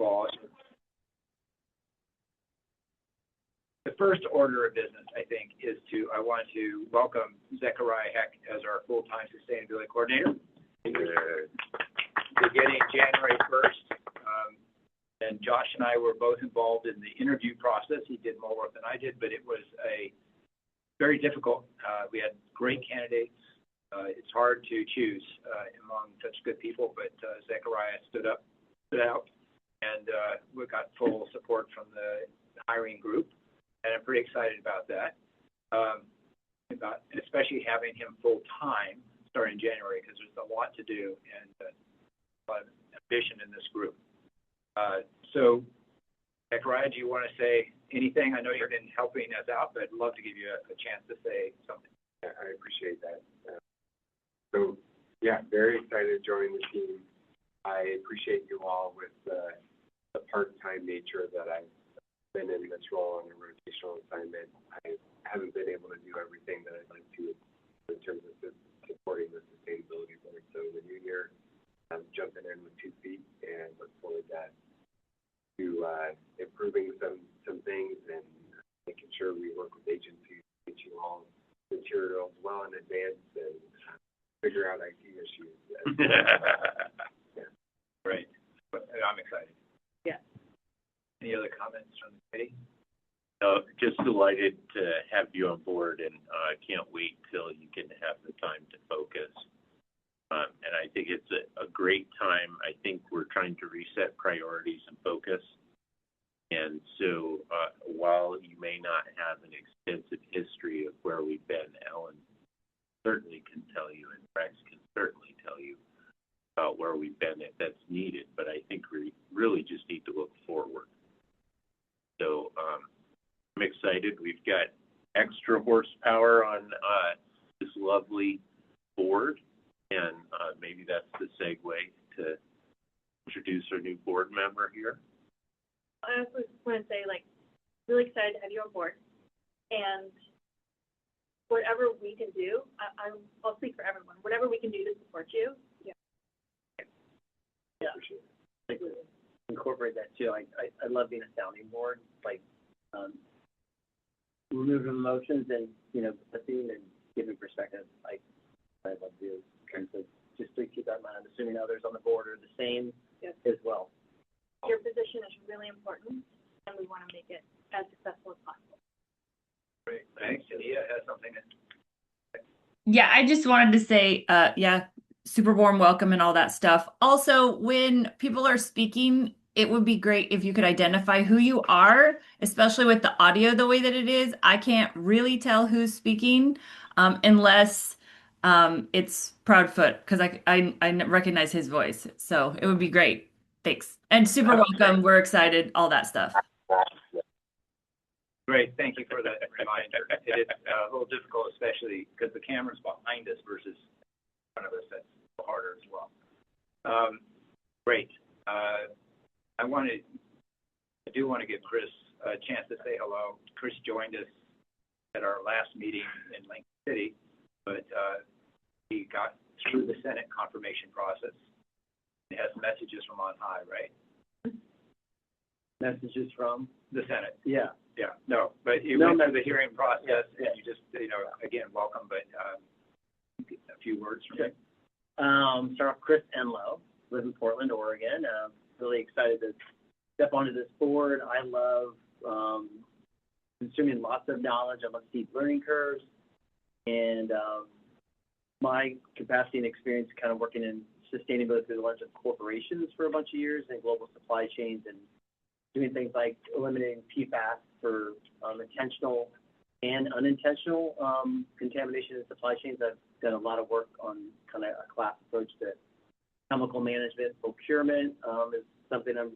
all, the first order of business, I think, is I want to welcome Zechariah Heck as our full-time sustainability coordinator, beginning January 1st. And Josh and I were both involved in the interview process. He did more work than I did, but it was very difficult. We had great candidates. It's hard to choose among such good people, but Zechariah stood out, and we got full support from the hiring group, and I'm pretty excited about that. Especially having him full time starting January, because there's a lot to do and a lot of ambition in this group. So, Zechariah, do you want to say anything? I know you've been helping us out, but I'd love to give you a chance to say something. Yeah, I appreciate that. So, yeah, very excited to join the team. I appreciate you all with the part-time nature that I've been in this role on a rotational assignment. I haven't been able to do everything that I'd like to in terms of supporting the sustainability board. So the new year, I'm jumping in with 2 feet and look forward to improving some things and making sure we work with agencies to get you all materials well in advance and figure out IT issues. Yeah. Great. I'm excited. Yeah. Any other comments from the committee? No, just delighted to have you on board, and I can't wait till you can have the time to focus. And I think it's a great time. I think we're trying to reset priorities and focus. And so while you may not have an extensive history of where we've been, Ellen certainly can tell you, and Rex can certainly tell you about where we've been if that's needed. But I think we really just need to look forward. So I'm excited. We've got extra horsepower on this lovely board. And maybe that's the segue to introduce our new board member here. I also just want to say, really excited to have you on board. And whatever we can do, I'll speak for everyone, whatever we can do to support you. Yeah. Yeah. I incorporate that too. I love being a sounding board, removing emotions and, listening and giving perspective. I love to do. And so just to keep that in mind, I'm assuming others on the board are the same as well. Your position is really important, and we want to make it as successful as possible. Great. Thanks. Anita has something. Yeah, I just wanted to say, super warm welcome and all that stuff. Also, when people are speaking, it would be great if you could identify who you are, especially with the audio the way that it is. I can't really tell who's speaking unless it's Proudfoot, because I recognize his voice. So it would be great. Thanks. And super welcome. We're excited, all that stuff. Great. Thank you for that reminder. It is a little difficult, especially because the camera's behind us versus in front of us. That's harder as well. Great. I do want to give Chris a chance to say hello. Chris joined us at our last meeting in Lincoln City, but he got through the Senate confirmation process. He has messages from on high, right? Messages from the Senate. Yeah. Yeah. No, but you went through the hearing process, and you just, again, welcome, but a few words from you. Start off, Chris Enlow, live in Portland, Oregon. Really excited to step onto this board. I love consuming lots of knowledge. I love steep learning curves, and my capacity and experience kind of working in sustainability through the lens of corporations for a bunch of years and global supply chains and doing things like eliminating PFAS for intentional and unintentional contamination in supply chains. I've done a lot of work on kind of a class approach to chemical management. Procurement is something I'm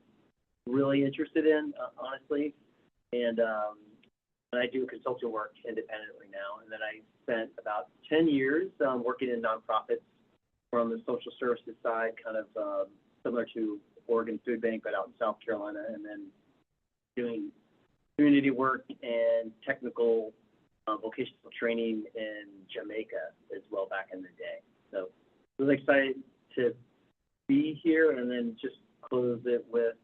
really interested in, honestly. And I do consulting work independently now. And then I spent about 10 years working in nonprofits from the social services side, kind of similar to Oregon Food Bank, but out in South Carolina, and then doing community work and technical vocational training in Jamaica as well back in the day. So really excited to be here, and then just close it with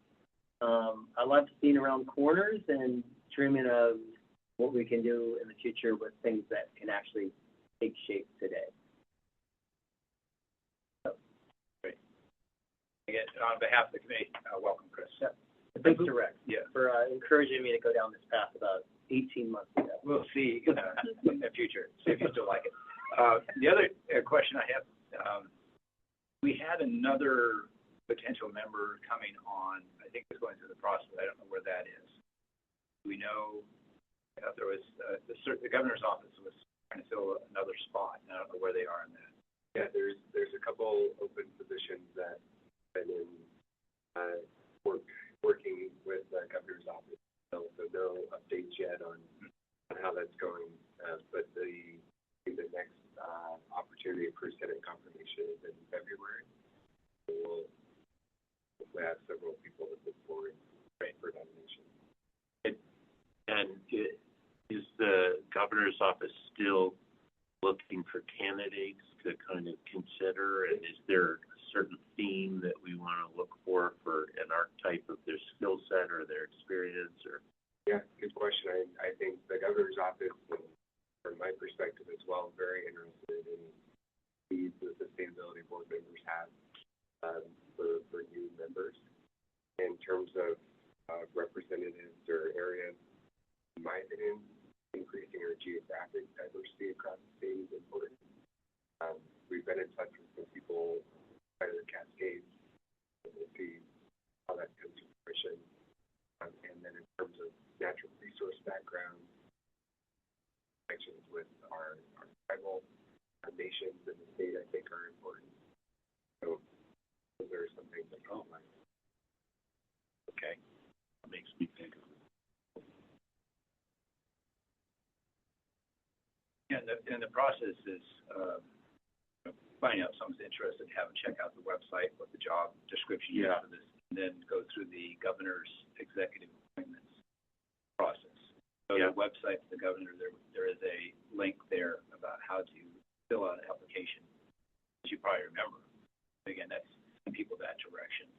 I love seeing around corners and dreaming of what we can do in the future with things that can actually take shape today. Again, on behalf of the committee, welcome, Chris. Thanks to Rex Yeah. for encouraging me to go down this path about 18 months ago. We'll see in the future, see if you still like it. The other question I have, we had another potential member coming on, I think it's going through the process, I don't know where that is. We know, there was, the governor's office was trying to fill another spot, and I don't know where they are in that. Yeah, there's a couple open positions that have been in, working with the governor's office. So no updates yet on how that's going. But the next opportunity for Senate confirmation is in February. So we'll hopefully have several people that look forward for nomination. And is the governor's office still looking for candidates to kind of consider? And is there a certain theme that we want to look for an archetype of their skill set or their experience? Or Yeah, good question. I think the governor's office, and from my perspective as well, very interested in needs the sustainability board members have for new members in terms of representatives or areas. In my opinion, increasing our geographic diversity across the state is important. We've been in touch with some people by the Cascades, and we'll see how that comes to fruition. And then in terms of natural resource background, connections with our tribal nations in the state, I think, are important. So those are some things that come to mind. okay, that makes me think of it. And the process is finding out if someone's interested, have them check out the website, what the job description is for this, and then go through the governor's executive appointments process. So the website for the governor, there is a link there about how to fill out an application, as you probably remember. Again, that's some people that direction.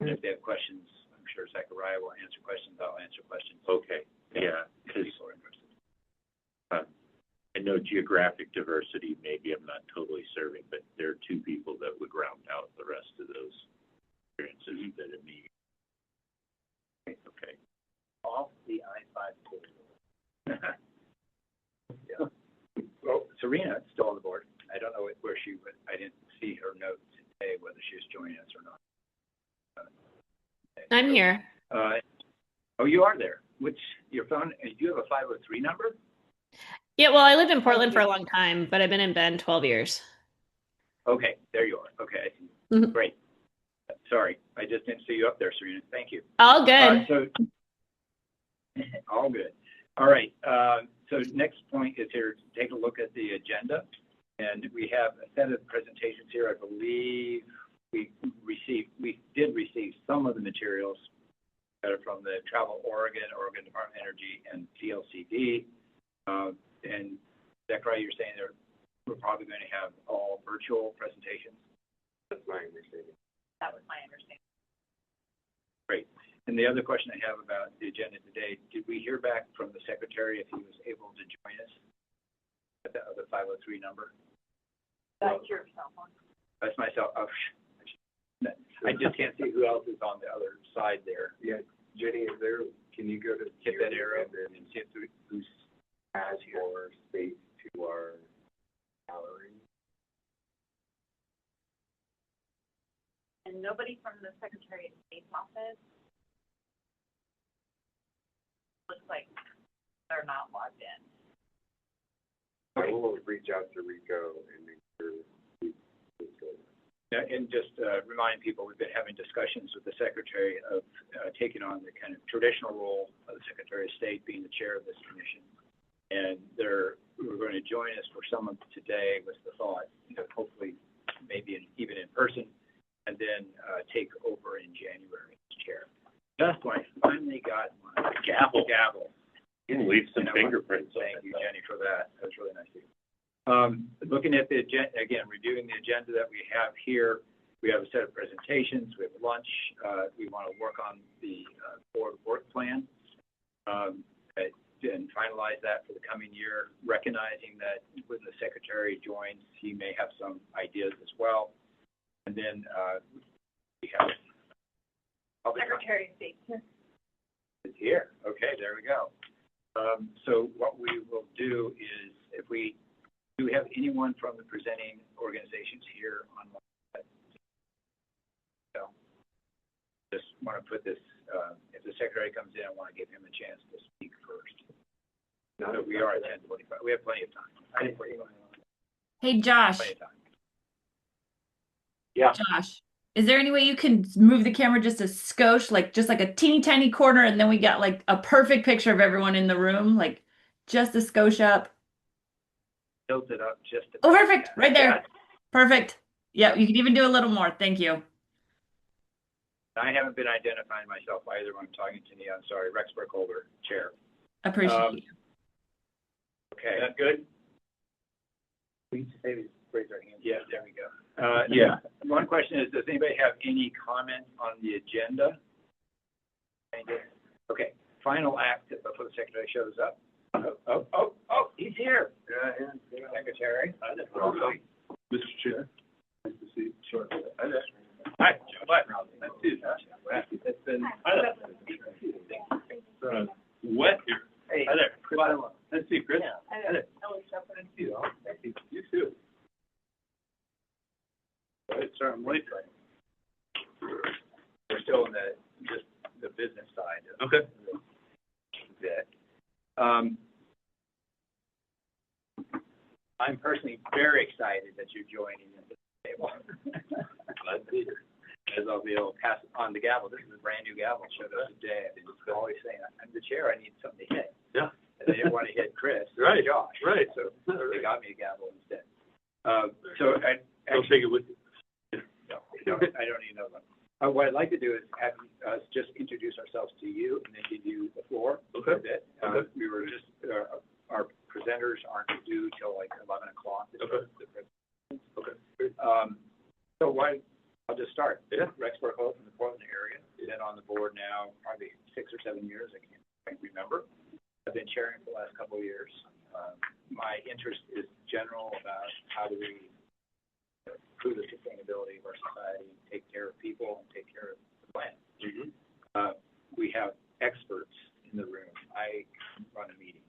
And if they have questions, I'm sure Zachariah will answer questions, I'll answer questions. Okay, yeah, because People are interested. I know geographic diversity, maybe I'm not totally serving, but there are two people that would round out the rest of those experiences that immediately. Okay. Off the I-5 corridor. Yeah. Well, Serena is still on the board. I don't know where she went. I didn't see her note today, whether she was joining us or not. I'm here. Oh, you are there. Which, your phone, do you have a 503 number? Yeah, well, I lived in Portland for a long time, but I've been in Bend 12 years. Okay, there you are. Okay, I see. Mhm. Great. Sorry, I just didn't see you up there, Serena. Thank you. All good. So, all good. All right. So next point is here to take a look at the agenda. And we have a set of presentations here. I believe we did receive some of the materials that are from the Travel Oregon Department of Energy, and TLCD. And Zachariah, you're saying we're probably going to have all virtual presentations? That's my understanding. That was my understanding. Great. And the other question I have about the agenda today, did we hear back from the secretary if he was able to join us at the other 503 number? That's your cell phone. That's my cell. Oh, I just can't see who else is on the other side there. Yeah, Jenny, can you go to Hit that arrow and then and see if who's add more space to our gallery? And nobody from the Secretary of State's office looks like they're not logged in. I will reach out to Rico and make sure he's good. And just remind people, we've been having discussions with the Secretary of taking on the kind of traditional role of the Secretary of State, being the chair of this commission. And we're going to join us for some of today with the thought, hopefully maybe even in person, and then take over in January as chair. Just when I finally got my gavel. You can leave some And I want to fingerprints on Thank it, you, though. Jenny, for that. That was really nice of you. Looking at the agenda, again, reviewing the agenda that we have here, We have a set of presentations, we have lunch, we want to work on the board work plan, and finalize that for the coming year, recognizing that when the secretary joins, he may have some ideas as well. And then we have public Secretary of State. is here. Okay, there we go. So what we will do is, do we have anyone from the presenting organizations here online? So, just want to put this, if the secretary comes in, I want to give him a chance to speak first. So we are at 10:45. We have plenty of time. Hey, Josh. Plenty of time. Yeah. Josh, is there any way you can move the camera just a skosh, like just like a teeny tiny corner, and then we got like a perfect picture of everyone in the room, like just a skosh up? Tilt it up just a Oh, bit. perfect, right there. Perfect. Yeah, you can even do a little more. Thank you. I haven't been identifying myself either when I'm talking to you. I'm sorry. Rex Burkholder, Chair. Appreciate you. Okay. Is that good? We just say we raise our hands. Yeah, there we go. Yeah. One question is, does anybody have any comment on the agenda? Okay, final act before the secretary shows up. Oh, he's here. Secretary. Mr. Chair, nice to see you. Sure. Hi there. Hi, Joe. What? Nice to see you. It's been wet here. Hey, Hi there. Chris. Chris. Nice to see you, Chris. Yeah. Hi there. Nice to see you all. Nice to see you. You too. Right, sorry, I'm late. We're still in the business side of Okay. that. I'm personally very excited that you're joining at the table. Glad to be here. As I'll be able to pass on the gavel. This is a brand new gavel showed us today. I've been always saying, I'm the chair, I need something to hit. Yeah. And they didn't want to hit Chris. Right. Josh. Right. So Right. they got me a gavel instead. So I Don't take it with you. No, I don't even know them. What I'd like to do is have us just introduce ourselves to you and then give you the floor for a bit. Okay. We were just, our presenters aren't due till like 11 o'clock. Okay. Okay. So I'll just start. Yeah. Rex Burkholder from the Portland area. Been on the board now probably 6 or 7 years. I can't quite remember. I've been chairing for the last couple of years. My interest is general about how do we improve the sustainability of our society, take care of people, and take care of the planet. Mm-hmm. We have experts in the room. I run a meeting.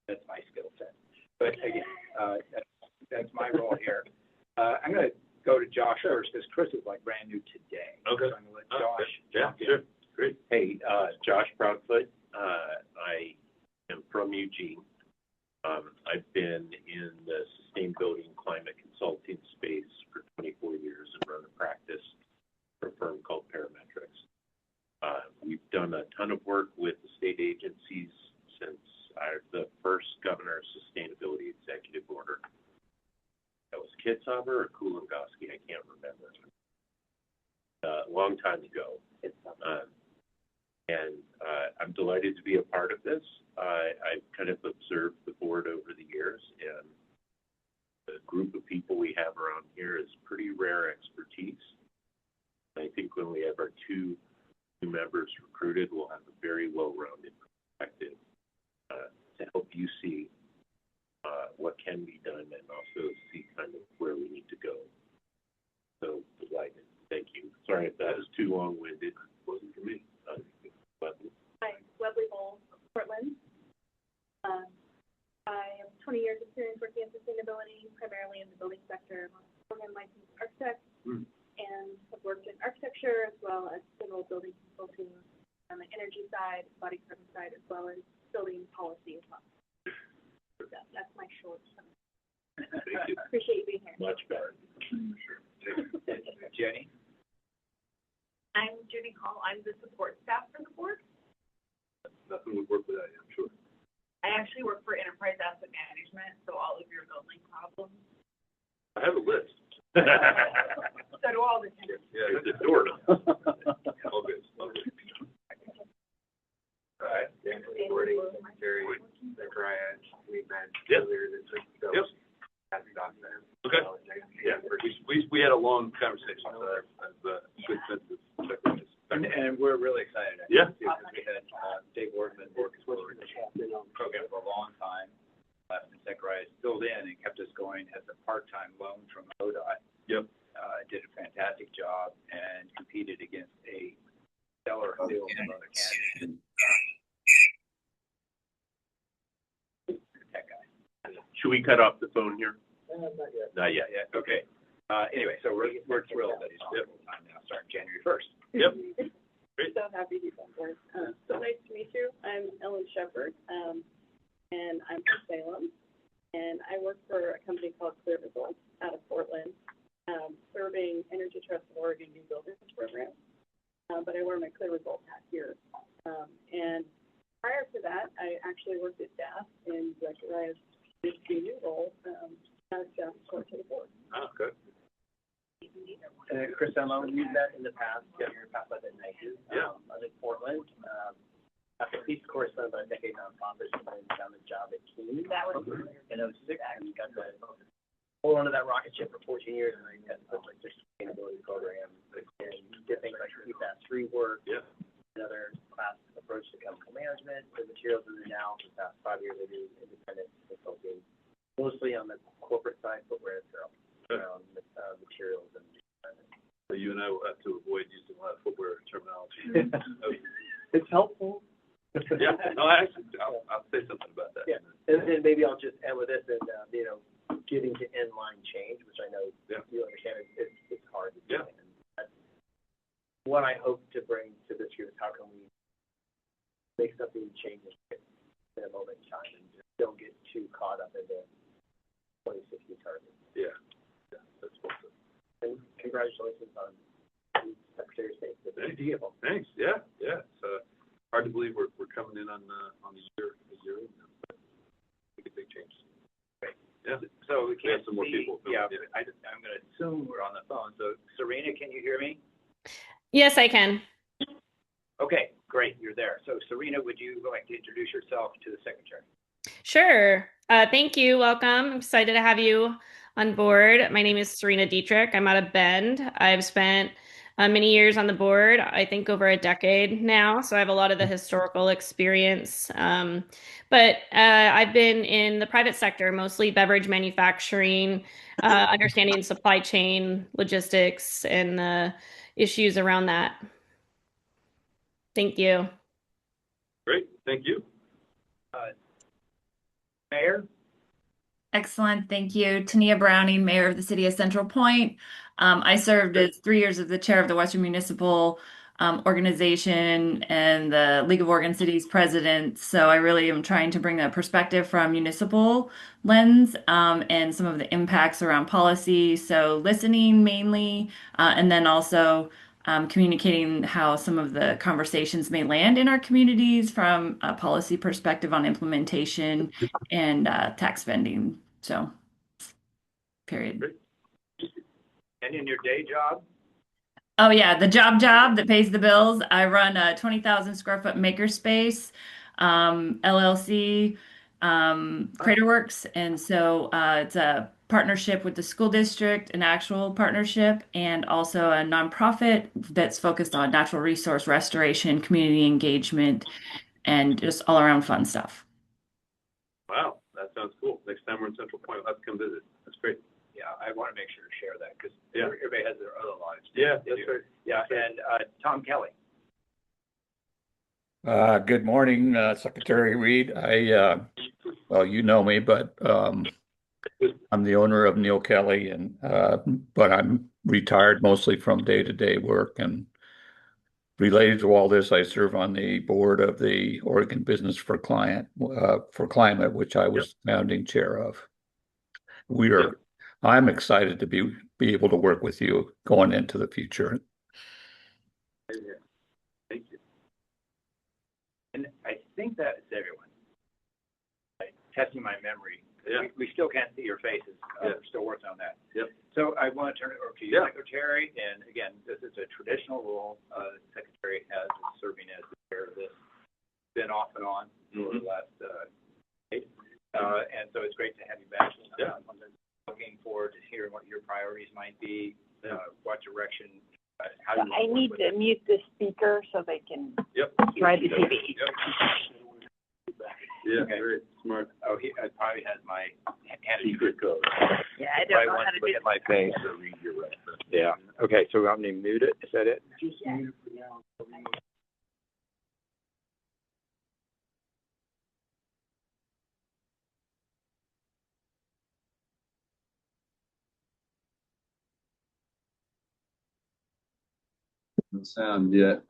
That's my skill set. But again, that's my role here. I'm going to go to Josh first because Chris is like brand new today. Okay. So I'm going to let Josh. Yeah, jump in. sure. Great. Hey, Josh Proudfoot. I am from Eugene. I've been in the sustainability and climate consulting space for 24 years and run a practice for a firm called Parametrics. We've done a ton of work with the state agencies since the first governor's sustainability executive order. That was Kitzhaber or Kulongoski, I can't remember. A long time ago. And I'm delighted to be a part of this. I've kind of observed the board over the years, and the group of people we have around here is pretty rare expertise. I think when we have our two new members recruited, we'll have a very well-rounded perspective to help you see what can be done and also see kind of where we need to go. So delighted. Thank you. Sorry if that was too long-winded. It wasn't for me. Hi, Webley Bowles, Portland. I have 20 years experience working in sustainability, primarily in the building sector. I'm a licensed architect and have worked in architecture as well as civil building consulting on the energy side, body carbon side, as well as building policy as well. So that's my short summary. Thank you. Appreciate you being here. Much better. Jenny? I'm Judy Hall. I'm the support staff for the board. Nothing would work without you, I'm sure. I actually work for Enterprise Asset Management, so all of your building problems. I have a list. So do all the tenants. Yeah, it's a door. All good. All good. All right. Thanks for reporting. Jerry, Zachariah, we met Yep. earlier this week. So Yep. pass it off to him. Okay. Yeah. We We had a long conversation, so that's a good sense of check. And we're really excited. Yeah. Because we had Dave Workman working for the program for a long time. And Zechariah filled in and kept us going as a part-time loan from ODOT. Yep. Did a fantastic job and competed against a stellar field of other candidates. That guy. Should we cut off the phone here? Not yet. Not yet. Yeah, okay. Anyway, so we're thrilled that he's on full-time now, starting January 1st. Yep. So happy to be on board. So nice to meet you. I'm Ellen Shepard, and I'm from Salem. And I work for a company called Clear Results out of Portland, serving Energy Trust of Oregon new buildings program. But I wear my Clear Results hat here. And prior to that, I actually worked at DAF in Zechariah's new role as DAF court to the board. Oh, good. Chris Enlow, we've met in the past, your past life at Nike. Yeah. I was in Portland. After Peace Corps, spent about a decade nonprofit, and then found a job at Keene. That was in 06, and got to hold onto that rocket ship for 14 years, and I got to put like their sustainability program, and did things like PFAS-free work, another class approach to chemical management, the materials that are now for the past 5 years I do independent consulting, mostly on the corporate side, footwear, apparel, around materials and So you and I will have to avoid using a lot of footwear terminology. it's helpful. Yeah, no, I'll say something about that. Yeah, and then maybe I'll just end with this, and getting to inline change, which I know you understand, it's hard to do. Yeah. And that's what I hope to bring to this group is how can we make something change in a moment in time and just don't get too caught up in the 2060 target. Yeah, that's awesome. And congratulations on Secretary of State. Thanks. Yeah. It's hard to believe we're coming in on the year in. Make a big change. Great. Yeah. So we can't have some more see, people. yeah, I'm going to assume we're on the phone. So Serena, can you hear me? Yes, I can. Okay, great, you're there. So Serena, would you like to introduce yourself to the secretary? Sure. Thank you. Welcome. I'm excited to have you on board. My name is Serena Dietrich. I'm out of Bend. I've spent many years on the board, I think over a decade now. So I have a lot of the historical experience. But I've been in the private sector, mostly beverage manufacturing, understanding supply chain, logistics, and the issues around that. Thank you. Great, thank you. Mayor? Excellent. Thank you. Tania Browning, Mayor of the City of Central Point. I served as 3 years as the chair of the Western Municipal Organization and the League of Oregon Cities president. So I really am trying to bring a perspective from municipal lens and some of the impacts around policy. So listening mainly, and then also communicating how some of the conversations may land in our communities from a policy perspective on implementation and tax spending. So, period. And in your day job? Oh yeah, the job that pays the bills. I run a 20,000 square foot makerspace LLC, Craterworks, and so it's a partnership with the school district, an actual partnership, and also a nonprofit that's focused on natural resource restoration, community engagement, and just all around fun stuff. Wow, that sounds cool. Next time we're in Central Point, we'll have to come visit. That's great. Yeah, I want to make sure to share that because Yeah. everybody has their other lives. Yeah, that's right. Yeah, and Tom Kelly. Good morning, Secretary Reed. Well, you know me, but I'm the owner of Neil Kelly, and but I'm retired mostly from day-to-day work. And related to all this, I serve on the board of the Oregon Business for Climate, which I was founding chair of. I'm excited to be able to work with you going into the future. Thank you. And I think that is everyone. Testing my memory. Yeah. We still can't see your faces. Yeah. We're still working on that. Yep. So I want to turn it over to you, Yeah. Secretary. And again, this is a traditional role. The Secretary has been serving as the chair of this, been off and on for the last eight. And so it's great to have you back. Yeah. I'm looking forward to hearing what your priorities might be mute the speaker so they can Yep. try the TV. Yep. Yeah, Okay. very smart. Oh, he probably has my hand. Secret code. Yeah, I Probably don't know wants how to to look do at my face. To read your reference. Yeah. Okay, so I'm going to mute it. Is that it? No sound yet.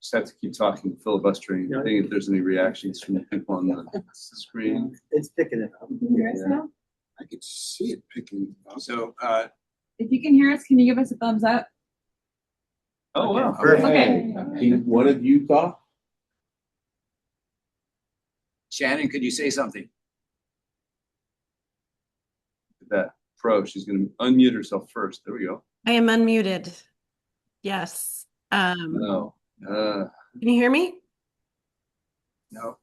Just have to keep talking, filibustering, seeing if there's any reactions from the people on the screen. It's picking it up. I could see it picking up. So, If you can hear us, can you give us a thumbs up? Oh, wow. Perfect. Okay. Can one of you talk? Shannon, could you say something? That pro, she's gonna unmute herself first. There we go. I am unmuted. Yes. No, Can you hear me? No,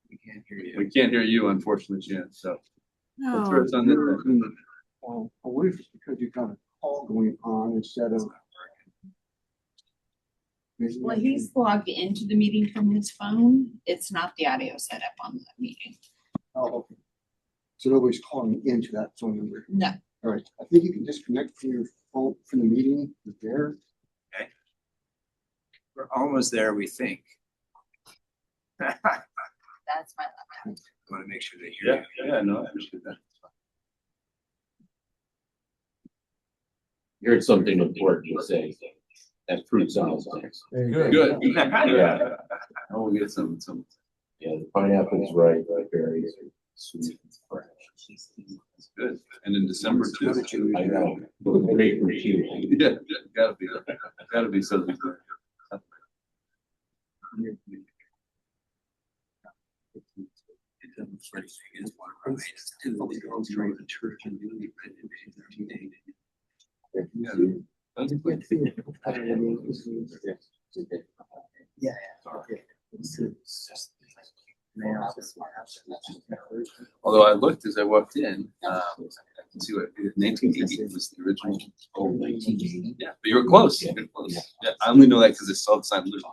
we can't hear you. we can't hear you, unfortunately, Jan, so. That's where No. it's on this end. I wonder if it's because you've got a call going on instead of. Well, he's logged into the meeting from his phone. It's not the audio set up on the meeting. Oh, okay. So nobody's calling into that phone number. No. All right, I think you can disconnect from your phone from the meeting there. we're almost there, we think. That's my laptop. I want to make sure they hear Yeah, you. yeah, no, I appreciate that. Here's something important to say. That fruit sounds nice. Good. Yeah. Oh, we'll get some. Yeah, the pineapple's right, berries are sweet and fresh. That's good. And in December too. I know. Grapefruit too. Yeah, gotta be something. Yeah. Although I looked as I walked in, I can see what, 1980 was the original. Oh, 1980. Yeah, but you were close. You were close. Yeah, I only know that because I saw the sign. Beautiful.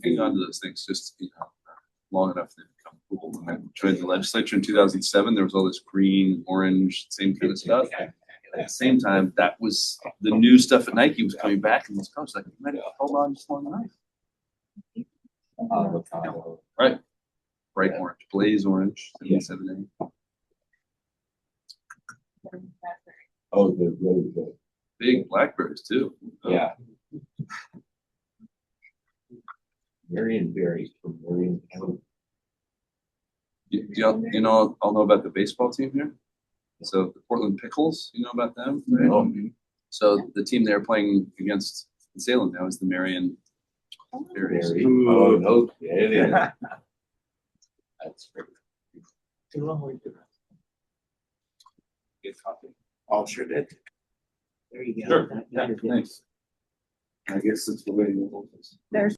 Hang on to those things just, long enough to become cool. When I joined the legislature in 2007, there was all this green, orange, same kind of stuff. At the same time, that was the new stuff at Nike was coming back, and I was like, man, hold on just long enough. Avocado. Right. Bright orange, blaze orange, 77A. Oh, the really good. Big blackberries too. Yeah. Marion berries from Marion County. You know, I'll know about the baseball team here. So the Portland Pickles, you know about them? Right? No. So the team they're playing against in Salem now is the Marion Berries. Berry. Oh, no, yeah, it is. That's great. Get coffee. All sure did. There you go. Sure. Yeah, thanks. I guess it's the way you hold this. There's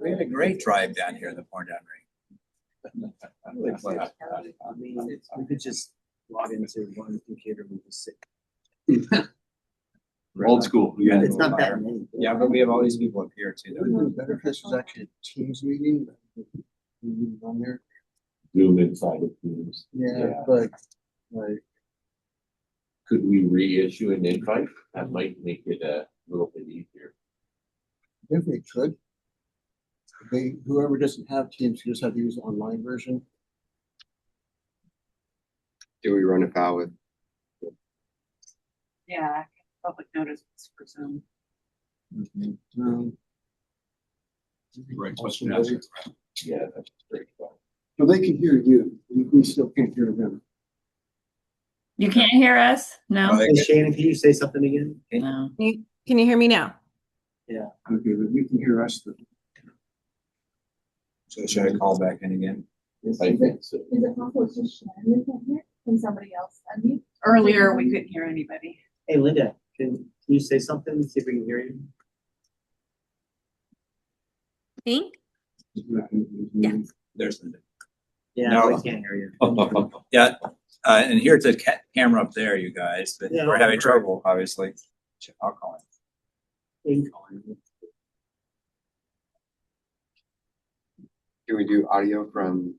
We had a great drive down here in the Pouring Down Rain. I mean, we could just log into one computer and just sit. Old school. Yeah. It's not that many. Yeah, but we have all these people up here too. It would be better if this was actually a Teams meeting. On there. Zoom inside of Teams. Yeah, but like. Could we reissue an invite? That might make it a little bit easier. If we could. Whoever doesn't have Teams, you just have to use the online version. Do we run afoul with? Yeah, public notice for Zoom. Right question to answer. Yeah, that's great. So they can hear you, we still can't hear them. You can't hear us? No? Hey, Shannon, can you say something again? No. Can you hear me now? Yeah. Okay, but you can hear us. So should I call back in again? I think so. Is it possible to Shannon can't hear? Can somebody else unmute? Earlier, we couldn't hear anybody. Hey, Linda, can you say something? See if we can hear you. Me? Yeah. There's Linda. Yeah, No. we can't hear you. Yeah, and here's the camera up there, you guys, but Yeah, we're having great. trouble, obviously. I'll call him. You can call in. Can we do audio from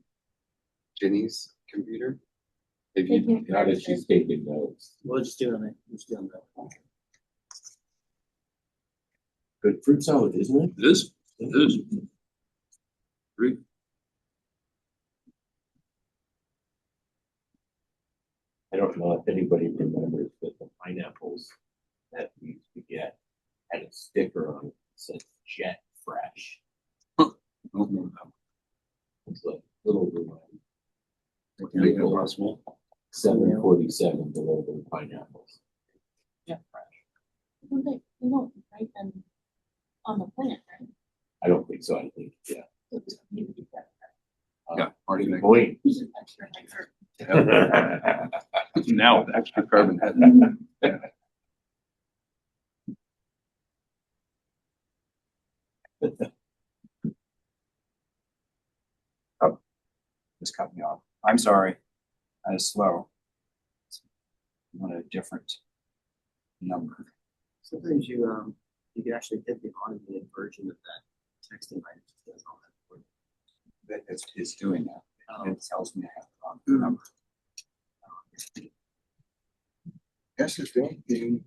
Jenny's computer? If They you, can't hear us. taking notes. We'll just do it. We'll just do it. Good fruit salad, isn't it? It is. It is. Great. I don't know if anybody remembers, but the pineapples that we used to get had a sticker on it that said Jet Fresh. It's a little reminder. Possible. 747 delivered pineapples. Jet Fresh. They don't write them on the plant, right? I don't think so. I think, yeah. Yeah, already make. Point. Extra, extra. Now with extra carbon head. Oh, just cut me off. I'm sorry. I was slow. I want a different number. Sometimes you can actually hit the automated version of that text invite. It just does all that for you. It's doing that. Oh. It tells me I have the wrong number. Guess if anything,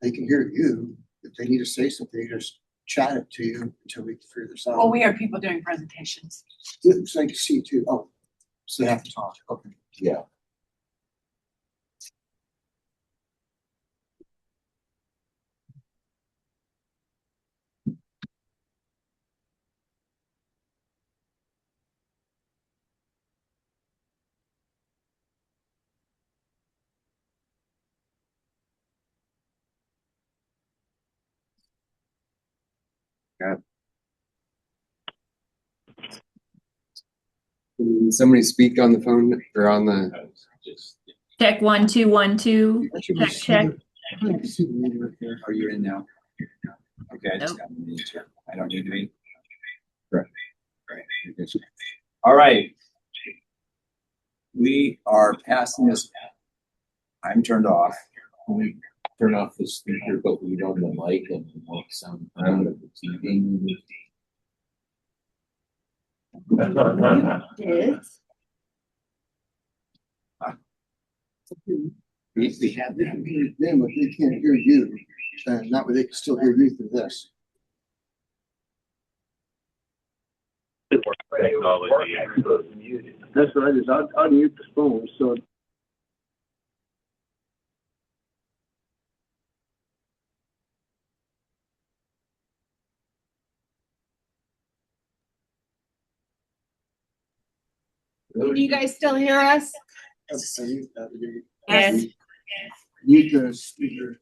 they can hear you. If they need to say something, they just chat it to you until we can figure this out. Well, we have people doing presentations. It's like see too. Oh, so they have to talk. Okay. Yeah. can somebody speak on the phone or on the? Check 1 2 1 2. Check check. Are you in now? Okay, I just Nope. got the meeting too. I don't need to be. Right. Right. All right. We are passing this. I'm turned off. We turn off the speaker, but we don't the mic and the mic sound out of the TV. Did? We have they can hear them, but they can't hear you. And that way they can still hear you through this. Technology. That's what I did. I'll mute the phone, so. Can you guys still hear us? Yes. Mute the speaker.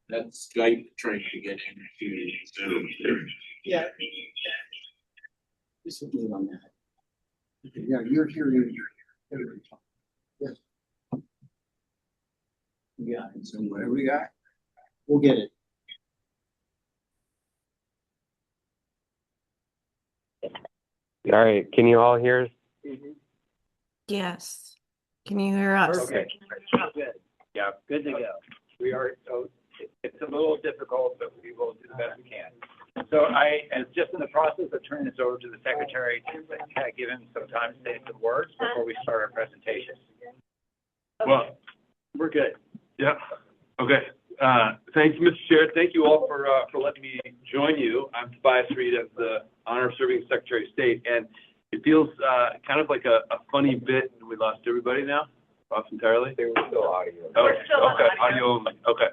That's Skype trying to get into Zoom. Yeah. Just leave on that. Yeah, you're hearing. Yes. Yeah, So whatever we got. we'll get it. All right, can you all hear us? Yes. Can you hear us? Okay. Good. Yeah, Good to go. we are, so it's a little difficult, but we will do the best we can. So I am just in the process of turning this over to the secretary to kind of give him some time to say some words before we start our presentation. Okay. Well, we're good. Yeah. Okay. Thanks, Mr. Chair. Thank you all for letting me join you. I'm Tobias Reed of the honor of serving as Secretary of State, and it feels kind of like a funny bit. We lost everybody now, off entirely. There was still audio. Oh, We're still on okay. Audio only. Okay.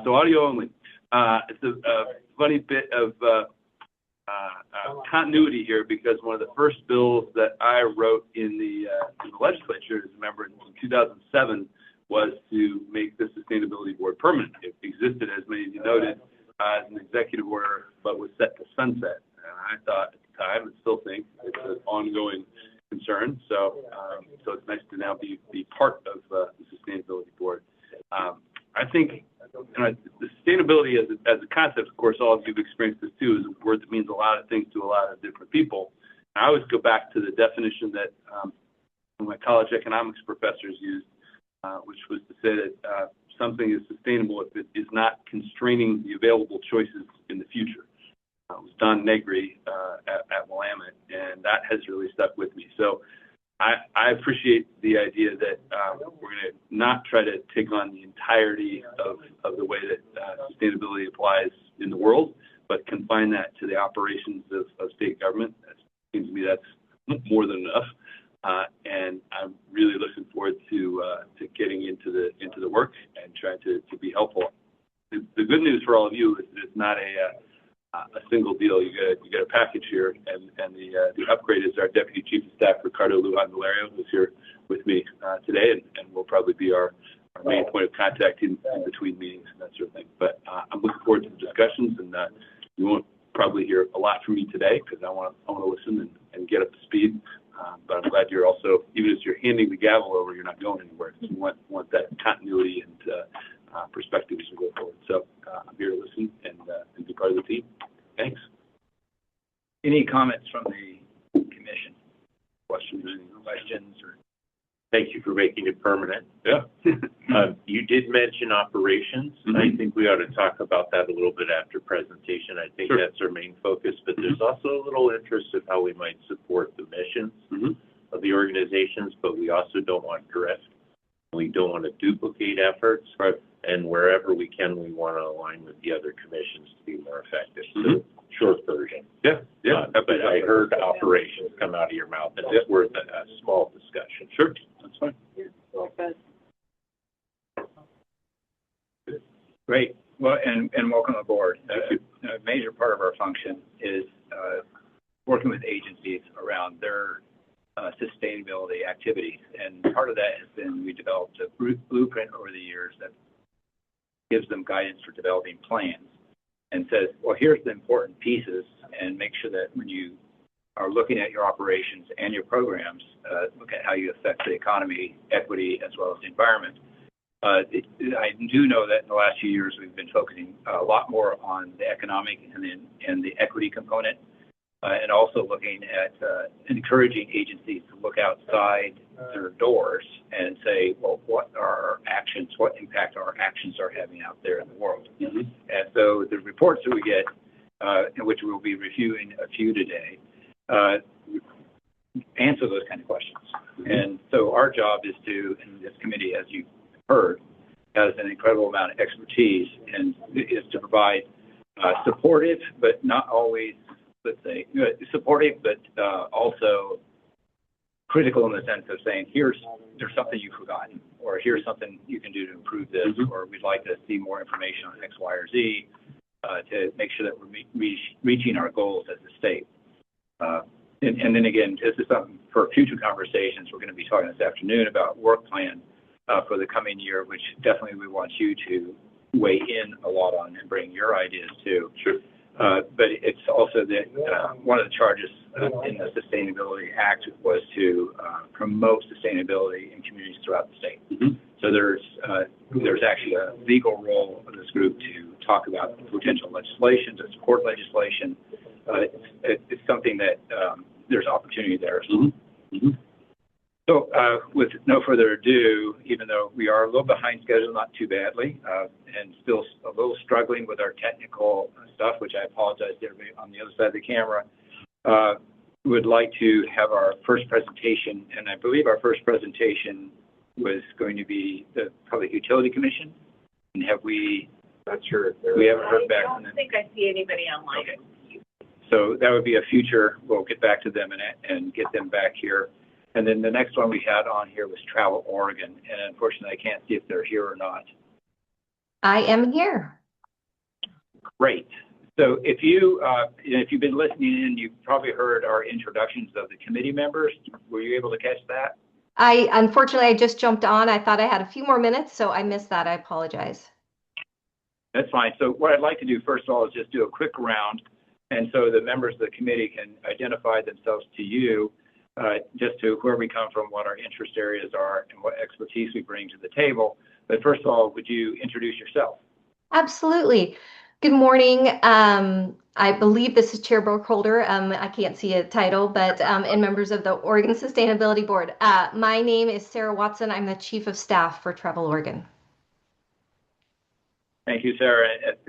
So audio only. It's a funny bit of continuity here because one of the first bills that I wrote in the legislature as a member in 2007 was to make the Sustainability Board permanent. It existed, as many of you noted, as an executive order, but was set to sunset. And I thought at the time, and still think, it's an ongoing concern. So it's nice to now be part of the Sustainability Board. I think the sustainability as a concept, of course, all of you've experienced this too, is a word that means a lot of things to a lot of different people. I always go back to the definition that my college economics professors used, which was to say that something is sustainable if it is not constraining the available choices in the future. It was Don Negri at Willamette, and that has really stuck with me. So I appreciate the idea that we're going to not try to take on the entirety of the way that sustainability applies in the world, but confine that to the operations of state government. That seems to me that's more than enough. And I'm really looking forward to getting into the work and trying to be helpful. The good news for all of you is that it's not a single deal. You get a package here, and the upgrade is our Deputy Chief of Staff, Ricardo Lujan Valerio, who's here with me today, and will probably be our main point of contact in between meetings and that sort of thing. But I'm looking forward to the discussions, and you won't probably hear a lot from me today because I want to listen and get up to speed. But I'm glad you're also, even as you're handing the gavel over, you're not going anywhere. You want that continuity and perspective as we go forward. So I'm here to listen and be part of the team. Thanks. Any comments from the commission? Questions or? Thank you for making it permanent. Yeah. You did mention operations. Mm-hmm. I think we ought to talk about that a little bit after presentation. I think Sure. that's our main focus, but there's also a little interest of how we might support the missions of the organizations, but we also don't want drift. We don't want to duplicate efforts. Right. And wherever we can, we want to align with the other commissions to be more effective. So, short version. Yeah. But I heard operations come out of your mouth, and it's worth a small discussion. Sure. That's fine. Yeah, well said. Great. Well, and welcome aboard. A major part of our function is working with agencies around their sustainability activities. And part of that has been we developed a blueprint over the years that gives them guidance for developing plans and says, well, here's the important pieces, and make sure that when you are looking at your operations and your programs, look at how you affect the economy, equity, as well as the environment. I do know that in the last few years we've been focusing a lot more on the economic and the equity component, and also looking at encouraging agencies to look outside their doors and say, well, what are our actions, what impact our actions are having out there in the world? Mm-hmm. And so the reports that we get, in which we'll be reviewing a few today, answer those kind of questions. Mm-hmm. And so our job is to, in this committee, as you've heard, has an incredible amount of expertise, and is to provide supportive, but not always, let's say, supportive, but also critical in the sense of saying, there's something you've forgotten, or here's something you can do to improve this, or we'd like to see more information on X, Y, or Z to make sure that we're reaching our goals as a state. And then again, this is something for future conversations. We're going to be talking this afternoon about work plan for the coming year, which definitely we want you to weigh in a lot on and bring your ideas to. Sure. But it's also that one of the charges in the Sustainability Act was to promote sustainability in communities throughout the state. Mm-hmm. So there's actually a legal role of this group to talk about potential legislation, to support legislation. It's something that there's opportunity there. So, Mm-hmm. So with no further ado, even though we are a little behind schedule, not too badly, and still a little struggling with our technical stuff, which I apologize to everybody on the other side of the camera, would like to have our first presentation, and I believe our first presentation was going to be the Public Utility Commission. And have we, Not sure if they're. we haven't heard back from I them? don't think I see anybody online. Okay. So that would be a future, we'll get back to them and get them back here. And then the next one we had on here was Travel Oregon, and unfortunately, I can't see if they're here or not. I am here. Great. So if you've been listening in, you've probably heard our introductions of the committee members. Were you able to catch that? Unfortunately, I just jumped on. I thought I had a few more minutes, so I missed that. I apologize. That's fine. So what I'd like to do first of all is just do a quick round. And so the members of the committee can identify themselves to you, just to where we come from, what our interest areas are, and what expertise we bring to the table. But first of all, would you introduce yourself? Absolutely. Good morning. I believe this is Chair Burkholder. I can't see a title, but and members of the Oregon Sustainability Board. My name is Sarah Watson. I'm the Chief of Staff for Travel Oregon. Thank you, Sarah,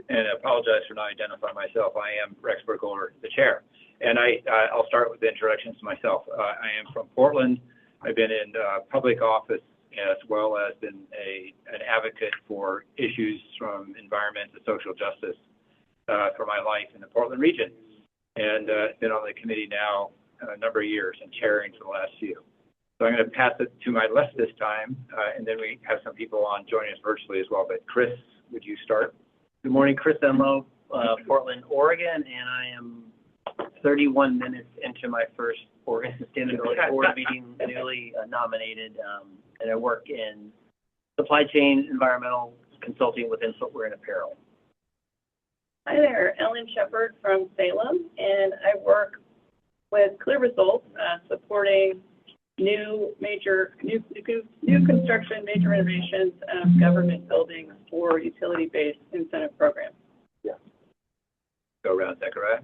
and I apologize for not identifying myself. I am Rex Burkholder, the chair. And I'll start with the introductions to myself. I am from Portland. I've been in public office as well as been an advocate for issues from environment to social justice for my life in the Portland region. And been on the committee now a number of years and chairing for the last few. So I'm going to pass it to my left this time, and then we have some people on joining us virtually as well. But Chris, would you start? Good morning, Chris Enlow, Portland, Oregon, and I am 31 minutes into my first Oregon Sustainability Board meeting, newly nominated, and I work in supply chain, environmental consulting within footwear and apparel. Hi there, Ellen Shepard from Salem, and I work with Clear Results, supporting new construction, major renovations of government buildings for utility-based incentive programs. Yeah. Go around, Zechariah.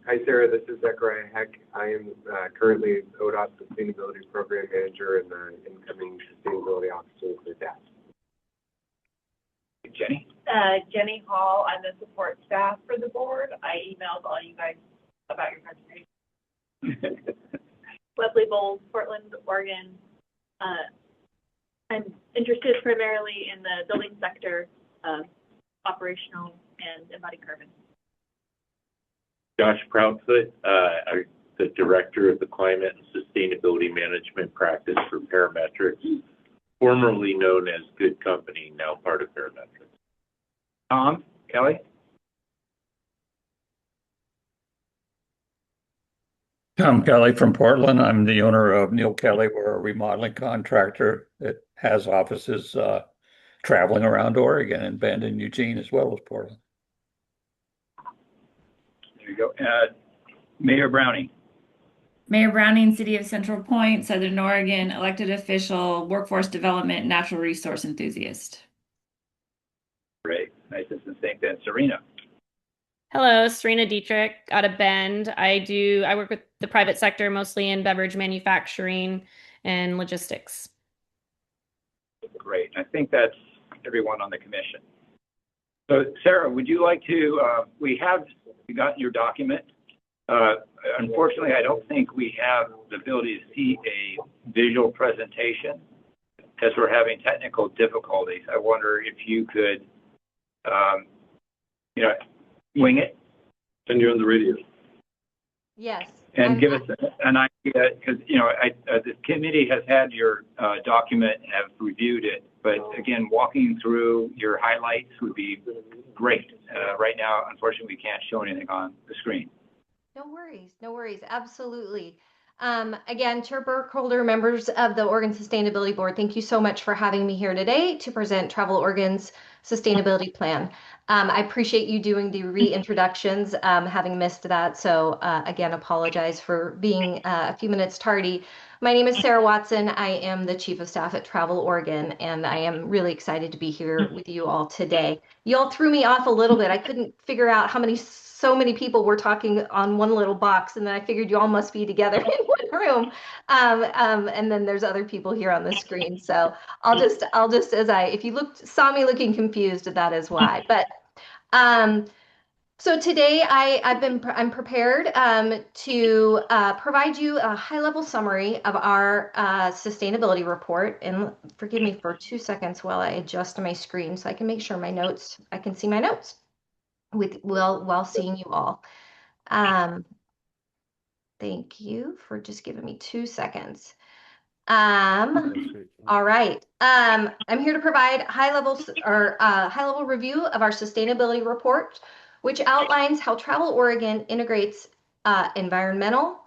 Hi, Sarah. This is Zechariah Heck. I am currently ODOT Sustainability Program Manager and the incoming Sustainability Officer for DAS. Jenny? Jenny Hall, I'm the support staff for the board. I emailed all you guys about your presentation. Leslie Bowles, Portland, Oregon. I'm interested primarily in the building sector, operational and embodied carbon. Josh Proudfoot, the Director of the Climate and Sustainability Management Practice for Parametrics, formerly known as Good Company, now part of Parametrics. Tom Kelly? Tom Kelly from Portland. I'm the owner of Neil Kelly. We're a remodeling contractor that has offices traveling around Oregon and Bend and Eugene as well as Portland. There you go. Mayor Browning. Mayor Browning, City of Central Point, Southern Oregon, elected official, workforce development, natural resource enthusiast. Great. Nice and succinct. And Serena. Hello, Serena Dietrich out of Bend. I work with the private sector, mostly in beverage manufacturing and logistics. Great. I think that's everyone on the commission. So Sarah, would you like to, we got your document. Unfortunately, I don't think we have the ability to see a visual presentation because we're having technical difficulties. I wonder if you could, wing it. Send you on the radio. Yes. And give us an idea, because, the committee has had your document, have reviewed it, but again, walking through your highlights would be great. Right now, unfortunately, we can't show anything on the screen. No worries, no worries, absolutely. Again, Chair Burkholder, members of the Oregon Sustainability Board, thank you so much for having me here today to present Travel Oregon's sustainability plan. I appreciate you doing the reintroductions, having missed that. So again, apologize for being a few minutes tardy. My name is Sarah Watson. I am the Chief of Staff at Travel Oregon, and I am really excited to be here with you all today. You all threw me off a little bit. I couldn't figure out so many people were talking on one little box, and then I figured you all must be together in one room. And then there's other people here on the screen. So I'll just if you saw me looking confused, that is why. But So today I'm prepared to provide you a high-level summary of our sustainability report. And forgive me for 2 seconds while I adjust my screen so I can make sure I can see my notes while seeing you all. Thank you for just giving me 2 seconds. All right. I'm here to provide high-level review of our sustainability report, which outlines how Travel Oregon integrates environmental,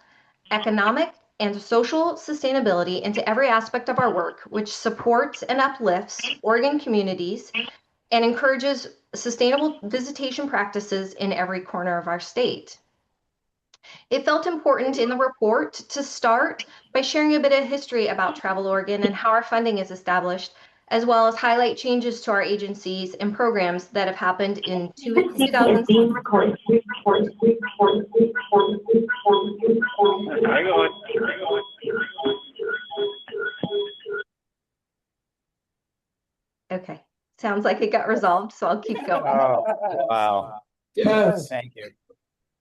economic, and social sustainability into every aspect of our work, which supports and uplifts Oregon communities and encourages sustainable visitation practices in every corner of our state. It felt important in the report to start by sharing a bit of history about Travel Oregon and how our funding is established, as well as highlight changes to our agencies and programs that have happened in 2007. Okay, sounds like it got resolved, so I'll keep going. Oh, wow. Yes. Thank you.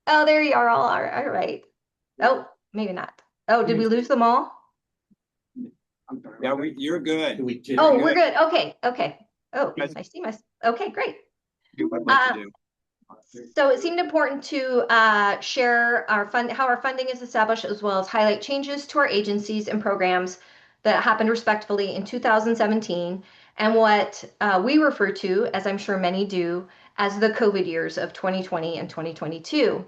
Oh, there you are all right. Oh, maybe not. Oh, did we lose them all? Yeah, you're good. Oh, we're good. Okay. Oh, I see okay, great. So it seemed important to share how our funding is established, as well as highlight changes to our agencies and programs that happened respectively in 2017 and what we refer to, as I'm sure many do, as the COVID years of 2020 and 2022.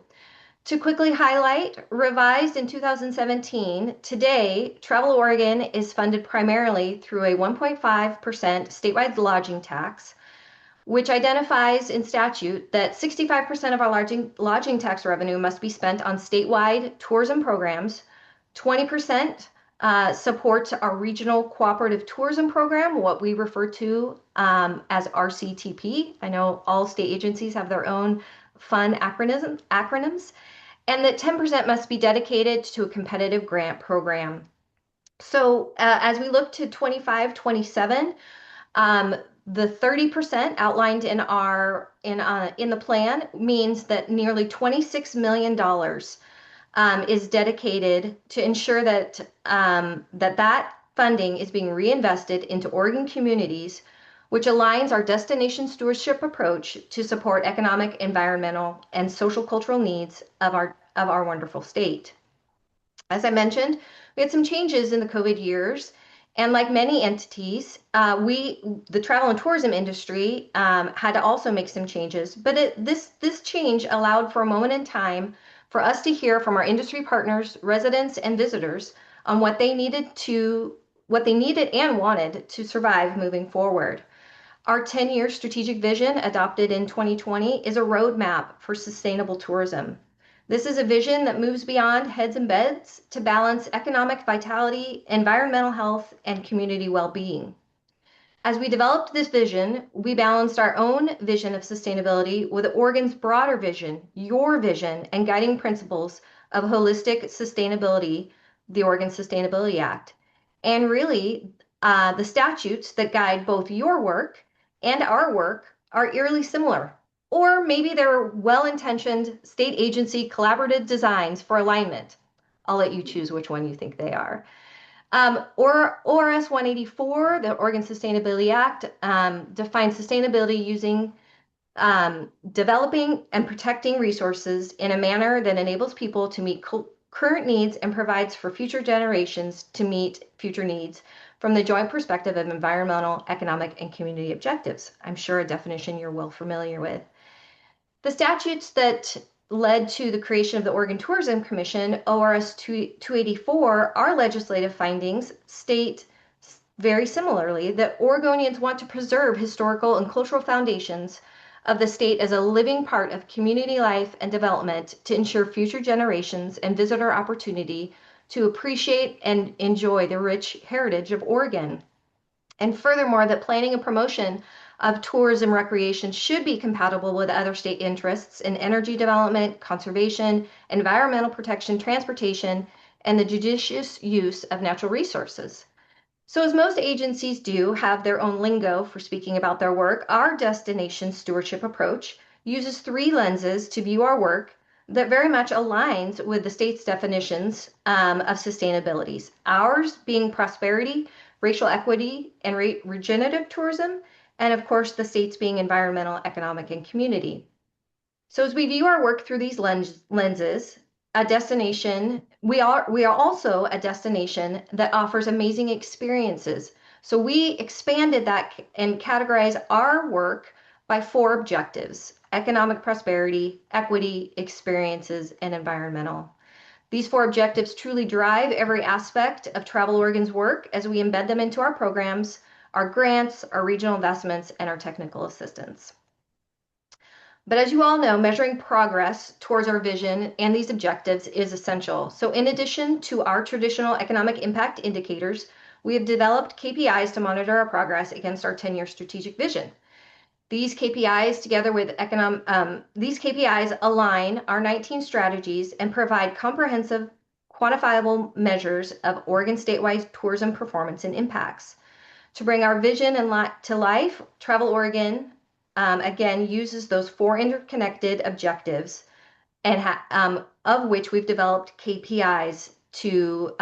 To quickly highlight, revised in 2017, today, Travel Oregon is funded primarily through a 1.5% statewide lodging tax, which identifies in statute that 65% of our lodging tax revenue must be spent on statewide tourism programs, 20% supports our regional cooperative tourism program, what we refer to as RCTP. I know all state agencies have their own fun acronyms, and that 10% must be dedicated to a competitive grant program. So as we look to 25-27, the 30% outlined in the plan means that nearly $26 million is dedicated to ensure that that funding is being reinvested into Oregon communities, which aligns our destination stewardship approach to support economic, environmental, and social cultural needs of our wonderful state. As I mentioned, we had some changes in the COVID years, and like many entities, the travel and tourism industry had to also make some changes. But this change allowed for a moment in time for us to hear from our industry partners, residents, and visitors on what they needed and wanted to survive moving forward. Our 10-year strategic vision adopted in 2020 is a roadmap for sustainable tourism. This is a vision that moves beyond heads and beds to balance economic vitality, environmental health, and community well-being. As we developed this vision, we balanced our own vision of sustainability with Oregon's broader vision, your vision, and guiding principles of holistic sustainability, the Oregon Sustainability Act. And really, the statutes that guide both your work and our work are eerily similar, or maybe they're well-intentioned state agency collaborative designs for alignment. I'll let you choose which one you think they are. Or ORS 184, the Oregon Sustainability Act, defines sustainability using developing and protecting resources in a manner that enables people to meet current needs and provides for future generations to meet future needs from the joint perspective of environmental, economic, and community objectives. I'm sure a definition you're well familiar with. The statutes that led to the creation of the Oregon Tourism Commission, ORS 284, our legislative findings state very similarly that Oregonians want to preserve historical and cultural foundations of the state as a living part of community life and development to ensure future generations and visitor opportunity to appreciate and enjoy the rich heritage of Oregon. And furthermore, that planning and promotion of tourism recreation should be compatible with other state interests in energy development, conservation, environmental protection, transportation, and the judicious use of natural resources. So as most agencies do have their own lingo for speaking about their work, our destination stewardship approach uses three lenses to view our work that very much aligns with the state's definitions of sustainabilities. Ours being prosperity, racial equity, and regenerative tourism, and of course the state's being environmental, economic, and community. So as we view our work through these lenses, we are also a destination that offers amazing experiences. So we expanded that and categorized our work by 4 objectives: economic prosperity, equity, experiences, and environmental. These 4 objectives truly drive every aspect of Travel Oregon's work as we embed them into our programs, our grants, our regional investments, and our technical assistance. But as you all know, measuring progress towards our vision and these objectives is essential. So in addition to our traditional economic impact indicators, we have developed KPIs to monitor our progress against our 10-year strategic vision. These KPIs, together with these KPIs align our 19 strategies and provide comprehensive, quantifiable measures of Oregon statewide tourism performance and impacts. To bring our vision to life, Travel Oregon again uses those 4 interconnected objectives, and of which we've developed KPIs to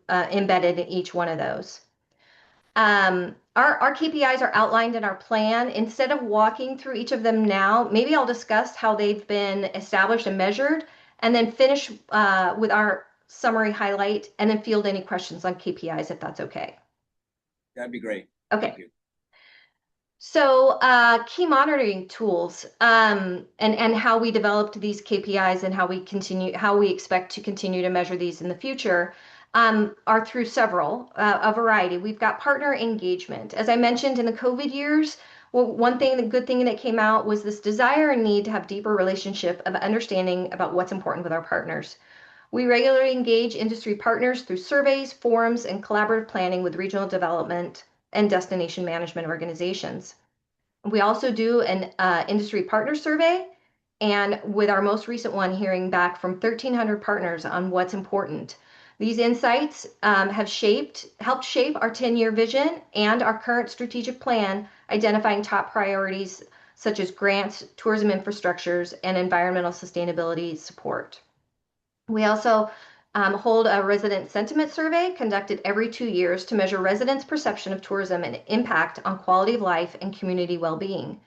embedded in each one of those. Our KPIs are outlined in our plan. Instead of walking through each of them now, maybe I'll discuss how they've been established and measured, and then finish with our summary highlight, and then field any questions on KPIs if that's okay. That'd be great. Okay. Thank you. So key monitoring tools and how we developed these KPIs and how we expect to continue to measure these in the future are through a variety. We've got partner engagement. As I mentioned, in the COVID years, the good thing that came out was this desire and need to have deeper relationship of understanding about what's important with our partners. We regularly engage industry partners through surveys, forums, and collaborative planning with regional development and destination management organizations. We also do an industry partner survey, and with our most recent one, hearing back from 1,300 partners on what's important. These insights have helped shape our 10-year vision and our current strategic plan, identifying top priorities such as grants, tourism infrastructures, and environmental sustainability support. We also hold a resident sentiment survey conducted every 2 years to measure residents' perception of tourism and impact on quality of life and community well-being.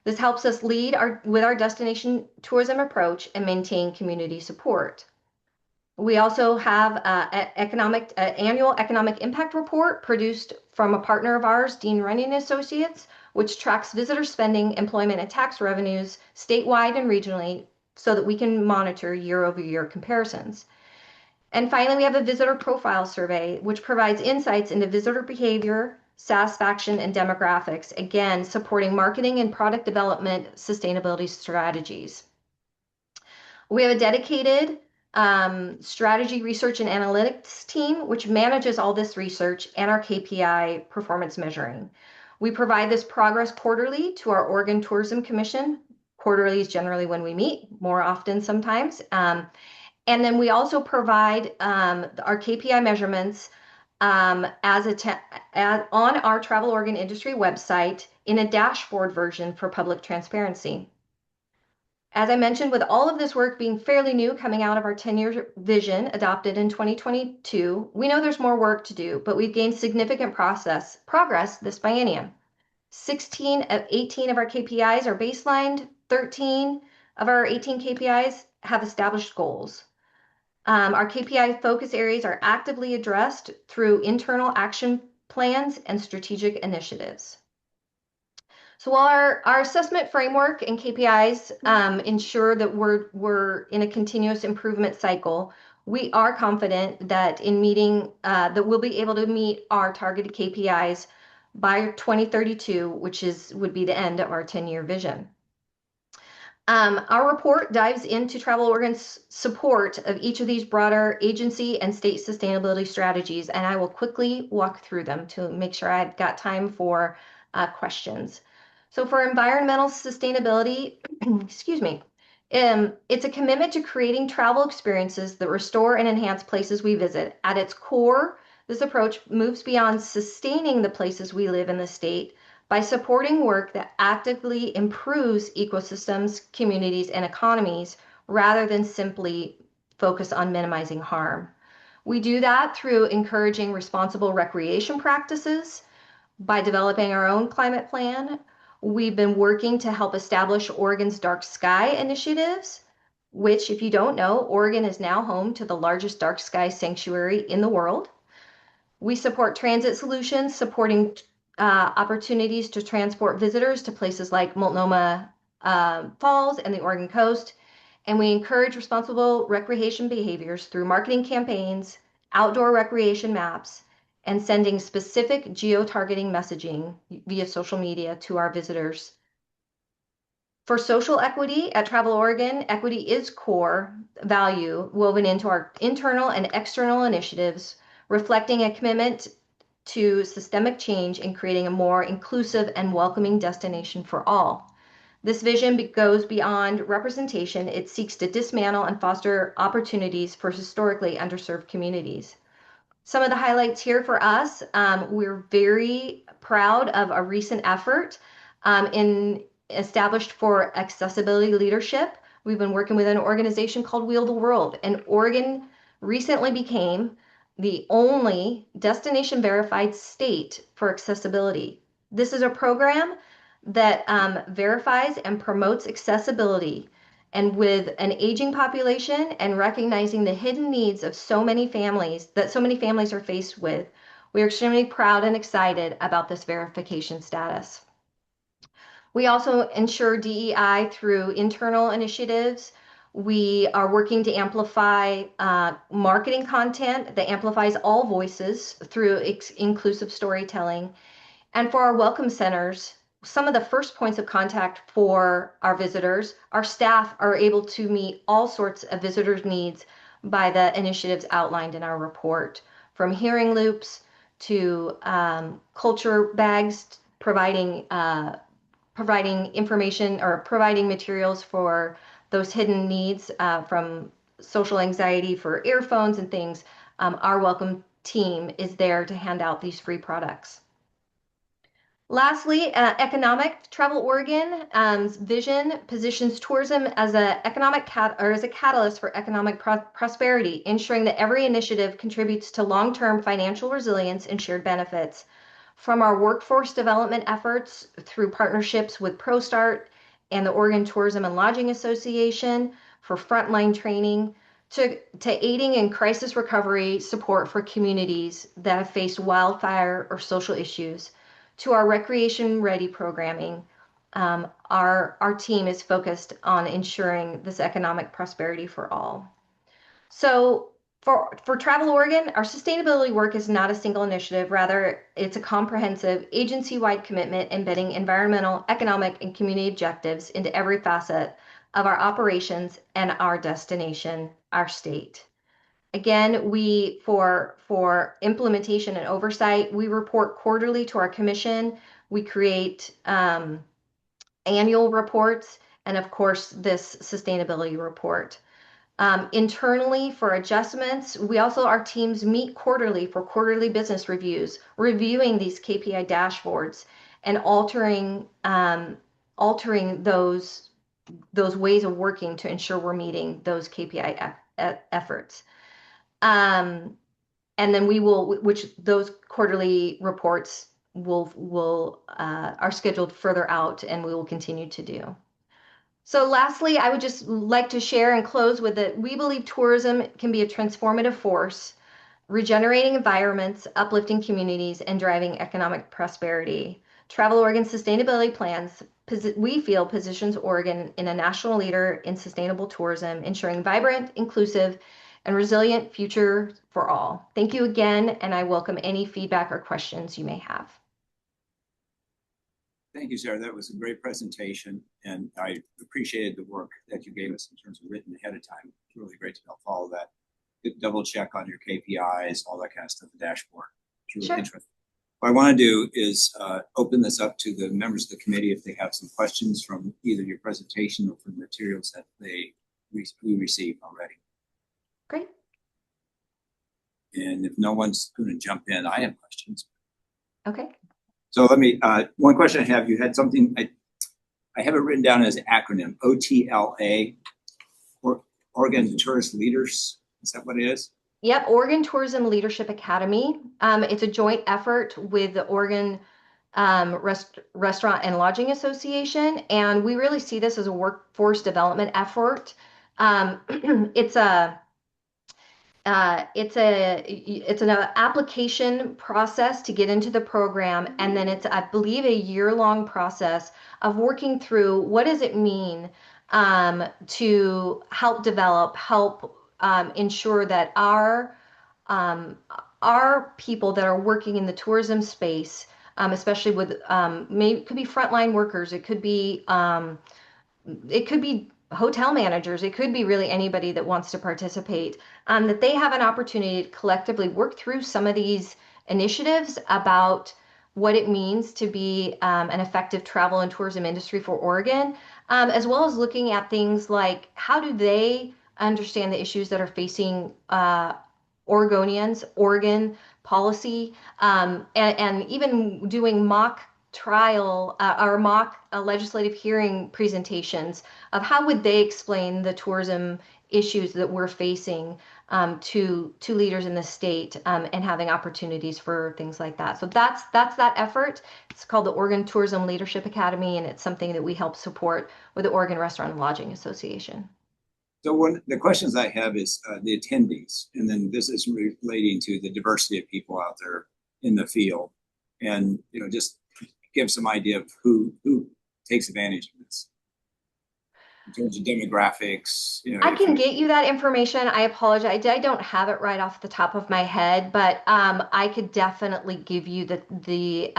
This helps us lead with our destination tourism approach and maintain community support. We also have an annual economic impact report produced from a partner of ours, Dean Running Associates, which tracks visitor spending, employment, and tax revenues statewide and regionally so that we can monitor year-over-year comparisons. And finally, we have a visitor profile survey, which provides insights into visitor behavior, satisfaction, and demographics, again, supporting marketing and product development sustainability strategies. We have a dedicated strategy research and analytics team, which manages all this research and our KPI performance measuring. We provide this progress quarterly to our Oregon Tourism Commission. Quarterly is generally when we meet, more often sometimes. And then we also provide our KPI measurements on our Travel Oregon Industry website in a dashboard version for public transparency. As I mentioned, with all of this work being fairly new coming out of our 10-year vision adopted in 2022, we know there's more work to do, but we've gained significant progress this biennium. 16 of 18 of our KPIs are baselined, 13 of our 18 KPIs have established goals. Our KPI focus areas are actively addressed through internal action plans and strategic initiatives. So while our assessment framework and KPIs ensure that we're in a continuous improvement cycle, we are confident that that we'll be able to meet our targeted KPIs by 2032, which would be the end of our 10-year vision. Our report dives into Travel Oregon's support of each of these broader agency and state sustainability strategies, and I will quickly walk through them to make sure I've got time for questions. So for environmental sustainability, excuse me, it's a commitment to creating travel experiences that restore and enhance places we visit. At its core, this approach moves beyond sustaining the places we live in the state by supporting work that actively improves ecosystems, communities, and economies rather than simply focus on minimizing harm. We do that through encouraging responsible recreation practices, by developing our own climate plan. We've been working to help establish Oregon's Dark Sky initiatives, which, if you don't know, Oregon is now home to the largest dark sky sanctuary in the world. We support transit solutions, supporting opportunities to transport visitors to places like Multnomah Falls and the Oregon coast. And we encourage responsible recreation behaviors through marketing campaigns, outdoor recreation maps, and sending specific geo-targeting messaging via social media to our visitors. For social equity at Travel Oregon, equity is core value woven into our internal and external initiatives, reflecting a commitment to systemic change and creating a more inclusive and welcoming destination for all. This vision goes beyond representation. It seeks to dismantle and foster opportunities for historically underserved communities. Some of the highlights here for us, we're very proud of a recent effort established for accessibility leadership. We've been working with an organization called Wheel the World, and Oregon recently became the only destination verified state for accessibility. This is a program that verifies and promotes accessibility. And with an aging population and recognizing the hidden needs of so many families are faced with, we are extremely proud and excited about this verification status. We also ensure DEI through internal initiatives. We are working to amplify marketing content that amplifies all voices through inclusive storytelling. And for our welcome centers, some of the first points of contact for our visitors, our staff are able to meet all sorts of visitors' needs by the initiatives outlined in our report, from hearing loops to culture bags, providing information or providing materials for those hidden needs, from social anxiety for earphones and things. Our welcome team is there to hand out these free products. Lastly, Travel Oregon's vision positions tourism as a catalyst for economic prosperity, ensuring that every initiative contributes to long-term financial resilience and shared benefits. From our workforce development efforts through partnerships with ProStart and the Oregon Tourism and Lodging Association for frontline training, to aiding in crisis recovery support for communities that have faced wildfire or social issues, to our recreation ready programming, our team is focused on ensuring this economic prosperity for all. So for Travel Oregon, our sustainability work is not a single initiative. Rather, it's a comprehensive agency-wide commitment embedding environmental, economic, and community objectives into every facet of our operations and our destination, our state. Again, for implementation and oversight, we report quarterly to our commission. We create annual reports, and of course, this sustainability report. Internally, for adjustments, our teams meet quarterly for quarterly business reviews, reviewing these KPI dashboards and altering those ways of working to ensure we're meeting those KPI efforts. And then those quarterly reports are scheduled further out, and we will continue to do. So lastly, I would just like to share and close with that we believe tourism can be a transformative force, regenerating environments, uplifting communities, and driving economic prosperity. Travel Oregon sustainability plans, we feel, positions Oregon in a national leader in sustainable tourism, ensuring vibrant, inclusive, and resilient future for all. Thank you again, and I welcome any feedback or questions you may have. Thank you, Sarah. That was a great presentation, and I appreciated the work that you gave us in terms of written ahead of time. It's really great to follow that. Double check on your KPIs, all that kind of stuff, the dashboard. It's really interesting. What I want to do is open this up to the members of the committee if they have some questions from either your presentation or from materials that we received already. Great. And if no one's going to jump in, I have questions. Okay. So let me, one question I have, you had something, I have it written down as an acronym, OTLA, Oregon Tourist Leaders. Is that what it is? Yep, Oregon Tourism Leadership Academy. It's a joint effort with the Oregon Restaurant and Lodging Association, and we really see this as a workforce development effort. It's an application process to get into the program, and then it's, I believe, a year-long process of working through what does it mean to help develop, ensure that our people that are working in the tourism space, especially with maybe it could be frontline workers, it could be hotel managers, it could be really anybody that wants to participate, that they have an opportunity to collectively work through some of these initiatives about what it means to be an effective travel and tourism industry for Oregon, as well as looking at things like how do they understand the issues that are facing Oregonians, Oregon policy, and even doing mock trial or mock legislative hearing presentations of how would they explain the tourism issues that we're facing to leaders in the state, and having opportunities for things like that. So that's that effort. It's called the Oregon Tourism Leadership Academy, and it's something that we help support with the Oregon Restaurant and Lodging Association. So one the questions I have is the attendees, and then this is relating to the diversity of people out there in the field, and just give some idea of who takes advantage of this in terms of demographics. I can get you that information. I apologize. I don't have it right off the top of my head, but I could definitely give you the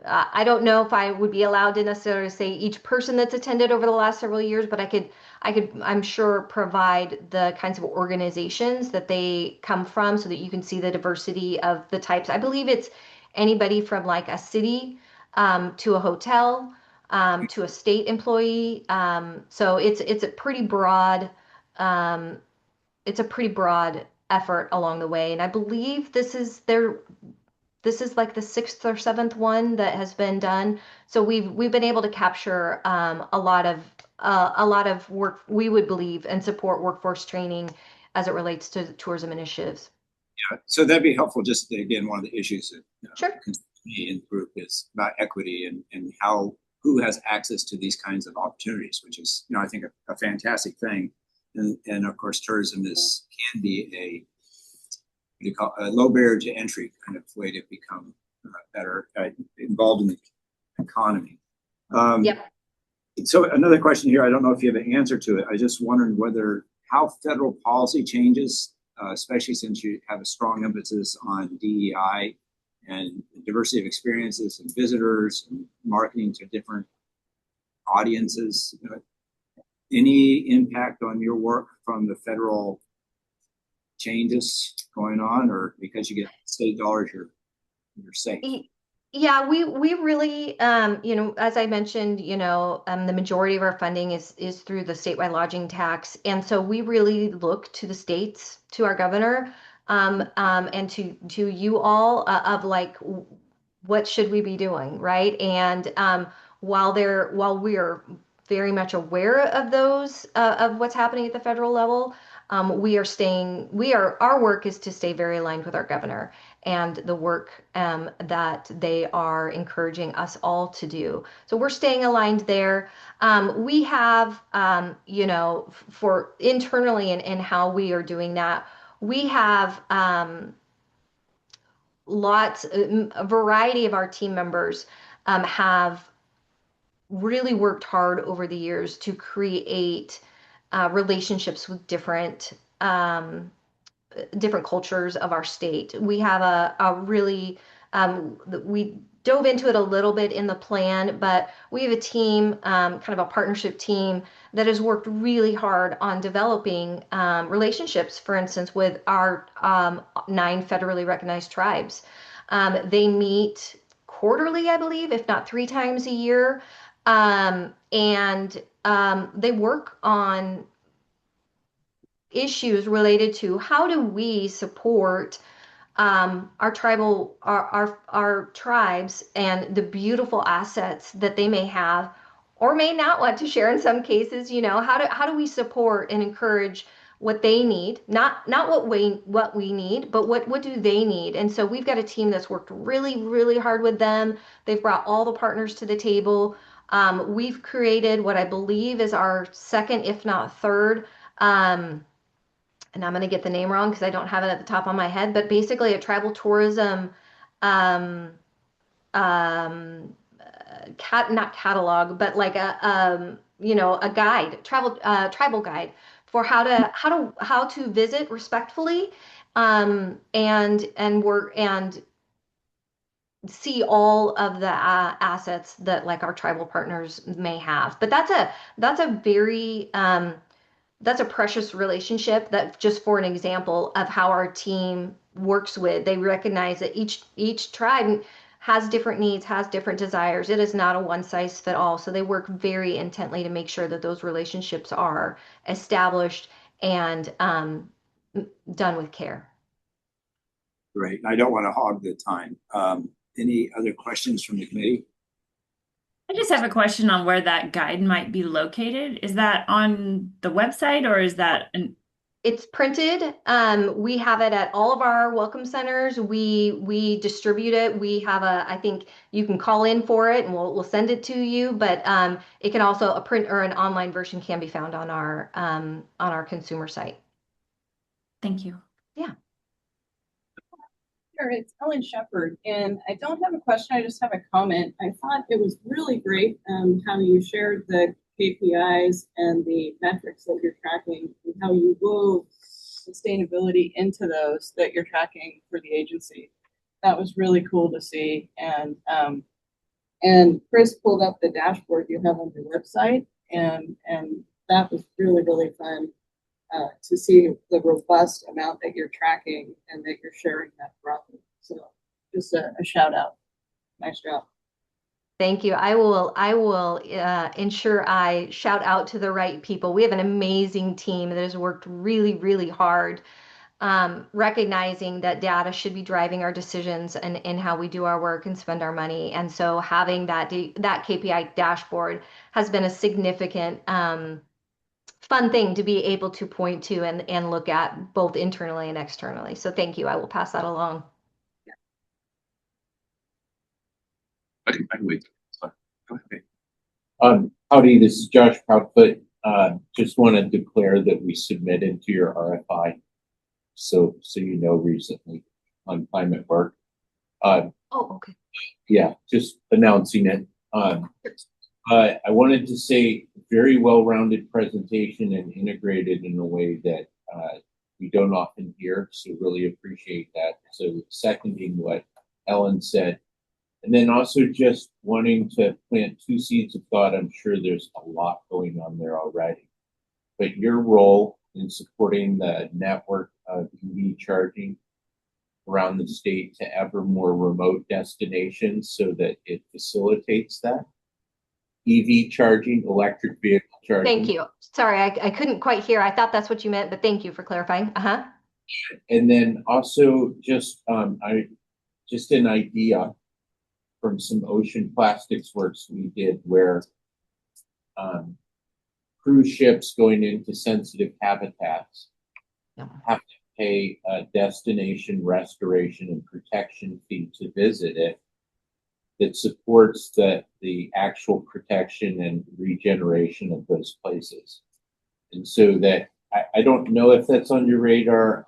I don't know if I would be allowed to necessarily say each person that's attended over the last several years, but I could, I'm sure, provide the kinds of organizations that they come from so that you can see the diversity of the types. I believe it's anybody from like a city to a hotel to a state employee. So it's a pretty broad effort along the way. And I believe this is like the 6th or 7th one that has been done. So we've been able to capture a lot of work, we would believe, and support workforce training as it relates to tourism initiatives. Yeah, so that'd be helpful. Just again, one of the issues that sure. me in the group is about equity and who has access to these kinds of opportunities, which is I think a fantastic thing. And of course, tourism can be a low barrier to entry kind of way to become better involved in the economy. Yep. So another question here, I don't know if you have an answer to it. I just wondering how federal policy changes, especially since you have a strong emphasis on DEI and diversity of experiences and visitors and marketing to different audiences. Any impact on your work from the federal changes going on, or because you get state dollars, you're safe? Yeah, we really, as I mentioned, the majority of our funding is through the statewide lodging tax. And so we really look to the states, to our governor, and to you all of like, what should we be doing, right? And while we're very much aware of those, of what's happening at the federal level, our work is to stay very aligned with our governor and the work that they are encouraging us all to do. So we're staying aligned there. We have, for internally and how we are doing that, we have a variety of our team members have really worked hard over the years to create relationships with different cultures of our state. We have a really, we dove into it a little bit in the plan, but we have a team, kind of a partnership team that has worked really hard on developing relationships, for instance, with our 9 federally recognized tribes. They meet quarterly, I believe, if not 3 times a year. And they work on issues related to how do we support our tribes and the beautiful assets that they may have or may not want to share in some cases, how do we support and encourage what they need, not what we need, but what do they need? And so we've got a team that's worked really, really hard with them. They've brought all the partners to the table. We've created what I believe is our second, if not third, and I'm going to get the name wrong because I don't have it at the top of my head, but basically a tribal tourism, not catalog, but like a guide, tribal guide for how to visit respectfully, and work and see all of the assets that like our tribal partners may have. But that's a very that's a precious relationship. That just for an example of how our team works with, they recognize that each tribe has different needs, has different desires. It is not a one size fit all. So they work very intently to make sure that those relationships are established and done with care. Great. I don't want to hog the time. Any other questions from the committee? I just have a question on where that guide might be located. Is that on the website or is that It's printed. We have it at all of our welcome centers. We distribute it. We have I think you can call in for it and we'll send it to you, but it can also, a print or an online version can be found on our consumer site. Thank you. Yeah. Sure, it's Ellen Shepherd, and I don't have a question, I just have a comment. I thought it was really great how you shared the KPIs and the metrics that you're tracking and how you wove sustainability into those that you're tracking for the agency. That was really cool to see. And Chris pulled up the dashboard you have on your website, and that was really, really fun. To see the robust amount that you're tracking and that you're sharing that broadly. So just a shout out. Nice job. Thank you. I will ensure I shout out to the right people. We have an amazing team that has worked really, really hard, recognizing that data should be driving our decisions and how we do our work and spend our money. And so having that KPI dashboard has been a significant fun thing to be able to point to and look at both internally and externally. So thank you. I will pass that along. I can wait. Sorry. Go ahead. Howdy, this is Josh Proudfoot. Just want to declare that we submitted to your RFI. So recently on climate work. Okay. Yeah, just announcing it. I wanted to say very well-rounded presentation and integrated in a way that we don't often hear, so really appreciate that. So seconding what Ellen said, and then also just wanting to plant two seeds of thought. I'm sure there's a lot going on there already, but your role in supporting the network of EV charging around the state to ever more remote destinations so that it facilitates that. EV charging, electric vehicle charging. Thank you. Sorry, I couldn't quite hear. I thought that's what you meant, but thank you for clarifying. And then also just just an idea from some ocean plastics works we did where cruise ships going into sensitive habitats have to pay a destination restoration and protection fee to visit it that supports the actual protection and regeneration of those places. And so that I don't know if that's on your radar,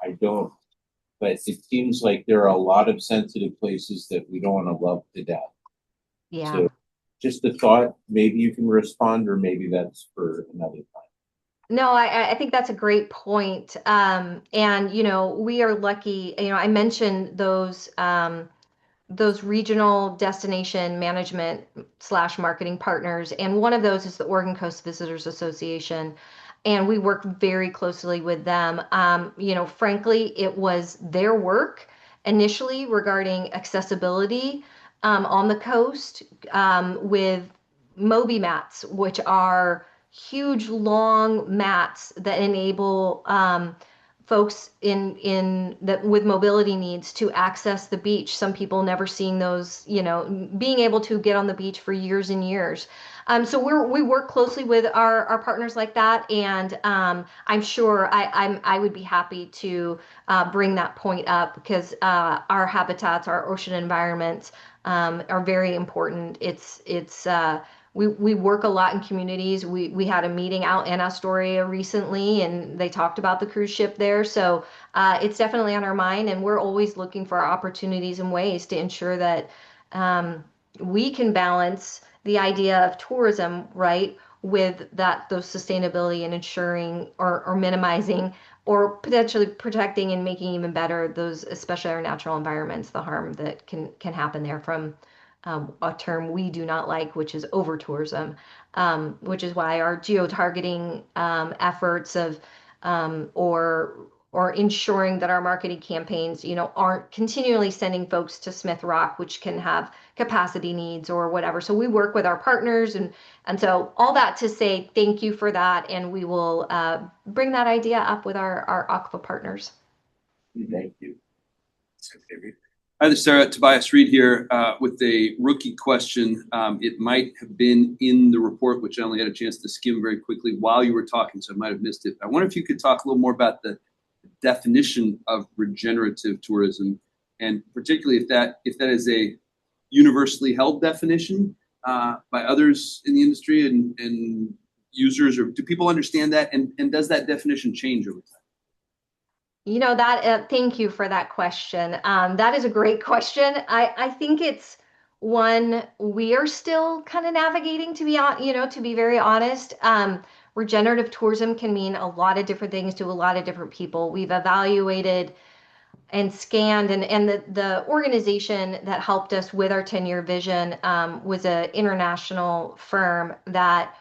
but it seems like there are a lot of sensitive places that we don't want to love to death. Yeah. So just a thought, maybe you can respond or maybe that's for another time. No, I think that's a great point. And, we are lucky, I mentioned those regional destination management / marketing partners. And one of those is the Oregon Coast Visitors Association. And we work very closely with them. Frankly, it was their work initially regarding accessibility on the coast with Moby mats, which are huge, long mats that enable folks in that with mobility needs to access the beach. Some people never seeing those, being able to get on the beach for years and years. So we work closely with our partners like that, and I'm sure I would be happy to bring that point up because our habitats, our ocean environments are very important. We work a lot in communities. We had a meeting out in Astoria recently, and they talked about the cruise ship there. So it's definitely on our mind, and we're always looking for opportunities and ways to ensure that we can balance the idea of tourism, right, with those sustainability and ensuring or minimizing or potentially protecting and making even better those, especially our natural environments, the harm that can happen there from a term we do not like, which is over tourism, which is why our geo-targeting efforts of or ensuring that our marketing campaigns, aren't continually sending folks to Smith Rock, which can have capacity needs or whatever. So we work with our partners, and so all that to say thank you for that, and we will bring that idea up with our AQUA partners. Thank you. Hi there, Sarah. Tobias Reed here with a rookie question. It might have been in the report, which I only had a chance to skim very quickly while you were talking, so I might have missed it. I wonder if you could talk a little more about the definition of regenerative tourism, and particularly if that is a universally held definition by others in the industry and users, or do people understand that, and does that definition change over time? Thank you for that question. That is a great question. I think it's one we are still kind of navigating, to be very honest. Regenerative tourism can mean a lot of different things to a lot of different people. We've evaluated and scanned, and the organization that helped us with our 10-year vision was an international firm that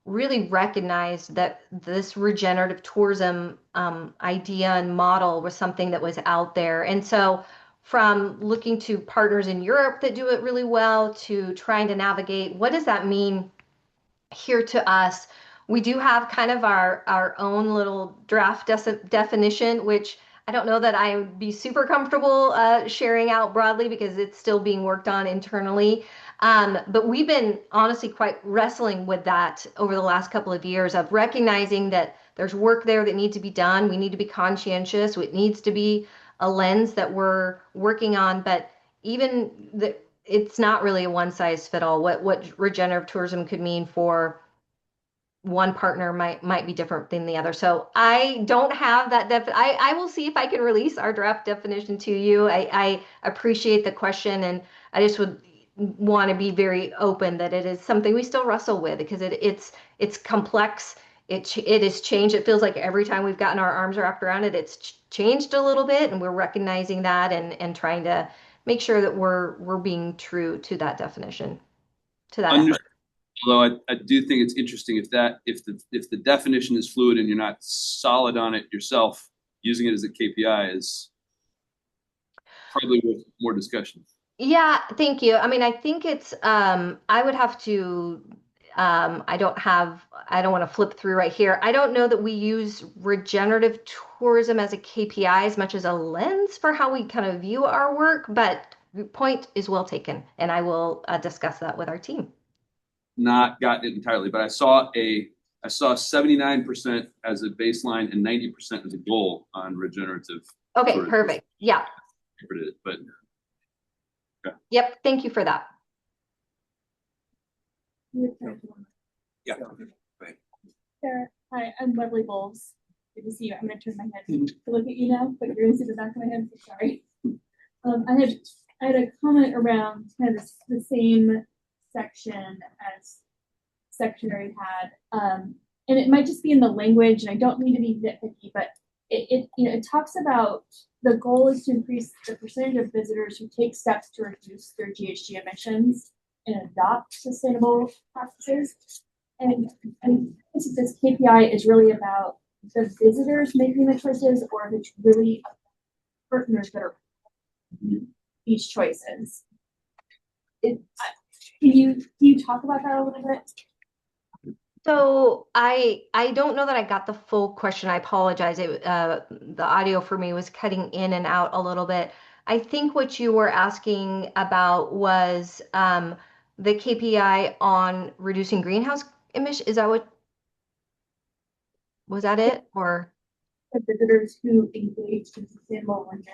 really recognized that this regenerative tourism idea and model was something that was out there. And so from looking to partners in Europe that do it really well to trying to navigate, what does that mean here to us? We do have kind of our own little draft definition, which I don't know that I would be super comfortable sharing out broadly because it's still being worked on internally. But we've been honestly quite wrestling with that over the last couple of years of recognizing that there's work there that needs to be done. We need to be conscientious. It needs to be a lens that we're working on. But it's not really a one size fit all. What regenerative tourism could mean for one partner might be different than the other. So I don't have that. I will see if I can release our draft definition to you. I appreciate the question, and I just would want to be very open that it is something we still wrestle with because it's complex. It has changed. It feels like every time we've gotten our arms wrapped around it, it's changed a little bit, and we're recognizing that and trying to make sure that we're being true to that definition, to that effort. Although I do think it's interesting if the definition is fluid and you're not solid on it yourself, using it as a KPI is probably worth more discussion. Yeah, thank you. I mean, I think it's I would have to I don't want to flip through right here. I don't know that we use regenerative tourism as a KPI as much as a lens for how we kind of view our work, but the point is well taken, and I will discuss that with our team. Not gotten it entirely, but I saw 79% as a baseline and 90% as a goal on regenerative. Okay, perfect. Yeah. But okay. Yep. Thank you for that. Yeah. Sarah, hi, I'm Wesley Bowles. Good to see you. I'm gonna turn my head to look at you now, but you're gonna see the back of my head, so sorry. I had a comment around kind of the same section as Secretary had, and it might just be in the language, and I don't mean to be nitpicky, but it talks about the goal is to increase the percentage of visitors who take steps to reduce their GHG emissions and adopt sustainable practices. And this KPI is really about the visitors making the choices, or if it's really partners that are these choices. Can you talk about that a little bit? So I don't know that I got the full question. I apologize. The audio for me was cutting in and out a little bit. I think what you were asking about was the KPI on reducing greenhouse emission. Is that what, was that it? Or The visitors who engaged in sustainable learning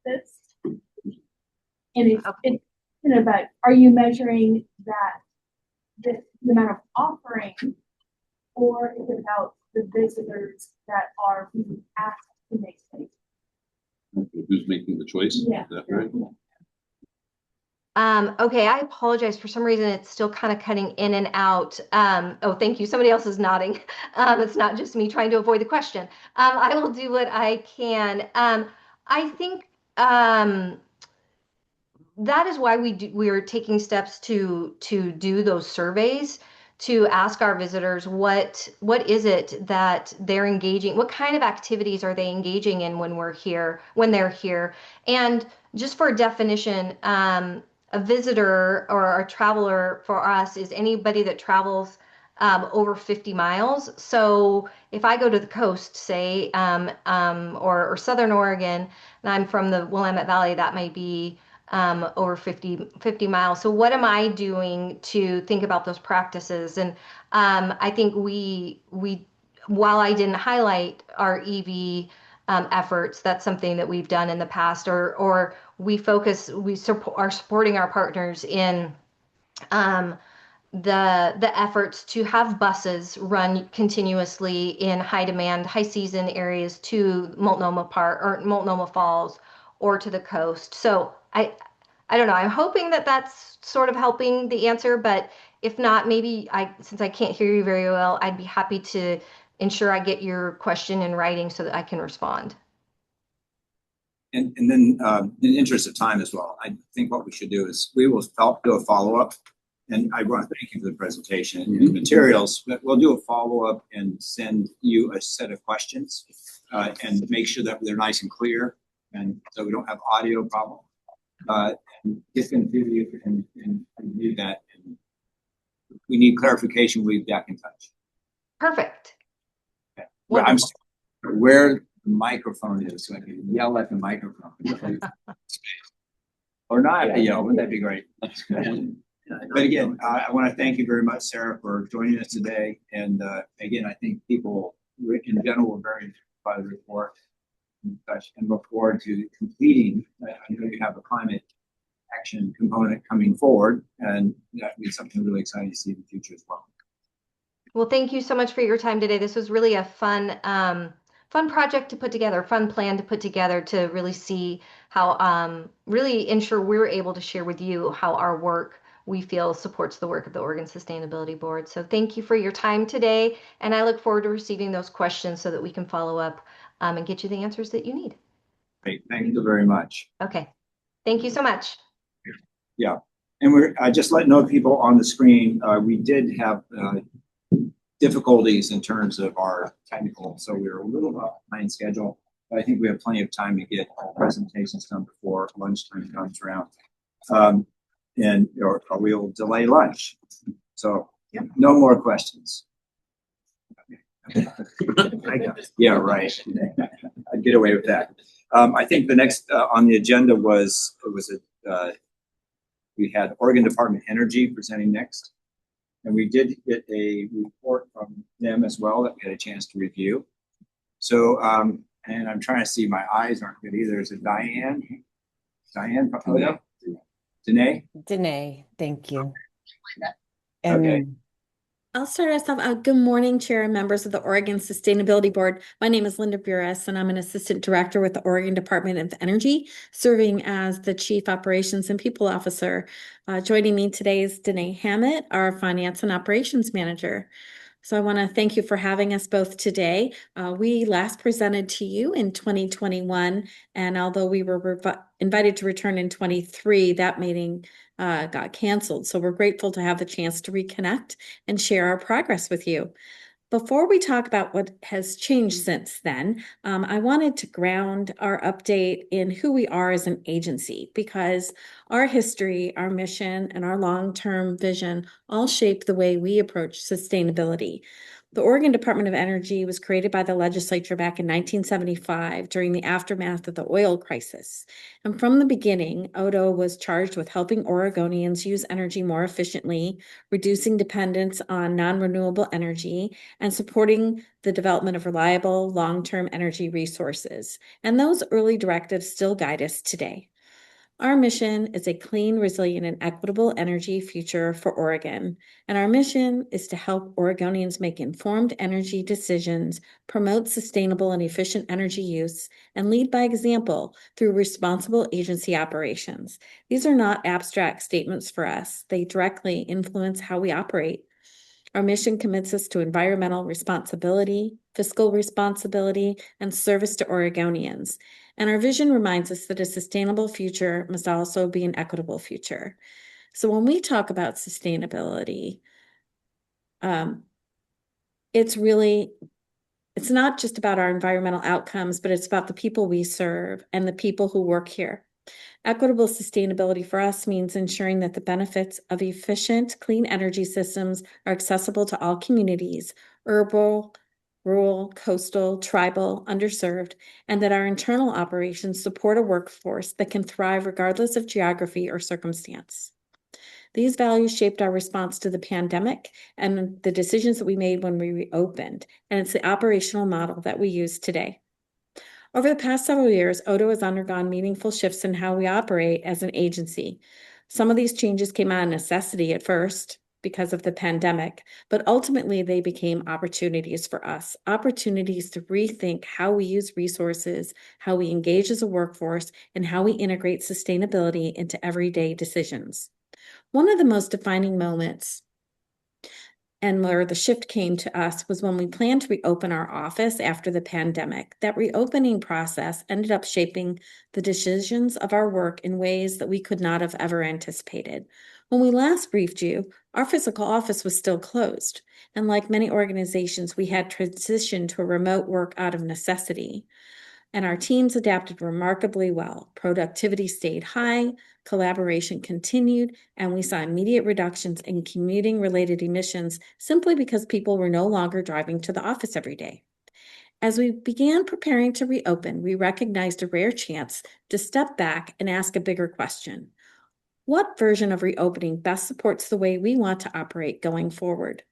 this. And it's kind of about, are you measuring that the amount of offering, or is it about the visitors that are being asked to make things? Who's making the choice? Yeah. Is that right? Okay, I apologize. For some reason, it's still kind of cutting in and out. Oh, thank you. Somebody else is nodding. It's not just me trying to avoid the question. I will do what I can. I think that is why we're taking steps to do those surveys, to ask our visitors what is it that they're engaging, what kind of activities are they engaging in when they're here. And just for a definition, a visitor or a traveler for us is anybody that travels over 50 miles. So if I go to the coast, say, or Southern Oregon, and I'm from the Willamette Valley, that might be over 50 miles. So what am I doing to think about those practices? And I think while I didn't highlight our EV efforts, that's something that we've done in the past, or are supporting our partners in the efforts to have buses run continuously in high demand, high season areas to Multnomah Park or Multnomah Falls or to the coast. So I don't know. I'm hoping that that's sort of helping the answer, but if not, maybe since I can't hear you very well, I'd be happy to ensure I get your question in writing so that I can respond. And then, in the interest of time as well, I think what we should do is we will do a follow-up. And I want to thank you for the presentation and the materials, but we'll do a follow-up and send you a set of questions and make sure that they're nice and clear, and so we don't have audio problem. And get them to you and do that. And we need clarification, we'll be back in touch. Perfect. Okay. Well, I'm where the microphone is, so I can yell at the microphone. Or not yell, wouldn't that be great? But again, I want to thank you very much, Sarah, for joining us today. And again, I think people in general were very impressed by the report and look forward to completing. I know you have a climate action component coming forward, and that means something really exciting to see in the future as well. Well, thank you so much for your time today. This was really a fun project to put together, fun plan to put together to really see how, really ensure we're able to share with you how our work we feel supports the work of the Oregon Sustainability Board. So thank you for your time today, and I look forward to receiving those questions so that we can follow up and get you the answers that you need. Great, thank you very much. Okay, thank you so much. Yeah, and we're just letting know people on the screen, we did have difficulties in terms of our technical, so we were a little behind schedule, but I think we have plenty of time to get our presentations done before lunchtime comes around. Or we'll delay lunch. So no more questions. Yeah, right. I'd get away with that. I think the next on the agenda we had Oregon Department of Energy presenting next. And we did get a report from them as well that we had a chance to review. So, and I'm trying to see, my eyes aren't good either. Is it Diane? Diane? Oh, yeah. Danae? Danae, thank you. Okay. I'll start us off. Good morning, Chair and members of the Oregon Sustainability Board. My name is Linda Buress, and I'm an Assistant Director with the Oregon Department of Energy, serving as the Chief Operations and People Officer. Joining me today is Danae Hammett, our Finance and Operations Manager. So I want to thank you for having us both today. We last presented to you in 2021, and although we were invited to return in 23, that meeting got canceled. So we're grateful to have the chance to reconnect and share our progress with you. Before we talk about what has changed since then, I wanted to ground our update in who we are as an agency, because our history, our mission, and our long-term vision all shape the way we approach sustainability. The Oregon Department of Energy was created by the legislature back in 1975 during the aftermath of the oil crisis. And from the beginning, ODO was charged with helping Oregonians use energy more efficiently, reducing dependence on non-renewable energy, and supporting the development of reliable, long-term energy resources. And those early directives still guide us today. Our mission is a clean, resilient, and equitable energy future for Oregon. And our mission is to help Oregonians make informed energy decisions, promote sustainable and efficient energy use, and lead by example through responsible agency operations. These are not abstract statements for us. They directly influence how we operate. Our mission commits us to environmental responsibility, fiscal responsibility, and service to Oregonians. And our vision reminds us that a sustainable future must also be an equitable future. So when we talk about sustainability, it's not just about our environmental outcomes, but it's about the people we serve and the people who work here. Equitable sustainability for us means ensuring that the benefits of efficient, clean energy systems are accessible to all communities, urban, rural, coastal, tribal, underserved, and that our internal operations support a workforce that can thrive regardless of geography or circumstance. These values shaped our response to the pandemic and the decisions that we made when we reopened, and it's the operational model that we use today. Over the past several years, ODO has undergone meaningful shifts in how we operate as an agency. Some of these changes came out of necessity at first because of the pandemic, but ultimately they became opportunities for us, opportunities to rethink how we use resources, how we engage as a workforce, and how we integrate sustainability into everyday decisions. One of the most defining moments and where the shift came to us was when we planned to reopen our office after the pandemic. That reopening process ended up shaping the decisions of our work in ways that we could not have ever anticipated. When we last briefed you, our physical office was still closed. And like many organizations, we had transitioned to a remote work out of necessity. And our teams adapted remarkably well. Productivity stayed high, collaboration continued, and we saw immediate reductions in commuting-related emissions simply because people were no longer driving to the office every day. As we began preparing to reopen, we recognized a rare chance to step back and ask a bigger question. What version of reopening best supports the way we want to operate going forward?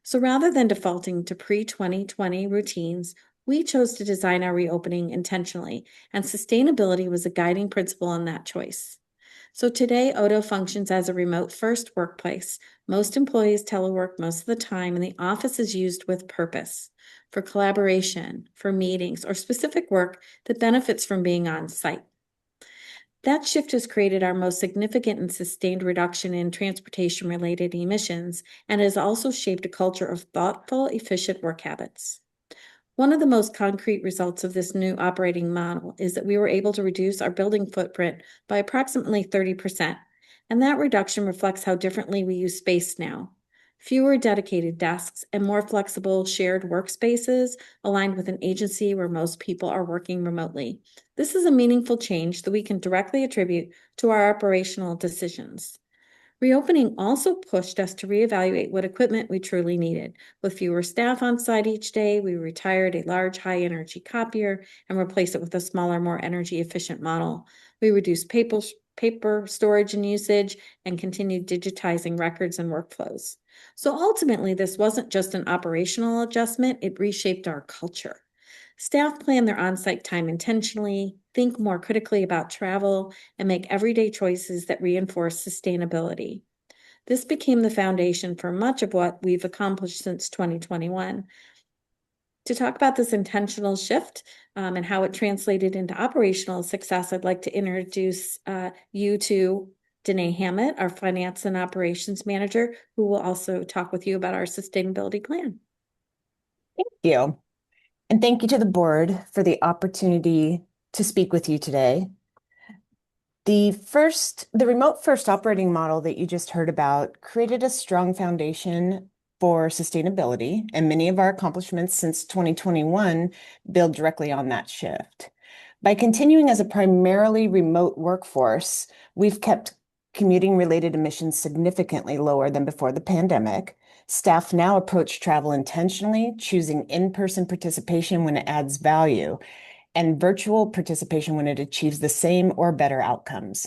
So rather than defaulting to pre-2020 routines, we chose to design our reopening intentionally, and sustainability was a guiding principle in that choice. So today, ODO functions as a remote-first workplace. Most employees telework most of the time, and the office is used with purpose for collaboration, for meetings, or specific work that benefits from being on site. That shift has created our most significant and sustained reduction in transportation-related emissions and has also shaped a culture of thoughtful, efficient work habits. One of the most concrete results of this new operating model is that we were able to reduce our building footprint by approximately 30%, and that reduction reflects how differently we use space now. Fewer dedicated desks and more flexible shared workspaces aligned with an agency where most people are working remotely. This is a meaningful change that we can directly attribute to our operational decisions. Reopening also pushed us to reevaluate what equipment we truly needed. With fewer staff on site each day, we retired a large high-energy copier and replaced it with a smaller, more energy-efficient model. We reduced paper storage and usage and continued digitizing records and workflows. So ultimately, this wasn't just an operational adjustment, it reshaped our culture. Staff plan their on-site time intentionally, think more critically about travel, and make everyday choices that reinforce sustainability. This became the foundation for much of what we've accomplished since 2021. To talk about this intentional shift and how it translated into operational success, I'd like to introduce you to Danae Hammett, our Finance and Operations Manager, who will also talk with you about our sustainability plan. Thank you. And thank you to the board for the opportunity to speak with you today. The remote first operating model that you just heard about created a strong foundation for sustainability, and many of our accomplishments since 2021 build directly on that shift. By continuing as a primarily remote workforce, we've kept commuting-related emissions significantly lower than before the pandemic. Staff now approach travel intentionally, choosing in-person participation when it adds value, and virtual participation when it achieves the same or better outcomes.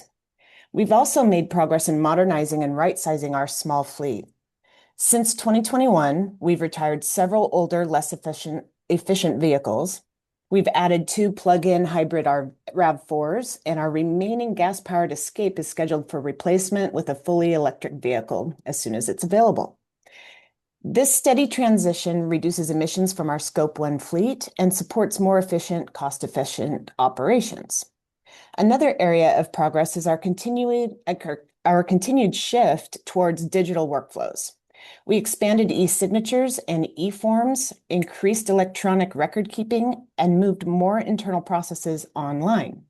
We've also made progress in modernizing and right-sizing our small fleet. Since 2021, we've retired several older, less efficient vehicles. We've added 2 plug-in hybrid RAV4s, and our remaining gas-powered Escape is scheduled for replacement with a fully electric vehicle as soon as it's available. This steady transition reduces emissions from our Scope 1 fleet and supports more efficient, cost-efficient operations. Another area of progress is our continued shift towards digital workflows. We expanded e-signatures and e-forms, increased electronic record keeping, and moved more internal processes online.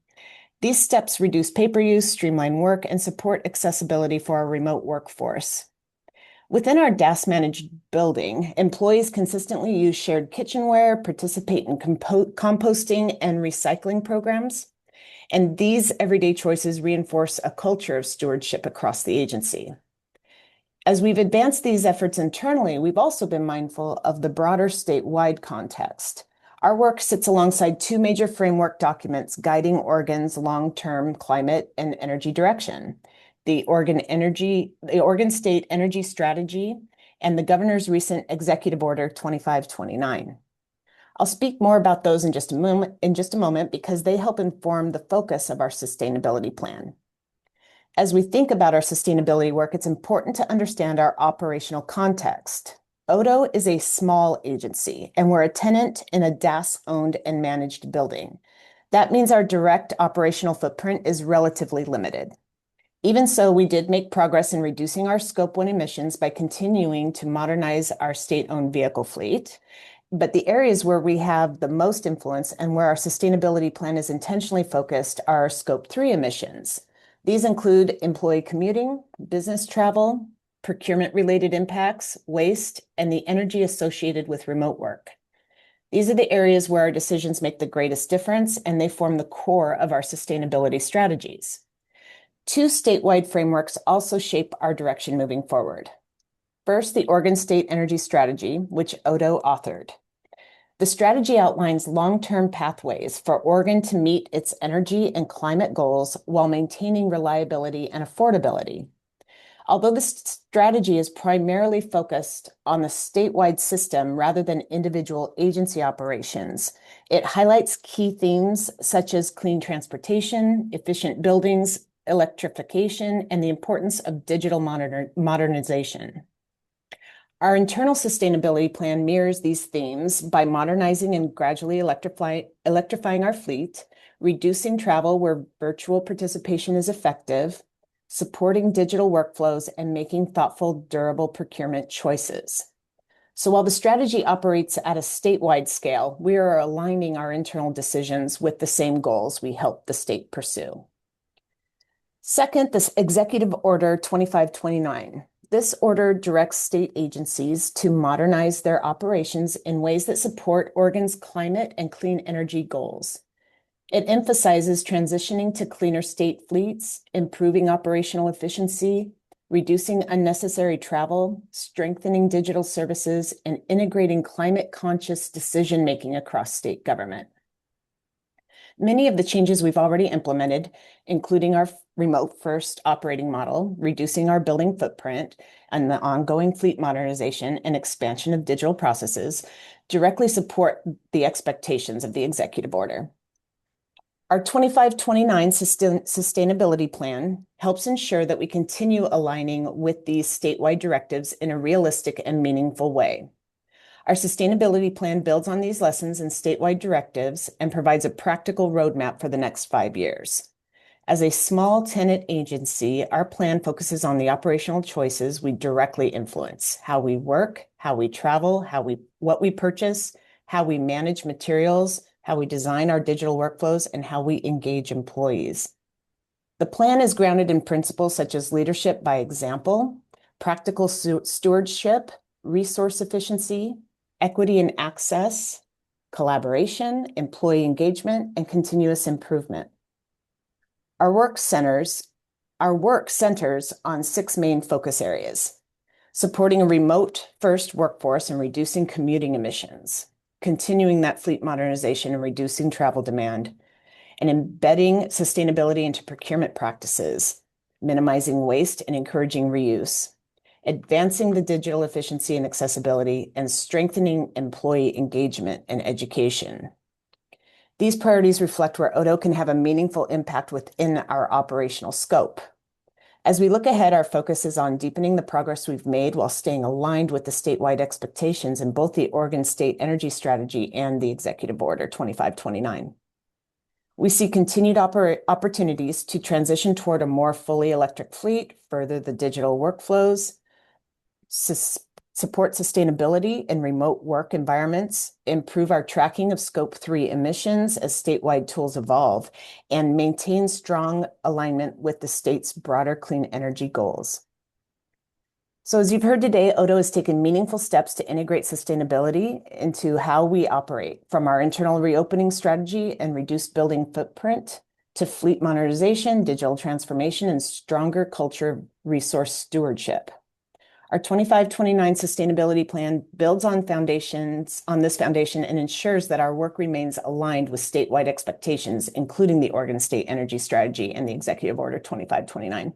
These steps reduce paper use, streamline work, and support accessibility for our remote workforce. Within our DAS-managed building, employees consistently use shared kitchenware, participate in composting and recycling programs, and these everyday choices reinforce a culture of stewardship across the agency. As we've advanced these efforts internally, we've also been mindful of the broader statewide context. Our work sits alongside 2 major framework documents guiding Oregon's long-term climate and energy direction: the Oregon State Energy Strategy and the Governor's recent Executive Order 2529. I'll speak more about those in just a moment because they help inform the focus of our sustainability plan. As we think about our sustainability work, it's important to understand our operational context. Odo is a small agency, and we're a tenant in a DAS-owned and managed building. That means our direct operational footprint is relatively limited. Even so, we did make progress in reducing our Scope 1 emissions by continuing to modernize our state-owned vehicle fleet. But the areas where we have the most influence and where our sustainability plan is intentionally focused are our Scope 3 emissions. These include employee commuting, business travel, procurement-related impacts, waste, and the energy associated with remote work. These are the areas where our decisions make the greatest difference, and they form the core of our sustainability strategies. 2 statewide frameworks also shape our direction moving forward. First, the Oregon State Energy Strategy, which Odo authored. The strategy outlines long-term pathways for Oregon to meet its energy and climate goals while maintaining reliability and affordability. Although the strategy is primarily focused on the statewide system rather than individual agency operations, it highlights key themes such as clean transportation, efficient buildings, electrification, and the importance of digital modernization. Our internal sustainability plan mirrors these themes by modernizing and gradually electrifying our fleet, reducing travel where virtual participation is effective, supporting digital workflows, and making thoughtful, durable procurement choices. So while the strategy operates at a statewide scale, we are aligning our internal decisions with the same goals we help the state pursue. Second, this Executive Order 2529. This order directs state agencies to modernize their operations in ways that support Oregon's climate and clean energy goals. It emphasizes transitioning to cleaner state fleets, improving operational efficiency, reducing unnecessary travel, strengthening digital services, and integrating climate-conscious decision-making across state government. Many of the changes we've already implemented, including our remote-first operating model, reducing our building footprint, and the ongoing fleet modernization and expansion of digital processes, directly support the expectations of the executive order. Our 2529 sustainability plan helps ensure that we continue aligning with these statewide directives in a realistic and meaningful way. Our sustainability plan builds on these lessons and statewide directives and provides a practical roadmap for the next 5 years. As a small tenant agency, our plan focuses on the operational choices we directly influence: how we work, how we travel, what we purchase, how we manage materials, how we design our digital workflows, and how we engage employees. The plan is grounded in principles such as leadership by example, practical stewardship, resource efficiency, equity and access, collaboration, employee engagement, and continuous improvement. Our work centers on 6 main focus areas: supporting a remote-first workforce and reducing commuting emissions, continuing that fleet modernization and reducing travel demand, and embedding sustainability into procurement practices, minimizing waste and encouraging reuse, advancing the digital efficiency and accessibility, and strengthening employee engagement and education. These priorities reflect where Odo can have a meaningful impact within our operational scope. As we look ahead, our focus is on deepening the progress we've made while staying aligned with the statewide expectations in both the Oregon State Energy Strategy and the Executive Order 2529. We see continued opportunities to transition toward a more fully electric fleet, further the digital workflows, support sustainability in remote work environments, improve our tracking of Scope 3 emissions as statewide tools evolve, and maintain strong alignment with the state's broader clean energy goals. So as you've heard today, Odo has taken meaningful steps to integrate sustainability into how we operate, from our internal reopening strategy and reduced building footprint to fleet modernization, digital transformation, and stronger culture of resource stewardship. Our 2529 sustainability plan builds on this foundation and ensures that our work remains aligned with statewide expectations, including the Oregon State Energy Strategy and the Executive Order 2529.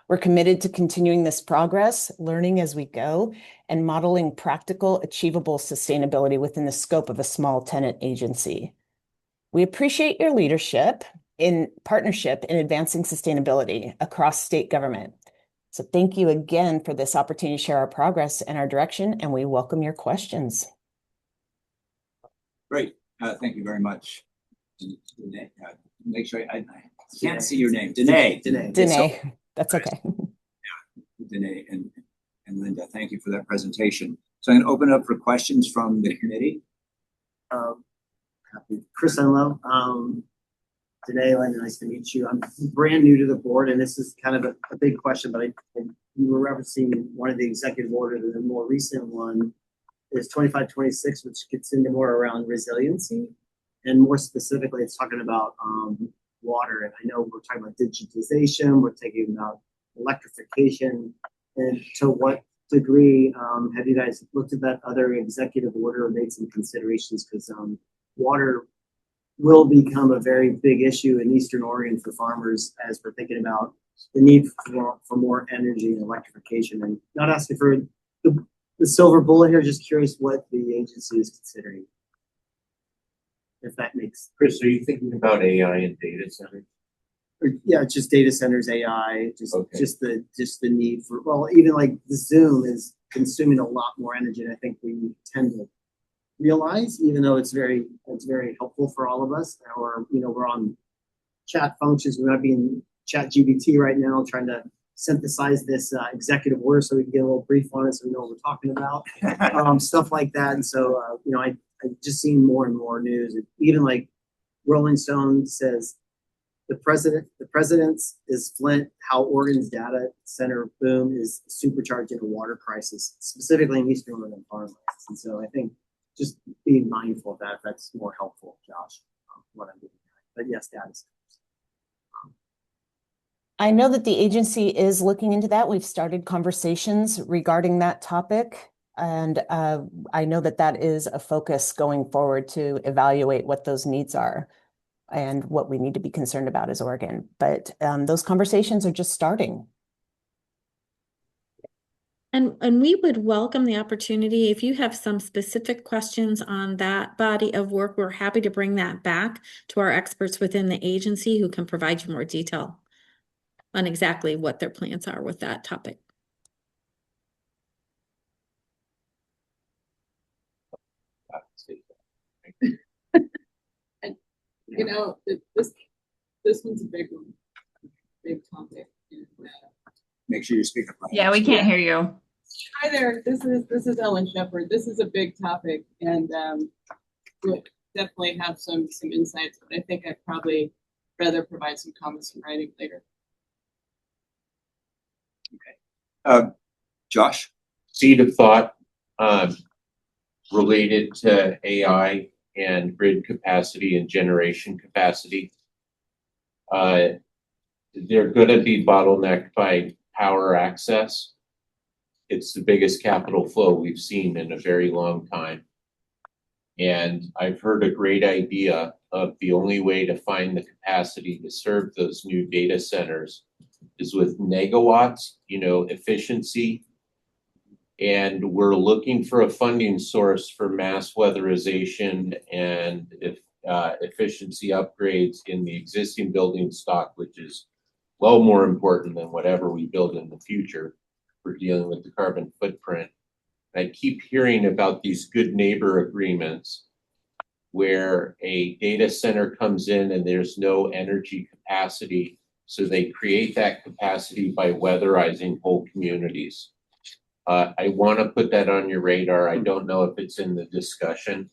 We're committed to continuing this progress, learning as we go, and modeling practical, achievable sustainability within the scope of a small tenant agency. We appreciate your leadership in partnership in advancing sustainability across state government. So thank you again for this opportunity to share our progress and our direction, and we welcome your questions. Great. Thank you very much. Danae, make sure I can't see your name. Danae. Danae, that's okay. Danae and Linda, thank you for that presentation. So I'm going to open it up for questions from the committee. Chris Enlow, Danae, Linda, nice to meet you. I'm brand new to the board, and this is kind of a big question, but you were referencing one of the executive orders, and the more recent one is 2526, which gets into more around resiliency, and more specifically, it's talking about water. And I know we're talking about digitization, we're thinking about electrification, and to what degree have you guys looked at that other executive order and made some considerations? Because water will become a very big issue in Eastern Oregon for farmers as we're thinking about the need for more energy and electrification. And not asking for the silver bullet here, just curious what the agency is considering. If that makes Chris, are you thinking about AI and data centers? Yeah, just data centers, AI, just the need for, well, even like the Zoom is consuming a lot more energy than I think we tend to realize, even though it's very helpful for all of us. Or we're on chat functions. We might be in ChatGPT right now trying to synthesize this executive order so we can get a little brief on it so we know what we're talking about, stuff like that. And so I just seen more and more news. Even like Rolling Stone says the president's is Flint, how Oregon's data center boom is supercharging a water crisis, specifically in Eastern Oregon farmlands. And so I think just being mindful of that, that's more helpful, Josh, what I'm doing. But yes, data centers. I know that the agency is looking into that. We've started conversations regarding that topic. And I know that that is a focus going forward to evaluate what those needs are and what we need to be concerned about as Oregon. But those conversations are just starting. And we would welcome the opportunity, if you have some specific questions on that body of work, we're happy to bring that back to our experts within the agency who can provide you more detail on exactly what their plans are with that topic. And this one's a big one, big topic. Make sure you speak up. Yeah, we can't hear you. Hi there, this is Ellen Shepard. This is a big topic, and we'll definitely have some insights, but I think I'd probably rather provide some comments in writing later. Okay. Josh? Seed of thought. related to AI and grid capacity and generation capacity. They're going to be bottlenecked by power access. It's the biggest capital flow we've seen in a very long time. And I've heard a great idea of the only way to find the capacity to serve those new data centers is with megawatts, efficiency. And we're looking for a funding source for mass weatherization and efficiency upgrades in the existing building stock, which is well more important than whatever we build in the future for dealing with the carbon footprint. I keep hearing about these good neighbor agreements where a data center comes in and there's no energy capacity. So they create that capacity by weatherizing whole communities. I want to put that on your radar. I don't know if it's in the discussion,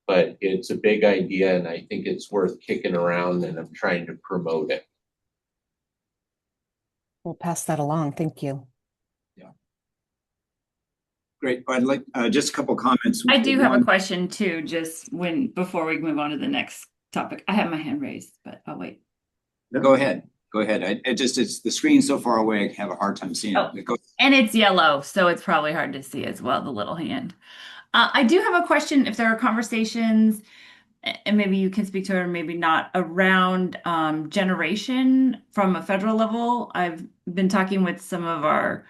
but it's a big idea and I think it's worth kicking around and I'm trying to promote it. We'll pass that along. Thank you. Great. I'd like just a couple comments. I do have a question too, before we move on to the next topic. I have my hand raised, but I'll wait. Go ahead. It's the screen's so far away, I have a hard time seeing it. And it's yellow, so it's probably hard to see as well, the little hand. I do have a question, if there are conversations, and maybe you can speak to it or maybe not, around generation from a federal level. I've been talking with some of our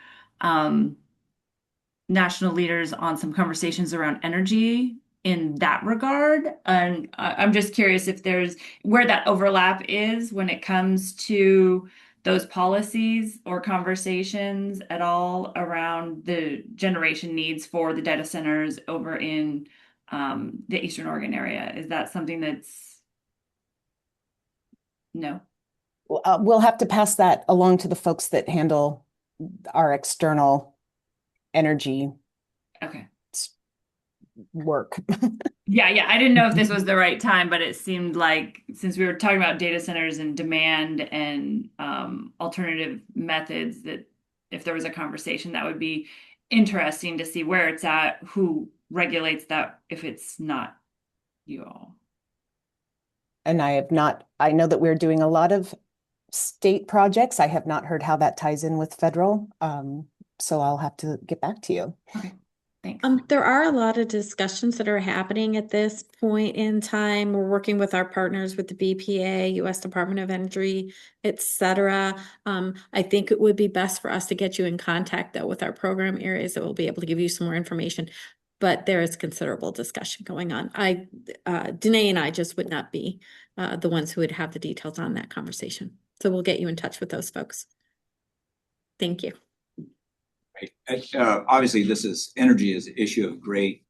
national leaders on some conversations around energy in that regard. And I'm just curious if there's where that overlap is when it comes to those policies or conversations at all around the generation needs for the data centers over in the Eastern Oregon area. Is that something that's no? We'll have to pass that along to the folks that handle our external energy work. Yeah. I didn't know if this was the right time, but it seemed like since we were talking about data centers and demand and alternative methods, that if there was a conversation, that would be interesting to see where it's at, who regulates that if it's not you all. And I know that we're doing a lot of state projects. I have not heard how that ties in with federal. So I'll have to get back to you. Okay, thanks. There are a lot of discussions that are happening at this point in time. We're working with our partners with the BPA, U.S. Department of Energy, etc. I think it would be best for us to get you in contact though with our program areas that will be able to give you some more information. But there is considerable discussion going on. Danae and I just would not be the ones who would have the details on that conversation. So we'll get you in touch with those folks. Thank you. Right. Obviously, energy is an issue of great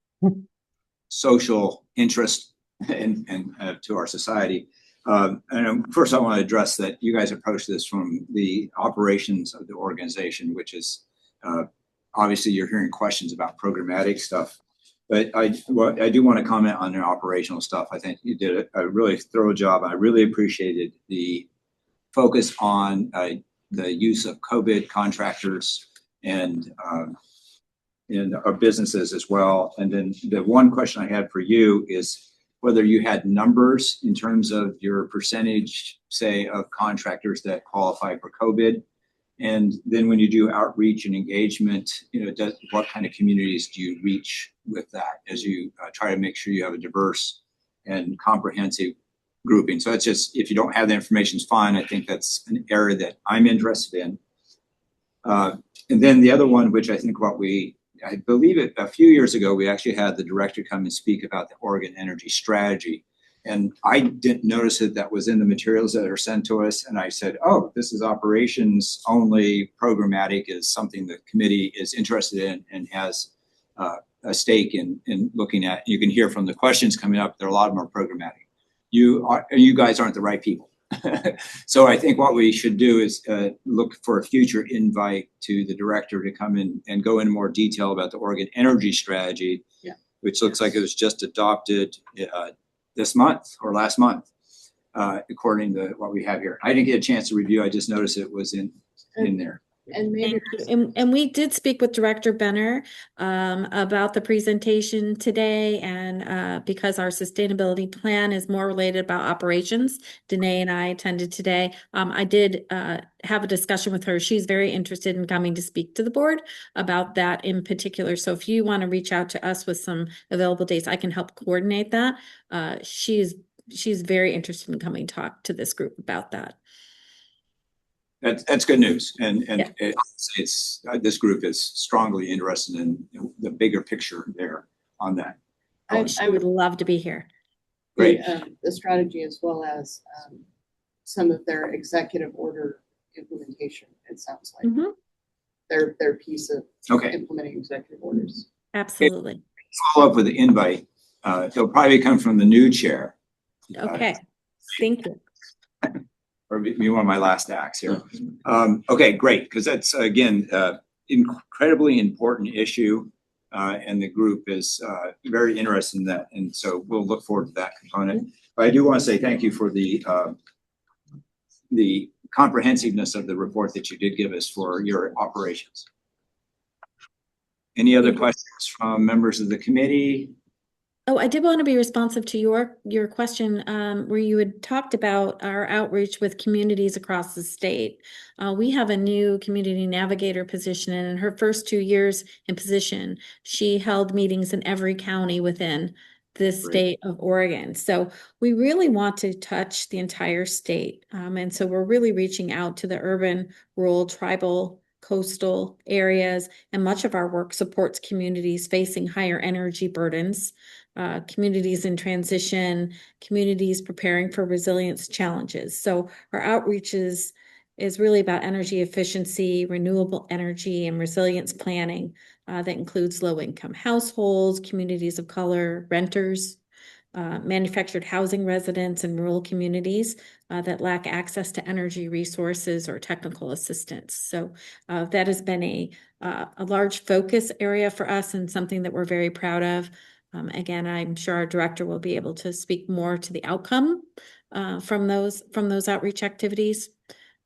social interest and to our society. And first, I want to address that you guys approach this from the operations of the organization, which is obviously you're hearing questions about programmatic stuff. But I do want to comment on your operational stuff. I think you did a really thorough job. I really appreciated the focus on the use of COVID contractors and in our businesses as well. And then the one question I had for you is whether you had numbers in terms of your percentage, say, of contractors that qualify for COVID. And then when you do outreach and engagement, what kind of communities do you reach with that as you try to make sure you have a diverse and comprehensive grouping? So it's just, if you don't have the information, it's fine. I think that's an area that I'm interested in. And then the other one, which I think I believe it a few years ago, we actually had the director come and speak about the Oregon Energy Strategy. And I didn't notice that was in the materials that are sent to us. And I said, oh, this is operations only. Programmatic is something the committee is interested in and has a stake in looking at. You can hear from the questions coming up, there are a lot of them are programmatic. You guys aren't the right people. So I think what we should do is look for a future invite to the director to come in and go into more detail about the Oregon Energy Strategy, which looks like it was just adopted this month or last month, according to what we have here. I didn't get a chance to review. I just noticed it was in there. And maybe Thank you. And we did speak with Director Benner about the presentation today, and because our sustainability plan is more related about operations, Danae and I attended today. I did have a discussion with her. She's very interested in coming to speak to the board about that in particular. So if you want to reach out to us with some available dates, I can help coordinate that. She's very interested in coming talk to this group about that. That's good news, and Yeah. it's this group is strongly interested in the bigger picture there on that. I would love to be here. Great. The strategy as well as some of their executive order implementation, it sounds like. Their piece of implementing executive orders. Absolutely. Follow up with the invite. It'll probably come from the new chair. Okay. Thank you. Or be one of my last acts here. Okay, great, because that's, again, incredibly important issue, and the group is very interested in that, and so we'll look forward to that component. But I do want to say thank you for the comprehensiveness of the report that you did give us for your operations. Any other questions from members of the committee? Oh, I did want to be responsive to your question, where you had talked about our outreach with communities across the state. We have a new community navigator position, and in her first 2 years in position, she held meetings in every county within the state of Oregon. So we really want to touch the entire state. And so we're really reaching out to the urban, rural, tribal, coastal areas, and much of our work supports communities facing higher energy burdens, communities in transition, communities preparing for resilience challenges. So our outreach is really about energy efficiency, renewable energy, and resilience planning that includes low-income households, communities of color, renters, manufactured housing residents, and rural communities that lack access to energy resources or technical assistance. So that has been a large focus area for us and something that we're very proud of. Again, I'm sure our director will be able to speak more to the outcome from those outreach activities.